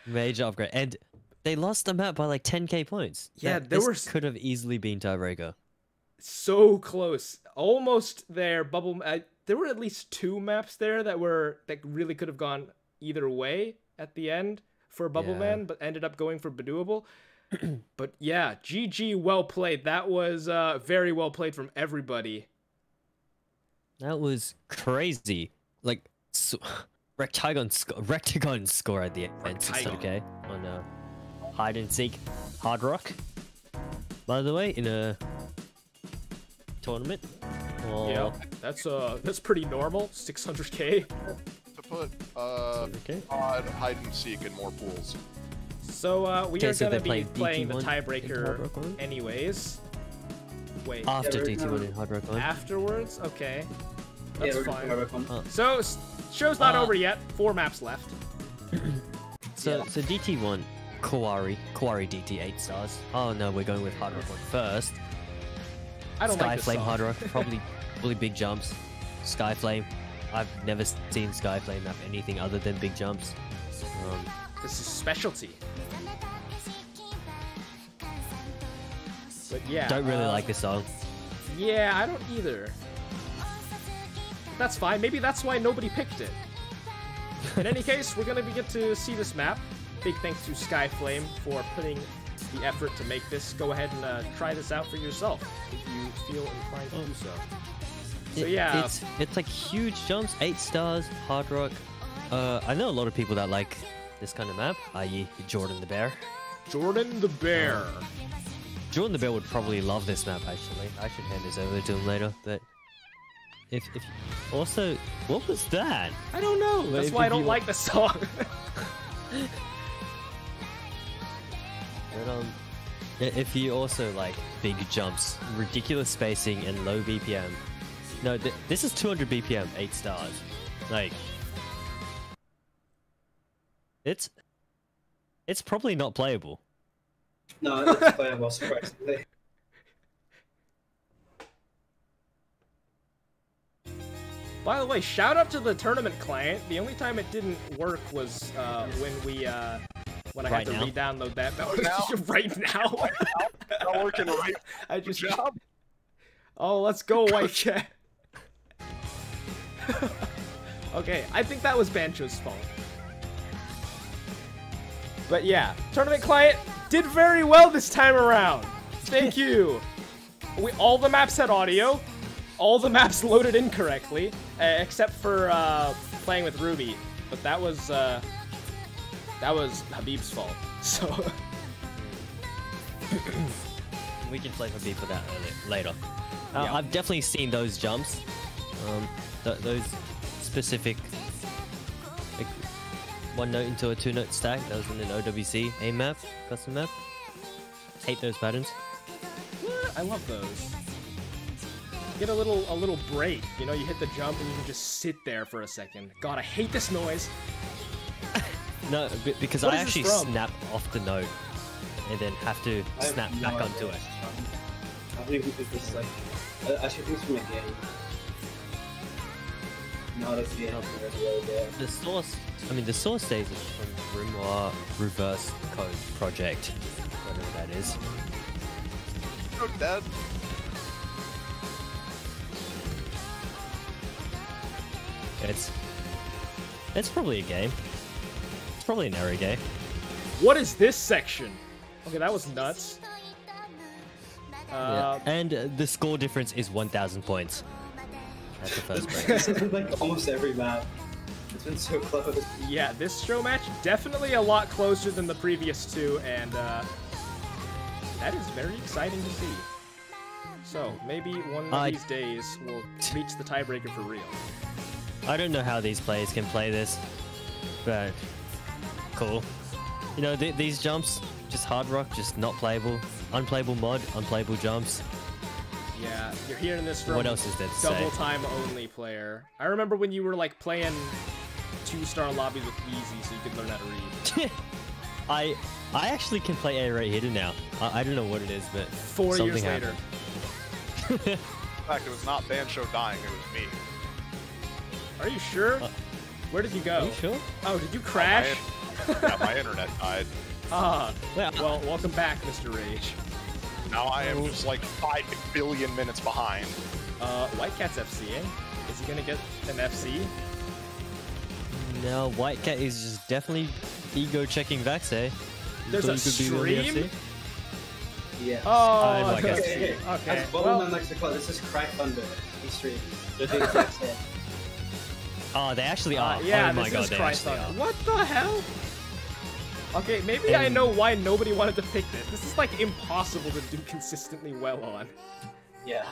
major upgrade. And they lost the map by like 10k points. Yeah, That- there this were could have easily been tiebreaker. So close, almost there. There were at least 2 maps there that really could have gone either way at the end for Bubble Yeah. Man, but ended up going for Badooable. But yeah, GG, well played. That was very well played from everybody. That was crazy. Like, so, Rectagon score at the end. It's Rectagon. okay. On hide and seek hard rock. By the way, in a tournament. Or... Yeah, that's pretty normal. 600k. To put Okay. odd hide and seek in more pools. So we Okay, are so gonna they're be playing the playing DT1 in Hard tiebreaker Rock One? anyways. Wait, After Yeah, DT1 in hard rock one. afterwards? Okay, Yeah, that's we're fine. gonna have one. So, show's not Uh, over yet. 4 maps left. So DT1, Kawari DT 8 stars. Oh no, we're going with hard rock one first. I don't Sky like this Flame song. hard rock, probably big jumps. Sky Flame, I've never seen Sky Flame have anything other than big jumps. This is specialty. But yeah. Don't really like this song. Yeah, I don't either. That's fine. Maybe that's why nobody picked it. In any case, we're gonna get to see this map. Big thanks to Skyflame for putting the effort to make this, go ahead and try this out for yourself if you feel inclined to do so. So yeah, it's like huge jumps, 8 stars, hard rock. I know a lot of people that like this kind of map, i.e. Jordan the Bear. Jordan the Bear. Jordan the Bear would probably love this map, actually. I should hand this over to him later, but if also, what was that? I don't know. That's why I don't like the song. But, if you also like big jumps, ridiculous spacing, and low BPM. No, this is 200 BPM, 8 stars. Like, it's probably not playable. No, it's playable, surprisingly. By the way, shout out to the tournament client. The only time it didn't work was when I had to re-download that. Right now. Not working right. I just job. Oh, let's go, White Cat. Okay, I think that was Bancho's fault. But yeah, tournament client did very well this time around. Thank you. All the maps had audio. All the maps loaded incorrectly, except for playing with Ruby. But that was Habib's fault. So we can play Habib for that later. Yeah. I've definitely seen those jumps. Those specific, like, 1 note into a 2 note stack. That was in an OWC aim map, custom map. Hate those patterns. I love those. Get a little break. You know, you hit the jump and you can just sit there for a second. God, I hate this noise. No, because I actually snap off the note and then have to snap back onto it. I believe this is like, I should think from a game. Not a game. The source stays from Grimoire Reverse Code Project, whatever that is. Oh, Dad. It's probably a game. It's probably an error game. What is this section? Okay, that was nuts. Yeah. And the score difference is 1,000 points. That's the first break. This is like almost every map. It's been so close. Yeah, this show match definitely a lot closer than the previous two, and that is very exciting to see. So maybe one of these days we'll reach the tiebreaker for real. I don't know how these players can play this, but cool. You know, these jumps, just hard rock, just not playable. Unplayable mod, unplayable jumps. Yeah, you're hearing this from what else is there to double time only player. I remember when you were like playing 2-star lobbies with Easy so you could learn how to read. I actually can play A rate hidden now. I don't know what it is, but 4 years later. In fact, it was not Bancho dying, it was me. Are you sure? Where did you go? Are you sure? Oh, did you crash? Yeah, my internet died. Well, welcome back, Mr. Rage. Now I am just like 5 billion minutes behind. White Cat's FCing. Is he gonna get an FC? No, White Cat is just definitely ego checking Vaxe. There's a stream? Yeah. Oh, my God. okay. As Bowman likes to call it, this is Crack Thunder. He streams. They're the exact same. Oh, they actually are. Yeah, oh my God, they actually are. What the hell? Okay, maybe I know why nobody wanted to pick this. This is like impossible to do consistently well on. Yeah.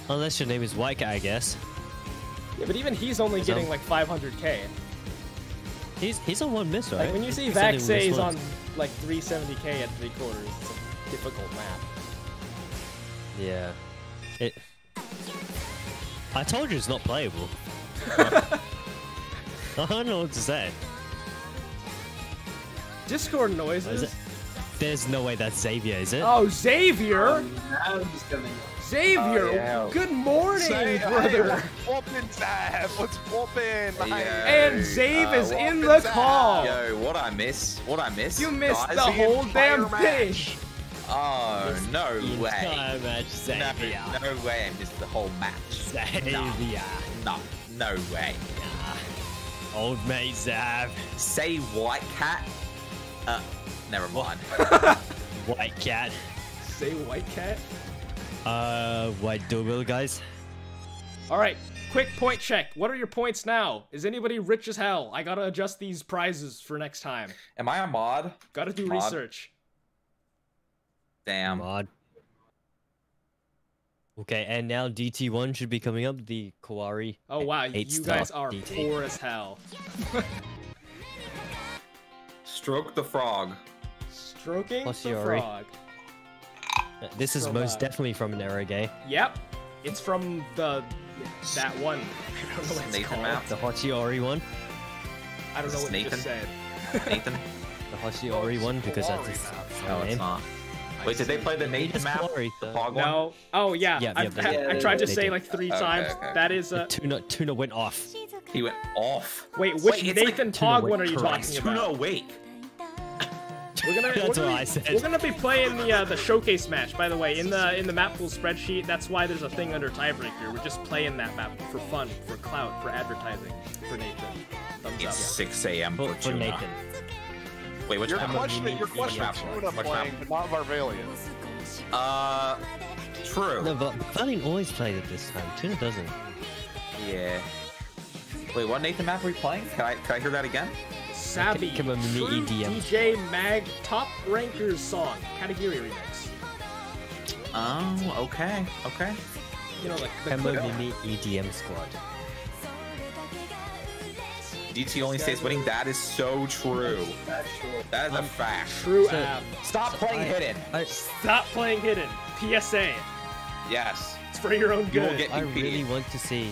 Unless your name is White Cat, I guess. Yeah, but even he's only getting like 500k. He's on 1 miss, right? Like when you see Vaxe's on like 370k at 3/4, it's a difficult map. Yeah. I told you it's not playable. I don't know what to say. Discord noises. There's no way that's Xavier, is it? Oh, Xavier! Now he's coming up. Xavier! Good morning, brother! Whoopin' Zav! What's whoopin'? And Zave is in the call! Yo, what I miss? You missed Guys, the whole damn thing! Oh, no way. Entire match, Xavier. No way I missed the whole match. Xavier. No way. Old mate Zav. Say White Cat. Never mind. White cat. Say white cat. White doorbell, guys. All right, quick point check. What are your points now? Is anybody rich as hell? I gotta adjust these prizes for next time. Am I a mod? Gotta do Mod? research. Damn. Mod. Okay, and now DT1 should be coming up. The Kawari. Oh wow, you 8-star guys are DT. poor as hell. Stroke the frog. Stroking the Hoshiori. frog. This is From, most definitely from an Erage. Yep, it's from that one. I don't know what it's Nathan called. map. The Hoshiori one. I don't know what you Nathan? just said. Nathan? The Hoshiori one because that's his No, name. it's not. Wait, did they play the Nathan Just map? Kawari, The though. fog one? No. Oh yeah. Yeah, I tried to they say did. like 3 Okay, times. okay. That is The tuna went off. He went off. Wait, which it's like Nathan Tuna Pog one are you correct. talking Tuna about? awake. That's what I said. We're gonna be playing the showcase match. By the way, in the map pool spreadsheet, that's why there's a thing under tiebreaker. We're just playing that map for fun, for clout, for advertising, for Nathan. Thumbs It's up. 6 a.m. for For tuna. Nathan. Wait, which You're map? questioning Which map? Tuna Which playing, map? but not Varvalian. True. No, but Funny always played it this time. Tuna doesn't. Yeah. Wait, what Nathan map are we playing? Can I hear that again? Savvy, Come on, True EDM. DJ Mag Top Rankers song, Katagiri remix. Oh, okay. Okay. You know, like the Kemba clip. Mini EDM squad. DT only stays winning. That is so true. That is a fact. True So- app. Stop playing hidden. Stop playing hidden. PSA. Yes. It's for your own You will good. get I UP. really want to see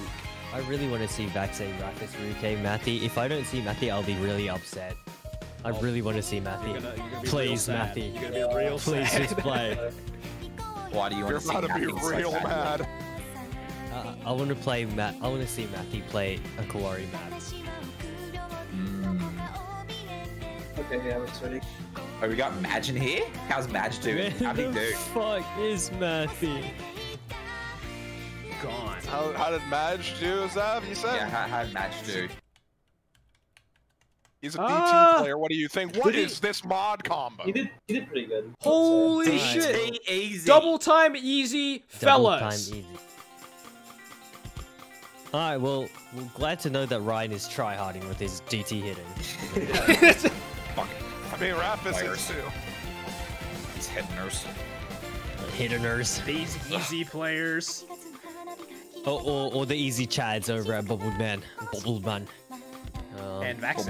Vaxe, Rafis, Ruke, Matty. If I don't see Matty, I'll be really upset. I really want to see Matty. You're gonna be Please, real sad. Matty. You're gonna be real Please sad. just play. Why do you want You're to see about to be nothing so real bad? mad. I want to play Matt. I want to see Matty play a Kawari Matt. Okay, yeah, we're ready. Oh, we got Madge in here? How's Madge doing? How'd he Where the do? fuck is Matty? Gone. How did Madge do, Zav? You said? Yeah, how'd Madge do? He's a DT player. What do you think? What Did he- is this mod combo? He did pretty good. Holy Nice. shit! Easy. Double time easy, Double fellas. time easy. Alright, well, we're glad to know that Ryan is tryharding with his DT hitting. Fuck. I mean, Rafis Players. is too. These hiddeners. Hitteners. These easy players. Or the easy chads over at Bubbled Man. And Vaxe.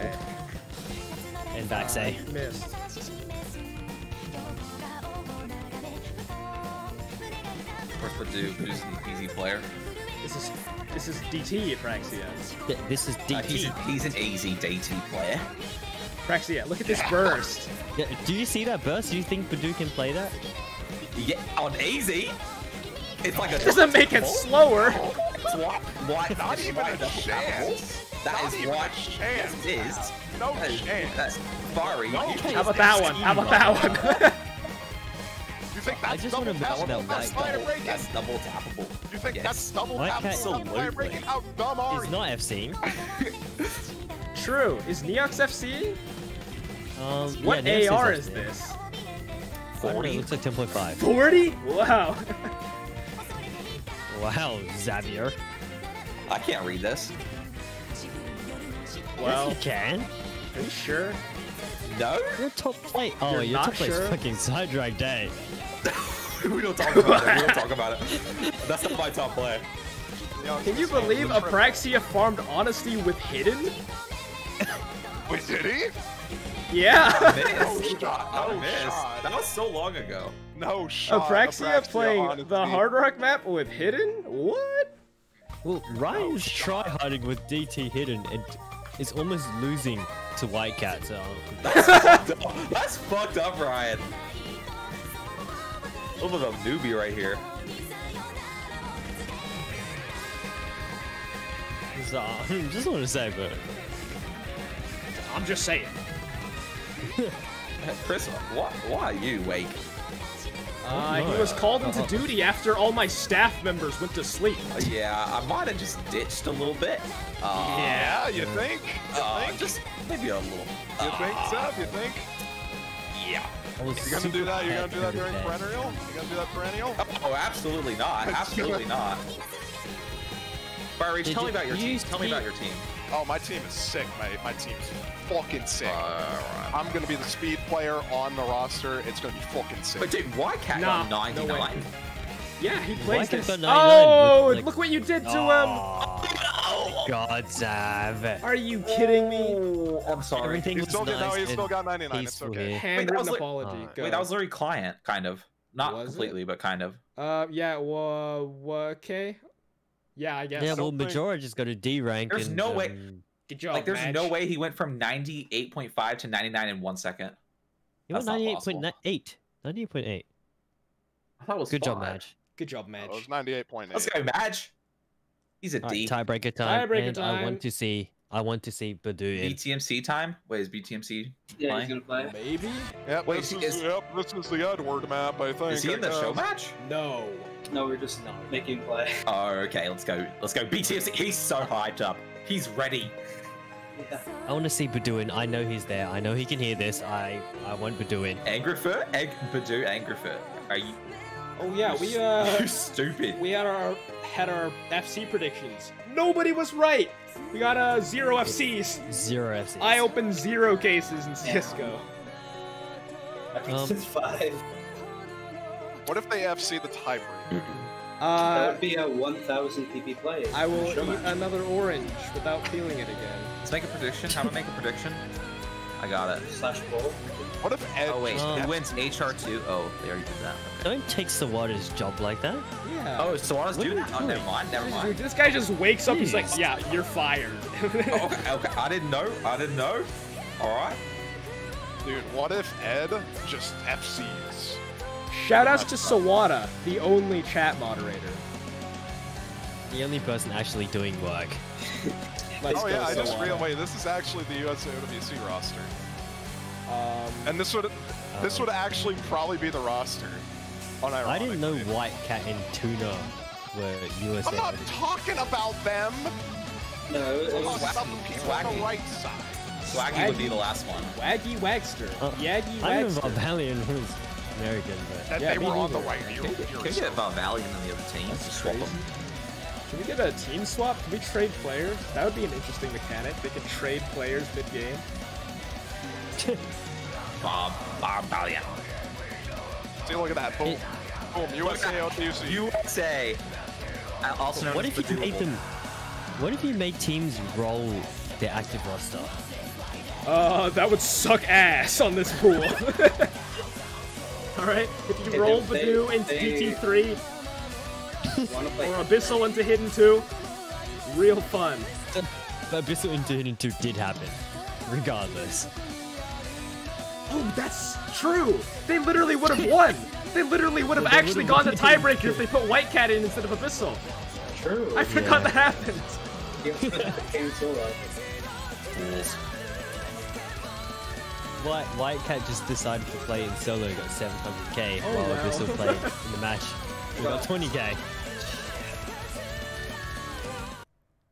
And Vaxe. Missed. Of course, Purdue, who's the easy player. This is DT Praxia. This is DT. He's an easy DT player. Praxia, look at this burst. Yeah, do you see that burst? Do you think Badu can play that? Yeah, on easy. It's like a Doesn't make it slower. Why? Not even a chance. That Not is even what a chance. it is. No That is- chance. That's fiery. How about that one? How about that one? You think I that's just double wanna mention tappable? that That's White fire Guy- breaking. That's double tappable. You think Yes. that's double White tappable? Guy- Fire Absolutely. breaking? How dumb are He's you? not FC. True. Is Neox FC? What yeah, Neox AR FC. is this? I don't know, 40? it looks like 10.5. 40? Wow. Wow, Xavier. I can't read this. Well, You can. are you sure? No? Your top plate. Oh, You're your not top plate's sure? fucking side drag day. We don't talk about it. We don't talk about it. That's not my top player. Can you believe Apraxia farmed Honesty with Hidden? Wait, did he? Yeah. No shot. No shot. That was so long ago. No shot. Apraxia playing Honesty. the Hard Rock map with Hidden? What? Well, Ryan's tryharding with DT hidden and is almost losing to White Cat. So That's fucked up, Ryan. Look at a newbie right here. so just want to say, but I'm just saying. Chris, what? Why are you awake? He was called into duty after all my staff members went to sleep. Yeah, I might have just ditched a little bit. Yeah, you think? You think? Just maybe a little. You think, Seth? You think? Yeah. You gonna do that? You gonna do that during perennial? You gonna do that perennial? Oh, absolutely not. Absolutely not. Barry, tell me about your team. Tell me about your team. Oh, my team is sick, mate. My team's fucking sick. I'm gonna be the speed player on the roster. It's gonna be fucking sick. But dude, why cat got 99? No, yeah, he plays this. Oh, like, look what you did to him! God, Zav. Are you kidding me? Oh, I'm sorry. Everything He's still, was nice he's still got 99. It's peaceful okay. here. Handwritten apology. Wait, that was literally client, kind of. Not Was completely, but kind of. Yeah, okay. Yeah, I guess. Yeah, well, Majora just got a D rank. There's no way. Good job, Like, there's Madge. no way he went from 98.5 to 99 in 1 second. He went That's not possible. 98.8. 98.8. I thought it was Good job, 5. Madge. Good job, Madge. It was 98.8. Let's go, Madge. He's a All D. right, tiebreaker time. Tiebreaker and time. I want to see Badu in. BTMC time? Wait, is BTMC Yeah, playing? he's gonna play. Maybe? Yep, Wait, this is- is the Edward map, I think. Is he in the show match? No. No, we're just making him play. Oh, okay, let's go. Let's go. BTMC, he's so hyped up. He's ready. Yeah. I want to see Badu in. I know he's there. I know he can hear this. I want Badu in. Angrifer? Badu Angrifer. Are you... Oh yeah, we You stupid. we had our FC predictions. Nobody was right. We got 0 FCs. 0 FCs. I opened 0 cases in CS:GO. I think it's 5. What if they FC the tiebreaker? That would be a 1,000 PP play. I will Showmatch. eat another orange without feeling it again. Let's make a prediction. How to make a prediction? I got it. / ball. What if Ed Oh, wait. just Who wins HR2? Oh, they already did that. Okay. Don't take Sawada's job like that. Yeah. Oh, Sawada's doing that? Oh, never mind. Never Dude, mind. this guy just wakes up. He's like, Jeez. "Yeah, you're fired." Oh, okay. I didn't know. All right. Dude, what if Ed just FCs? Shoutouts to Sawada, the only chat moderator. The only person actually doing work. Let's Oh go, yeah, I just Sawada. realized. Wait, this is actually the USA WC roster, and this would actually probably be the roster. I didn't know unironically. White Cat and Tuna were USA. I'm not talking about them. No, it I'm was talking about the people on the Swaggy. right side. Swaggy would be the last one. Waggy Wagster. Yaggy I know Wagster. Valiant was American, but That Yeah, they me were on the neither. right. Can we get Valvalion in the other team? Swap them. Can we get a team swap? Can we trade players? That would be an interesting mechanic. They can trade players mid-game. Valvalion. See, look at that. Boom. Boom. USA out UC. USA. Also known what as if you the made doable. them? What if you made teams roll their active roster? That would suck ass on this pool. Alright, if you Hey, roll they- Badu into they- DT3 wanna play. or Abyssal into Hidden 2, real fun. But Abyssal into Hidden 2 did happen, regardless. Oh, that's true! They literally would have won! They literally would have actually gone to tiebreaker if they put White Cat in instead of Abyssal. True. I forgot that happened. Game solo. White Cat just decided to play in solo, got 700k, Oh, while wow. Abyssal played in the match, we got 20k.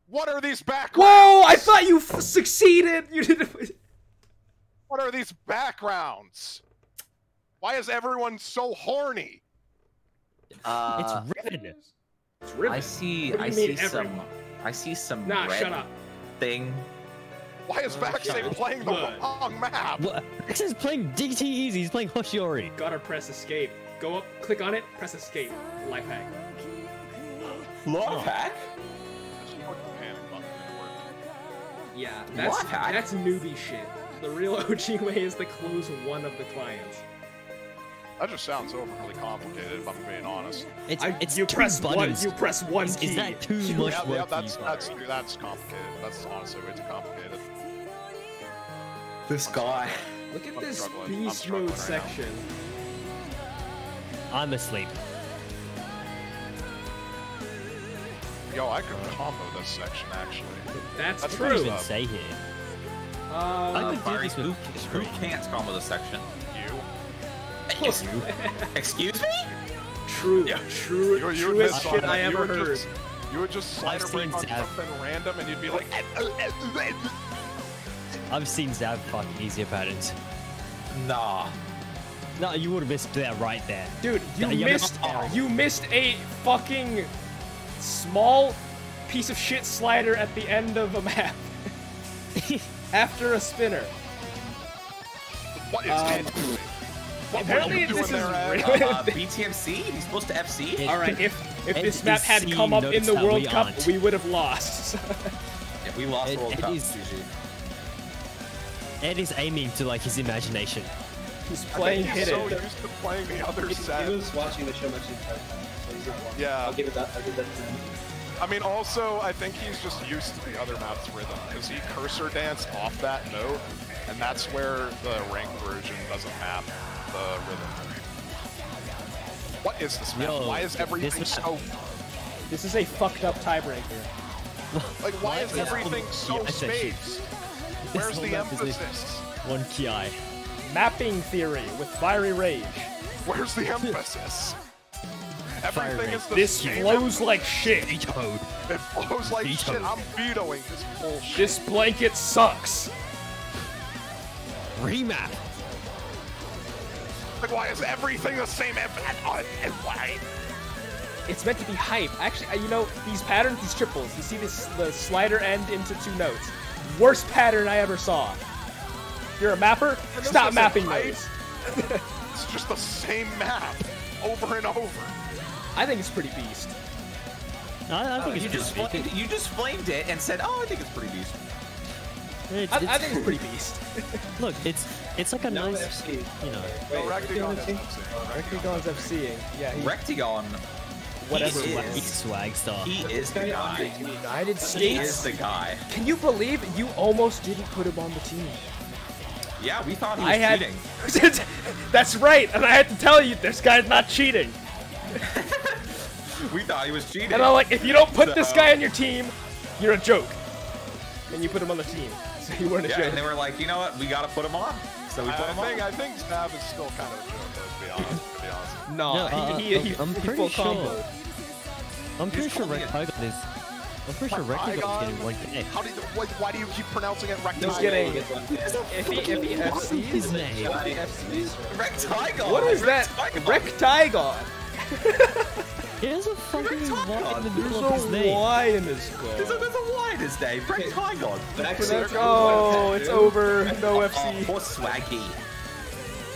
What are these backgrounds? Whoa! I thought you succeeded! You didn't. What are these backgrounds? Why is everyone so horny? It's Riven! It's Riven. I see. What do I you see mean, some. everyone? I see some Nah, red shut up. thing. Why is Vaxay playing the Good. wrong map? What? This is playing DT Easy, he's playing Hoshiori. Gotta press escape. Go up, click on it, press escape. Life hack. Love hack. Just put the panic button and work. Yeah, Life hack? that's newbie shit. The real OG way is to close one of the clients. That just sounds overly complicated, if I'm being honest. It's you two press buttons. one. You press one key. Is that too much Yeah, work for you, that's Barry? that's complicated. That's honestly way too complicated. This guy. Look at I'm this struggling. I'm beast struggling mode right now. section. I'm asleep. Yo, I could combo this section actually. That's That's What do you true. even say here? Uh, could do Barry, this with who can't combo this section? You. Excuse me? true, Yeah. true, You would truest miss shit on I that. ever heard. You would just slider I've break seen on Zav. something random and you'd be like, I've seen Zav fuck easier patterns. Nah. No, you would have missed that right there. Dude, you Yeah, missed no. you missed a fucking small piece of shit slider at the end of a map. After a spinner. What is it? Apparently what are you this is doing there, Ed? really BTMC? He's supposed to FC? Alright, if Ed this map is had seeing come up in notes the that World we Cup, aren't. we would have lost. If we lost the World Ed Cup, is- GG. Ed is aiming to like his imagination. He's playing He's hit so it. used to playing the other He set. was watching the Showmatch the entire time, so he's not watching. Yeah. I'll give that to him. I mean, also, I think he's just used to the other map's rhythm, because he cursor danced off that note, and that's where the ranked version doesn't map the rhythm. What is this map? Yo, Why is everything this so... This is a fucked up tiebreaker. Like, why is everything so I said shit. spaced? Where's whole the map is a- emphasis? One ki. Mapping theory with fiery rage. Where's the emphasis? Everything is the This same. flows like shit. Vetoed. It flows like Veto. shit. I'm vetoing this bullshit. This blanket sucks. Remap. Like, why is everything the same? And why? It's meant to be hype. Actually, you know, these patterns, these triples, you see this the slider end into 2 notes. Worst pattern I ever saw. If you're a mapper, this stop isn't mapping hype. those. It's just the same map over and over. I think it's pretty beast. I think You it's you just flamed it and said, "Oh, I think it's pretty decent." I think it's pretty beast. Look, it's like a No nice, FC. you know. No, Wait, Rectagon FC? is FC. Rectagon's FCing. Yeah, he, Rectagon, whatever. he Swag, is- swag star. he is the guy. United He is States. the guy. Can you believe you almost didn't put him on the team? Yeah, we thought he was I had. cheating. That's right, and I had to tell you, this guy's not cheating. We thought he was cheating. And I'm like, if you don't put this So- guy on your team, you're a joke. And you put him on the team, so you weren't a Yeah, joke. and they were like, you know what? We gotta put him on. So we put him on. I think Stab is still kind of a joke, though, to be honest. No, No, I'm he pretty full sure. comboed. I'm pretty sure calling it- Rectagon is. I'm pretty sure Rectagon's getting 1k. How do you, why do you keep pronouncing it Rectagon? He's getting. He gets one. If he FCs, His name. Rectagon. what is that? Rectagon. There's a fucking Rectagon. Y in the middle of There's his a name. Y in his There's skull. a Y in his name. Rectagon. But actually, Oh, it's over. No Oh, FC. poor Swaggy.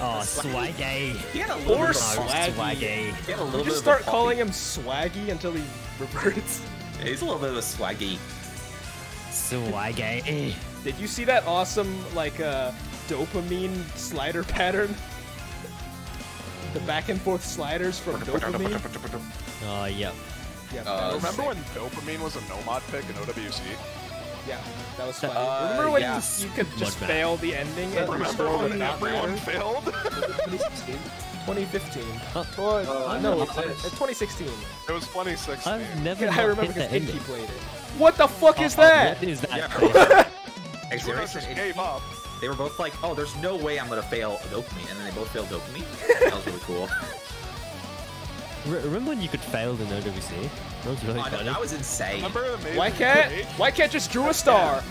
Oh, swaggy. He had a Poor little bit of Swaggy. Swaggy. He had a little You bit just of start a calling puppy. him Swaggy until he reverts. He's a little bit of a Swaggy. Swaggy. Did you see that awesome, like, dopamine slider pattern? The back and forth sliders from dopamine? Oh, yep. Yeah, Remember when Dopamine was a no-mod pick in OWC? yeah, that was fun. Uh, Remember when yeah. you could just Mud map. fail the ending and just Remember throw when the not everyone matter? failed? 2016. 2015. I No, know it's what it is. 2016. It was 2016. I've never Yeah, I not remember hit because the Pinky ending. played it. What the fuck is Oh, that? What is that? Yeah. place? Hey, Juros seriously, just gave up. they were both like, "Oh, there's no way I'm gonna fail dopamine," and then they both failed dopamine. That was really cool. Remember when you could fail the OWC? That was really Oh, no, funny. that was insane. Remember the Amazing Whitecat? Eight? Whitecat just drew a star.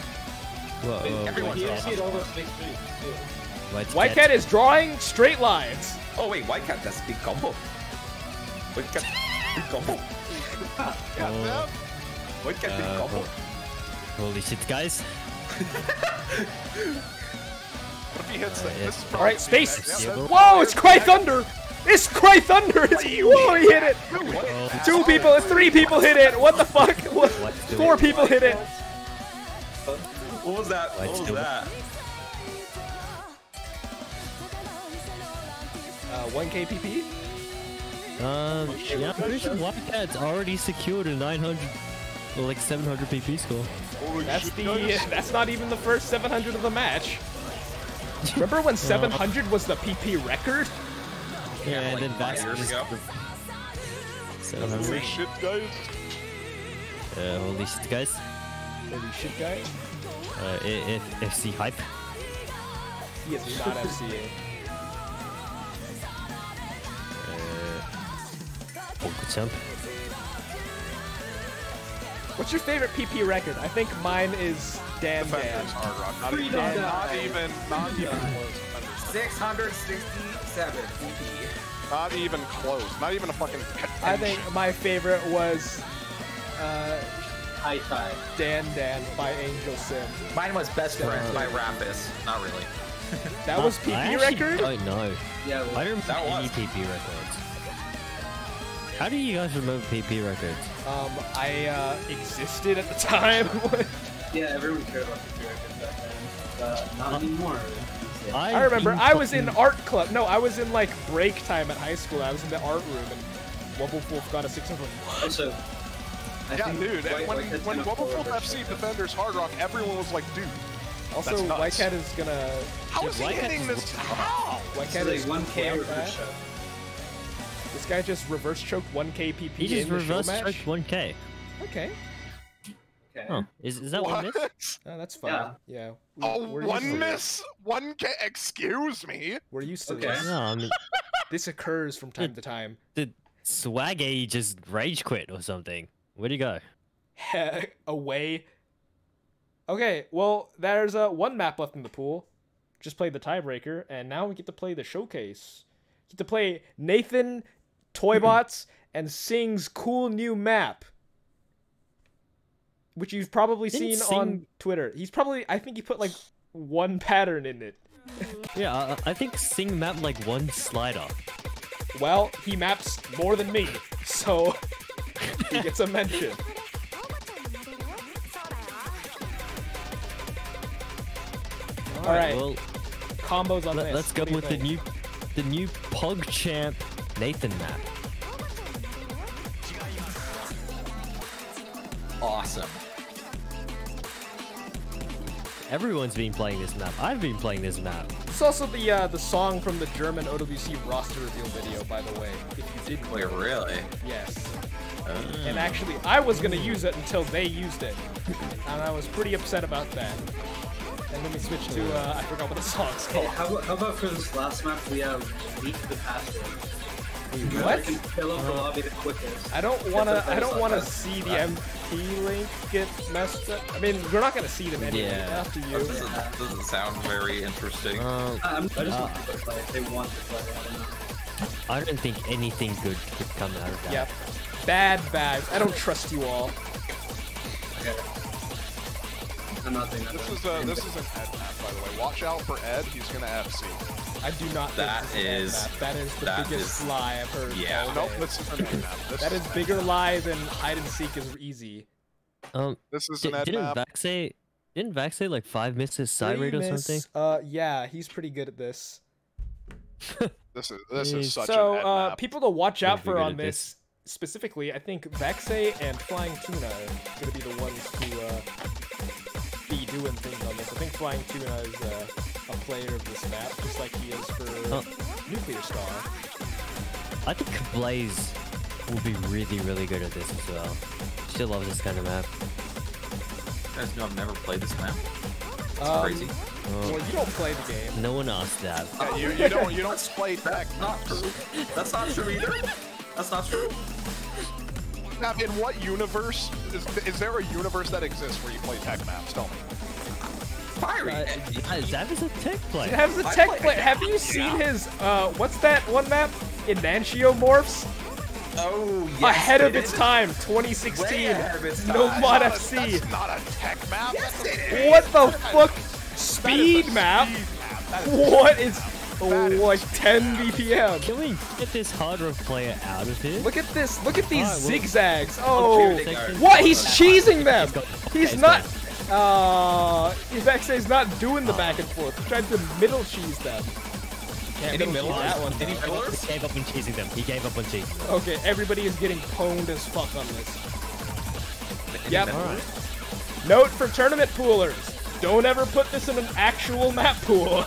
Whoa, everyone's You awesome. see it all those big streams, too. Whitecat is drawing straight lines. Oh wait, Whitecat, that's big combo. Whitecat, big combo. Yeah, Oh. Whitecat, big combo. Holy shit, guys. What if he hits it? yeah. This is All right, probably space. next. Yeah, that's Whoa, probably it's Cry next. Thunder. It's Cry Thunder. It's, whoa, he hit it. Oh, 2 people, 3 people hit it. What the fuck? What? Let's do 4 it. people hit it. What was that? Let's What was do it. that? 1 KPP? Yeah, I'm pretty sure Whitecat's already secured a 900 or like 700 PP score. Holy That's shit, the. guys. That's not even the first 700 of the match. Remember when 700 was the PP record? Yeah, and like then 5 that's years just ago. Holy 700. shit, guys. Holy shit, guys. Holy shit, guy. FC hype. He is not FCA. Champ. What's your favorite PP record? I think mine is Dan Dan. Defenders, hard rock. Not Freedom even, Die. not even close. Defenders. 667 PP. Not even close. Not even a fucking contention. I think my favorite was High Tide. Dan Dan by Angel Sim. Mine was Best Friends by Rapus. Not really. That was I PP actually record? don't know. Yeah, I don't remember That any was. PP records. How do you guys remember PP records? I existed at the time. yeah, everyone cared about the records back then, but not anymore. I remember I was in art club. No, I was in like break time at high school. I was in the art room and Wubble Wolf got a 600. Also, Yeah, dude. And when Wubble Wolf FC defenders Hard Rock, everyone was like, dude. Also, That's nuts. Whitecat is gonna. How is he hitting this? How? Whitecat like is 1K like reverse that. choke. This guy just reverse choked 1K PP He just in the reverse Showmatch. choked 1k. Okay. Okay. Huh. Is that one miss? Oh, that's fine. Yeah. Yeah. Oh, We're used one to miss? 1K? Excuse me? We're used to Okay. this. No, I mean, This occurs from time to time. did Swaggy just rage quit or something? Where'd he go? Away. Okay, well, there's one map left in the pool. Just played the tiebreaker, and now we get to play the showcase. Get to play Nathan, Toybots, and Sing's cool new map. Which you've probably Didn't seen on Sing- Twitter. He's probably, I think he put like one pattern in it. Yeah, I think Sing mapped like one slider. Well, he maps more than me, so he gets a mention. Alright, Well, combos on this. let's go What do you with think? the new PogChamp Nathan map. Awesome. Everyone's been playing this map. I've been playing this map. It's also the song from the German OWC roster reveal video, by the way. If you didn't Wait, know. really? Yes. And actually, I was gonna use it until they used it, and I was pretty upset about that. And then we switched to I forgot what the song's Hey, called. how about for this last map we leak the password? What? We can fill up the lobby the quickest. I don't wanna see the MP link get messed up. I mean, we're not gonna see them anyway. Yeah. After you. Doesn't sound very interesting. I just want to play. If they want to play, I don't know. I don't think anything good could come out of that. Yep. Bad bags. I don't trust you all. Okay. I'm not doing that. This is an Ed map, by the way. Watch out for Ed. He's gonna FC. I do not think That this is is- a map. That is the that biggest is- lie I've heard. yeah. all Nope, day. this is an Ed map. That is bigger lie than hide and seek is easy. This is an Ed Didn't map. Vax say like 5 misses side rate or something? Yeah, he's pretty good at this. This is such So, an Ed map. people to watch out Pretty for good on at this, specifically, I think Vexe and Flying Tuna are going to be the ones to be doing things on this. I think Flying Tuna is a player of this map, just like he is for Nuclear Star. I think Blaze will be really, really good at this as well. She loves this kind of map. You guys know I've never played this map. It's crazy. Well, you don't play the game. No one asked that. Yeah, you don't play tech. Not true. That's not true either. That's not true. Now, in what universe is there a universe that exists where you play tech maps? Tell me. Fiery. Zav is a tech player. Have the tech player. Have you seen his, what's that one map? Enantio Morphs? Oh, yes. Ahead of it its is. time, 2016. Way ahead of its No time. mod That's FC. not a tech map. Yes, it is. What the fuck? Speed map? What is like 10 BPM? Can we get this hard rock player out of here? Look at this. Look at these Alright, well- zigzags. Oh, Second. what? He's cheesing them. He's it's not. Vexe's not doing the back and forth. He's trying to middle cheese them. Can't Any middle cheese millers? that one. Any He millers? gave up on cheesing them. He gave up on cheesing them. Okay, everybody is getting pwned as fuck on this. Any Yep. millers? Alright. Note for tournament poolers. Don't ever put this in an actual map pool.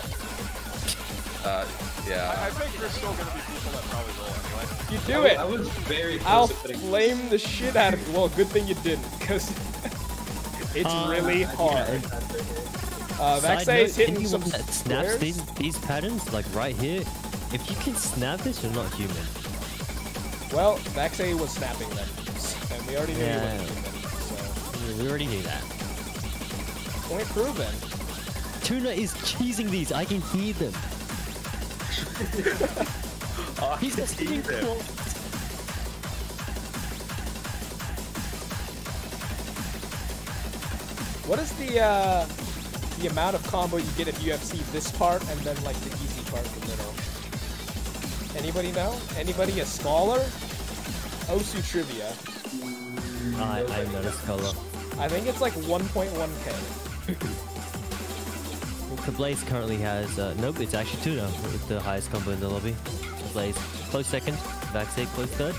Yeah. I think there's still gonna be people that probably will anyway. You do it. I was very close I'll to putting flame the shit out of you. Well, good thing you didn't, because it's really hard. Side Vaxe note, is hitting anyone some that snaps squares. these patterns, like right here, if you can snap this, you're not human. Well, Vaxe was snapping them, and we already knew he Yeah. wasn't human, so We already knew that. point proven. Tuna is cheesing these. I can hear them. Oh, He's just hitting it. quads. What is the amount of combo you get if you FC this part and then like the easy part in the middle? Anybody know? Anybody a scholar? Osu trivia. I'm not a scholar. I think it's like 1.1k. Kablaze currently has, nope, it's actually Tuna with the highest combo in the lobby. Kablaze close second, Vaxay close third.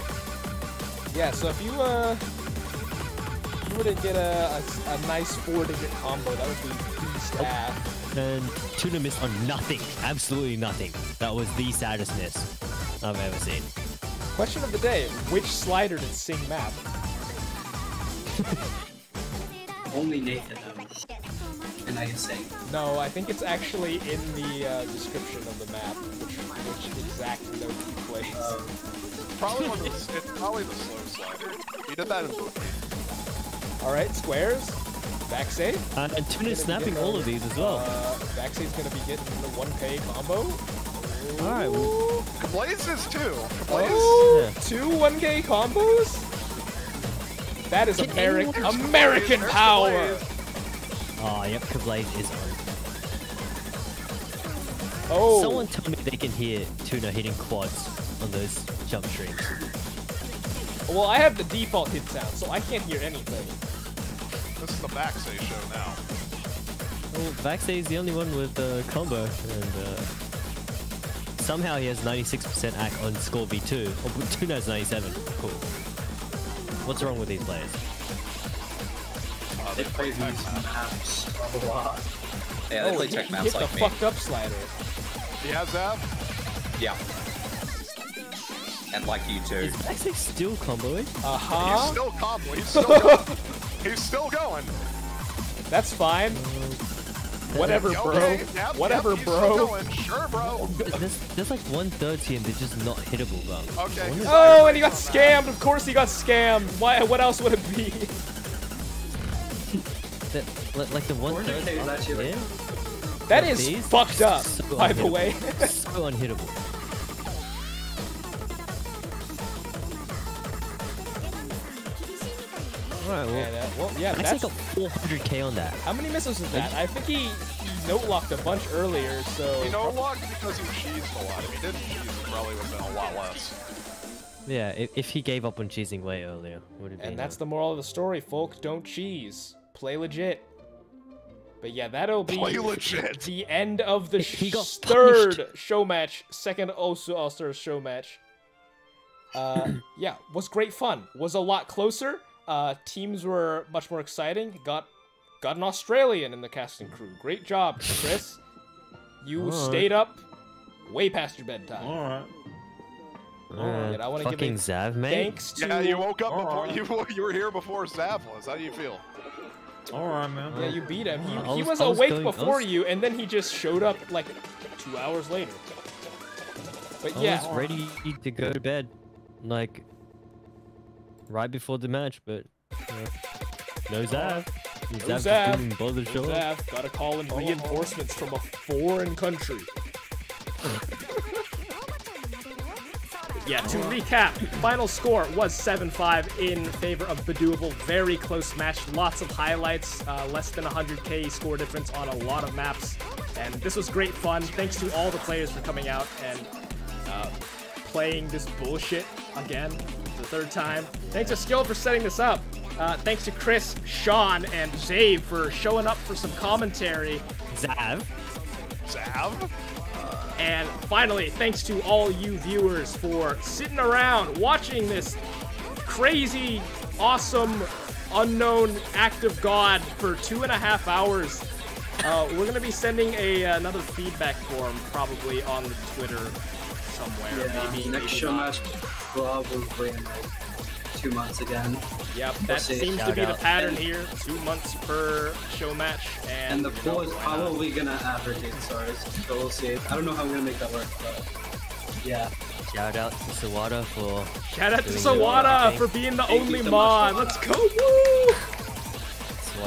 Yeah, so if you were to get a nice 4-digit combo, that would be beast ass. And Tuna missed on nothing, absolutely nothing. That was the saddest miss I've ever seen. Question of the day, which slider did Sing map? Only Nathan knows. And I can say. No, I think it's actually in the description of the map, which exact note he plays. It's probably the slow slider. He did that in both. Alright, squares. Vaxay. And Tuna's snapping all of these as well. Vaxay's gonna be getting the 1k combo. Alright, well, Blaze is too. Oh, Yeah. 2 1k combos? That is American There's power! Blaze. oh, yep, Kablaze is on. Oh, Someone tell me they can hear Tuna hitting quads on those jump streams. well, I have the default hit sound, so I can't hear anything. This is the Backsay show now. Well, Vaxay is the only one with combo, and somehow he has 96% AC on score V2. Oh, Tuna has 97. Cool. What's wrong with these players? They play these maps a lot. Yeah, they Oh, play he tech hit maps the like me. fucked up slider. He has that. Yeah. And like you too. Is Vaxay still comboing? He's Uh-huh. still combo. He's still going. He's still going. That's fine. Whatever, Okay, bro. yep, Whatever, yep, he's bro. still going. Sure, bro. There's like 1/3 team that's just not hittable, bro. Okay. Oh, and he got scammed. Of course he got scammed. Why? What else would it be? Like the 1/3 400K is up actually here, That like is these, fucked up, so by the unhittable. way. So unhittable. Alright, well, And, well, yeah, Vaxay that's... got 400k on that. How many misses was that? I think he note-locked a bunch earlier, so... You know what? Because he cheesed a lot. If he didn't cheese, it probably would have been a lot less. Yeah, if he gave up on cheesing way earlier, would have been. And that's the moral of the story, folk. Don't cheese. Play legit. But yeah, that'll be Play legit. the end of the He got third show match, second also ALLSTARS show match. Yeah, was great fun. Was a lot closer. Teams were much more exciting. Got an Australian in the casting crew. Great job, Chris. You Alright. stayed up way past your bedtime. Alright. And I want to give fucking a Zav, mate. thanks to... Yeah, you woke up Alright. before you were here before Zav was. How do you feel? Alright, man. Yeah, you beat him. He I was was awake going- before you, and then he just showed up like 2 hours later. But I yeah, was ready to go to bed, like right before the match, but no Zav. No Zav Zav. didn't bother to show up. Zav, gotta call in reinforcements from a foreign country. Yeah, to recap, final score was 7-5 in favor of Bedoable. Very close match, lots of highlights, less than 100k score difference on a lot of maps. And this was great fun. Thanks to all the players for coming out and playing this bullshit again, the third time. Thanks to Skill for setting this up. Thanks to Chris, Sean, and Zave for showing up for some commentary. Zav. Zav? And finally, thanks to all you viewers for sitting around watching this crazy, awesome, unknown act of God for 2.5 hours. We're gonna be sending another feedback form probably on the Twitter somewhere. Yeah, maybe next maybe show not. match probably in like 2 months again. Yep, We'll that see. seems to Shout be the out. pattern here. 2 months per show match, And the pool is probably gonna average 8 stars, so we'll see. I don't know how I'm gonna make that work, but yeah. Shout out to Sawada for Shout out to doing Sawada everything. for being the Thank you only so much, mod. Sawada. Let's go, woo!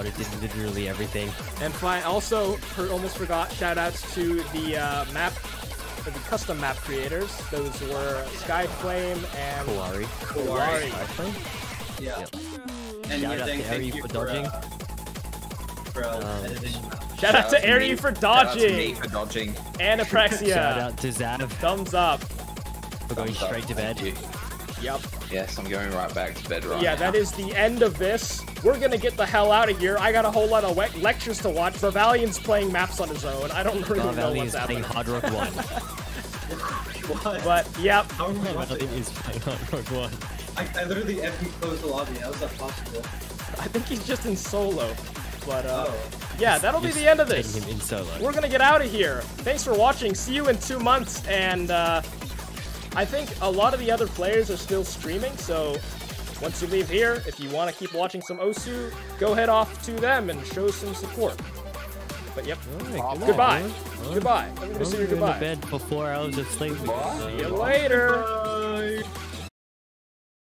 Sawada did literally everything. And fine. Also, almost forgot. Shout outs to the map the custom map creators. Those were Skyflame and Kawari. Yeah. Yep. And Shout out to thank Ari you for dodging. editing. Shout out to Ari for Shout out to me dodging. for dodging. And Apraxia. Shout out to Zav Thumbs up. for going straight to bed. Yep. Yes, I'm going right back to bed right Yeah, now. that is the end of this. We're gonna get the hell out of here. I got a whole lot of lectures to watch. Valiant's playing maps on his own. I don't really know Valiant what's is playing happening. Hard Rock 1. What? But, yep. How am I watching? Valiant is playing Hard Rock 1. I literally ebbed and closed the lobby. How is that possible? I think he's just in solo. But, Oh. yeah, that'll be the end of this. Taking him in solo. We're gonna get out of here. Thanks for watching. See you in 2 months. And, I think a lot of the other players are still streaming, so once you leave here, if you want to keep watching some Osu, go head off to them and show some support. But yep, goodbye. Goodbye. I'm gonna say your Go to goodbye. bed for 4 hours of sleep. See you later.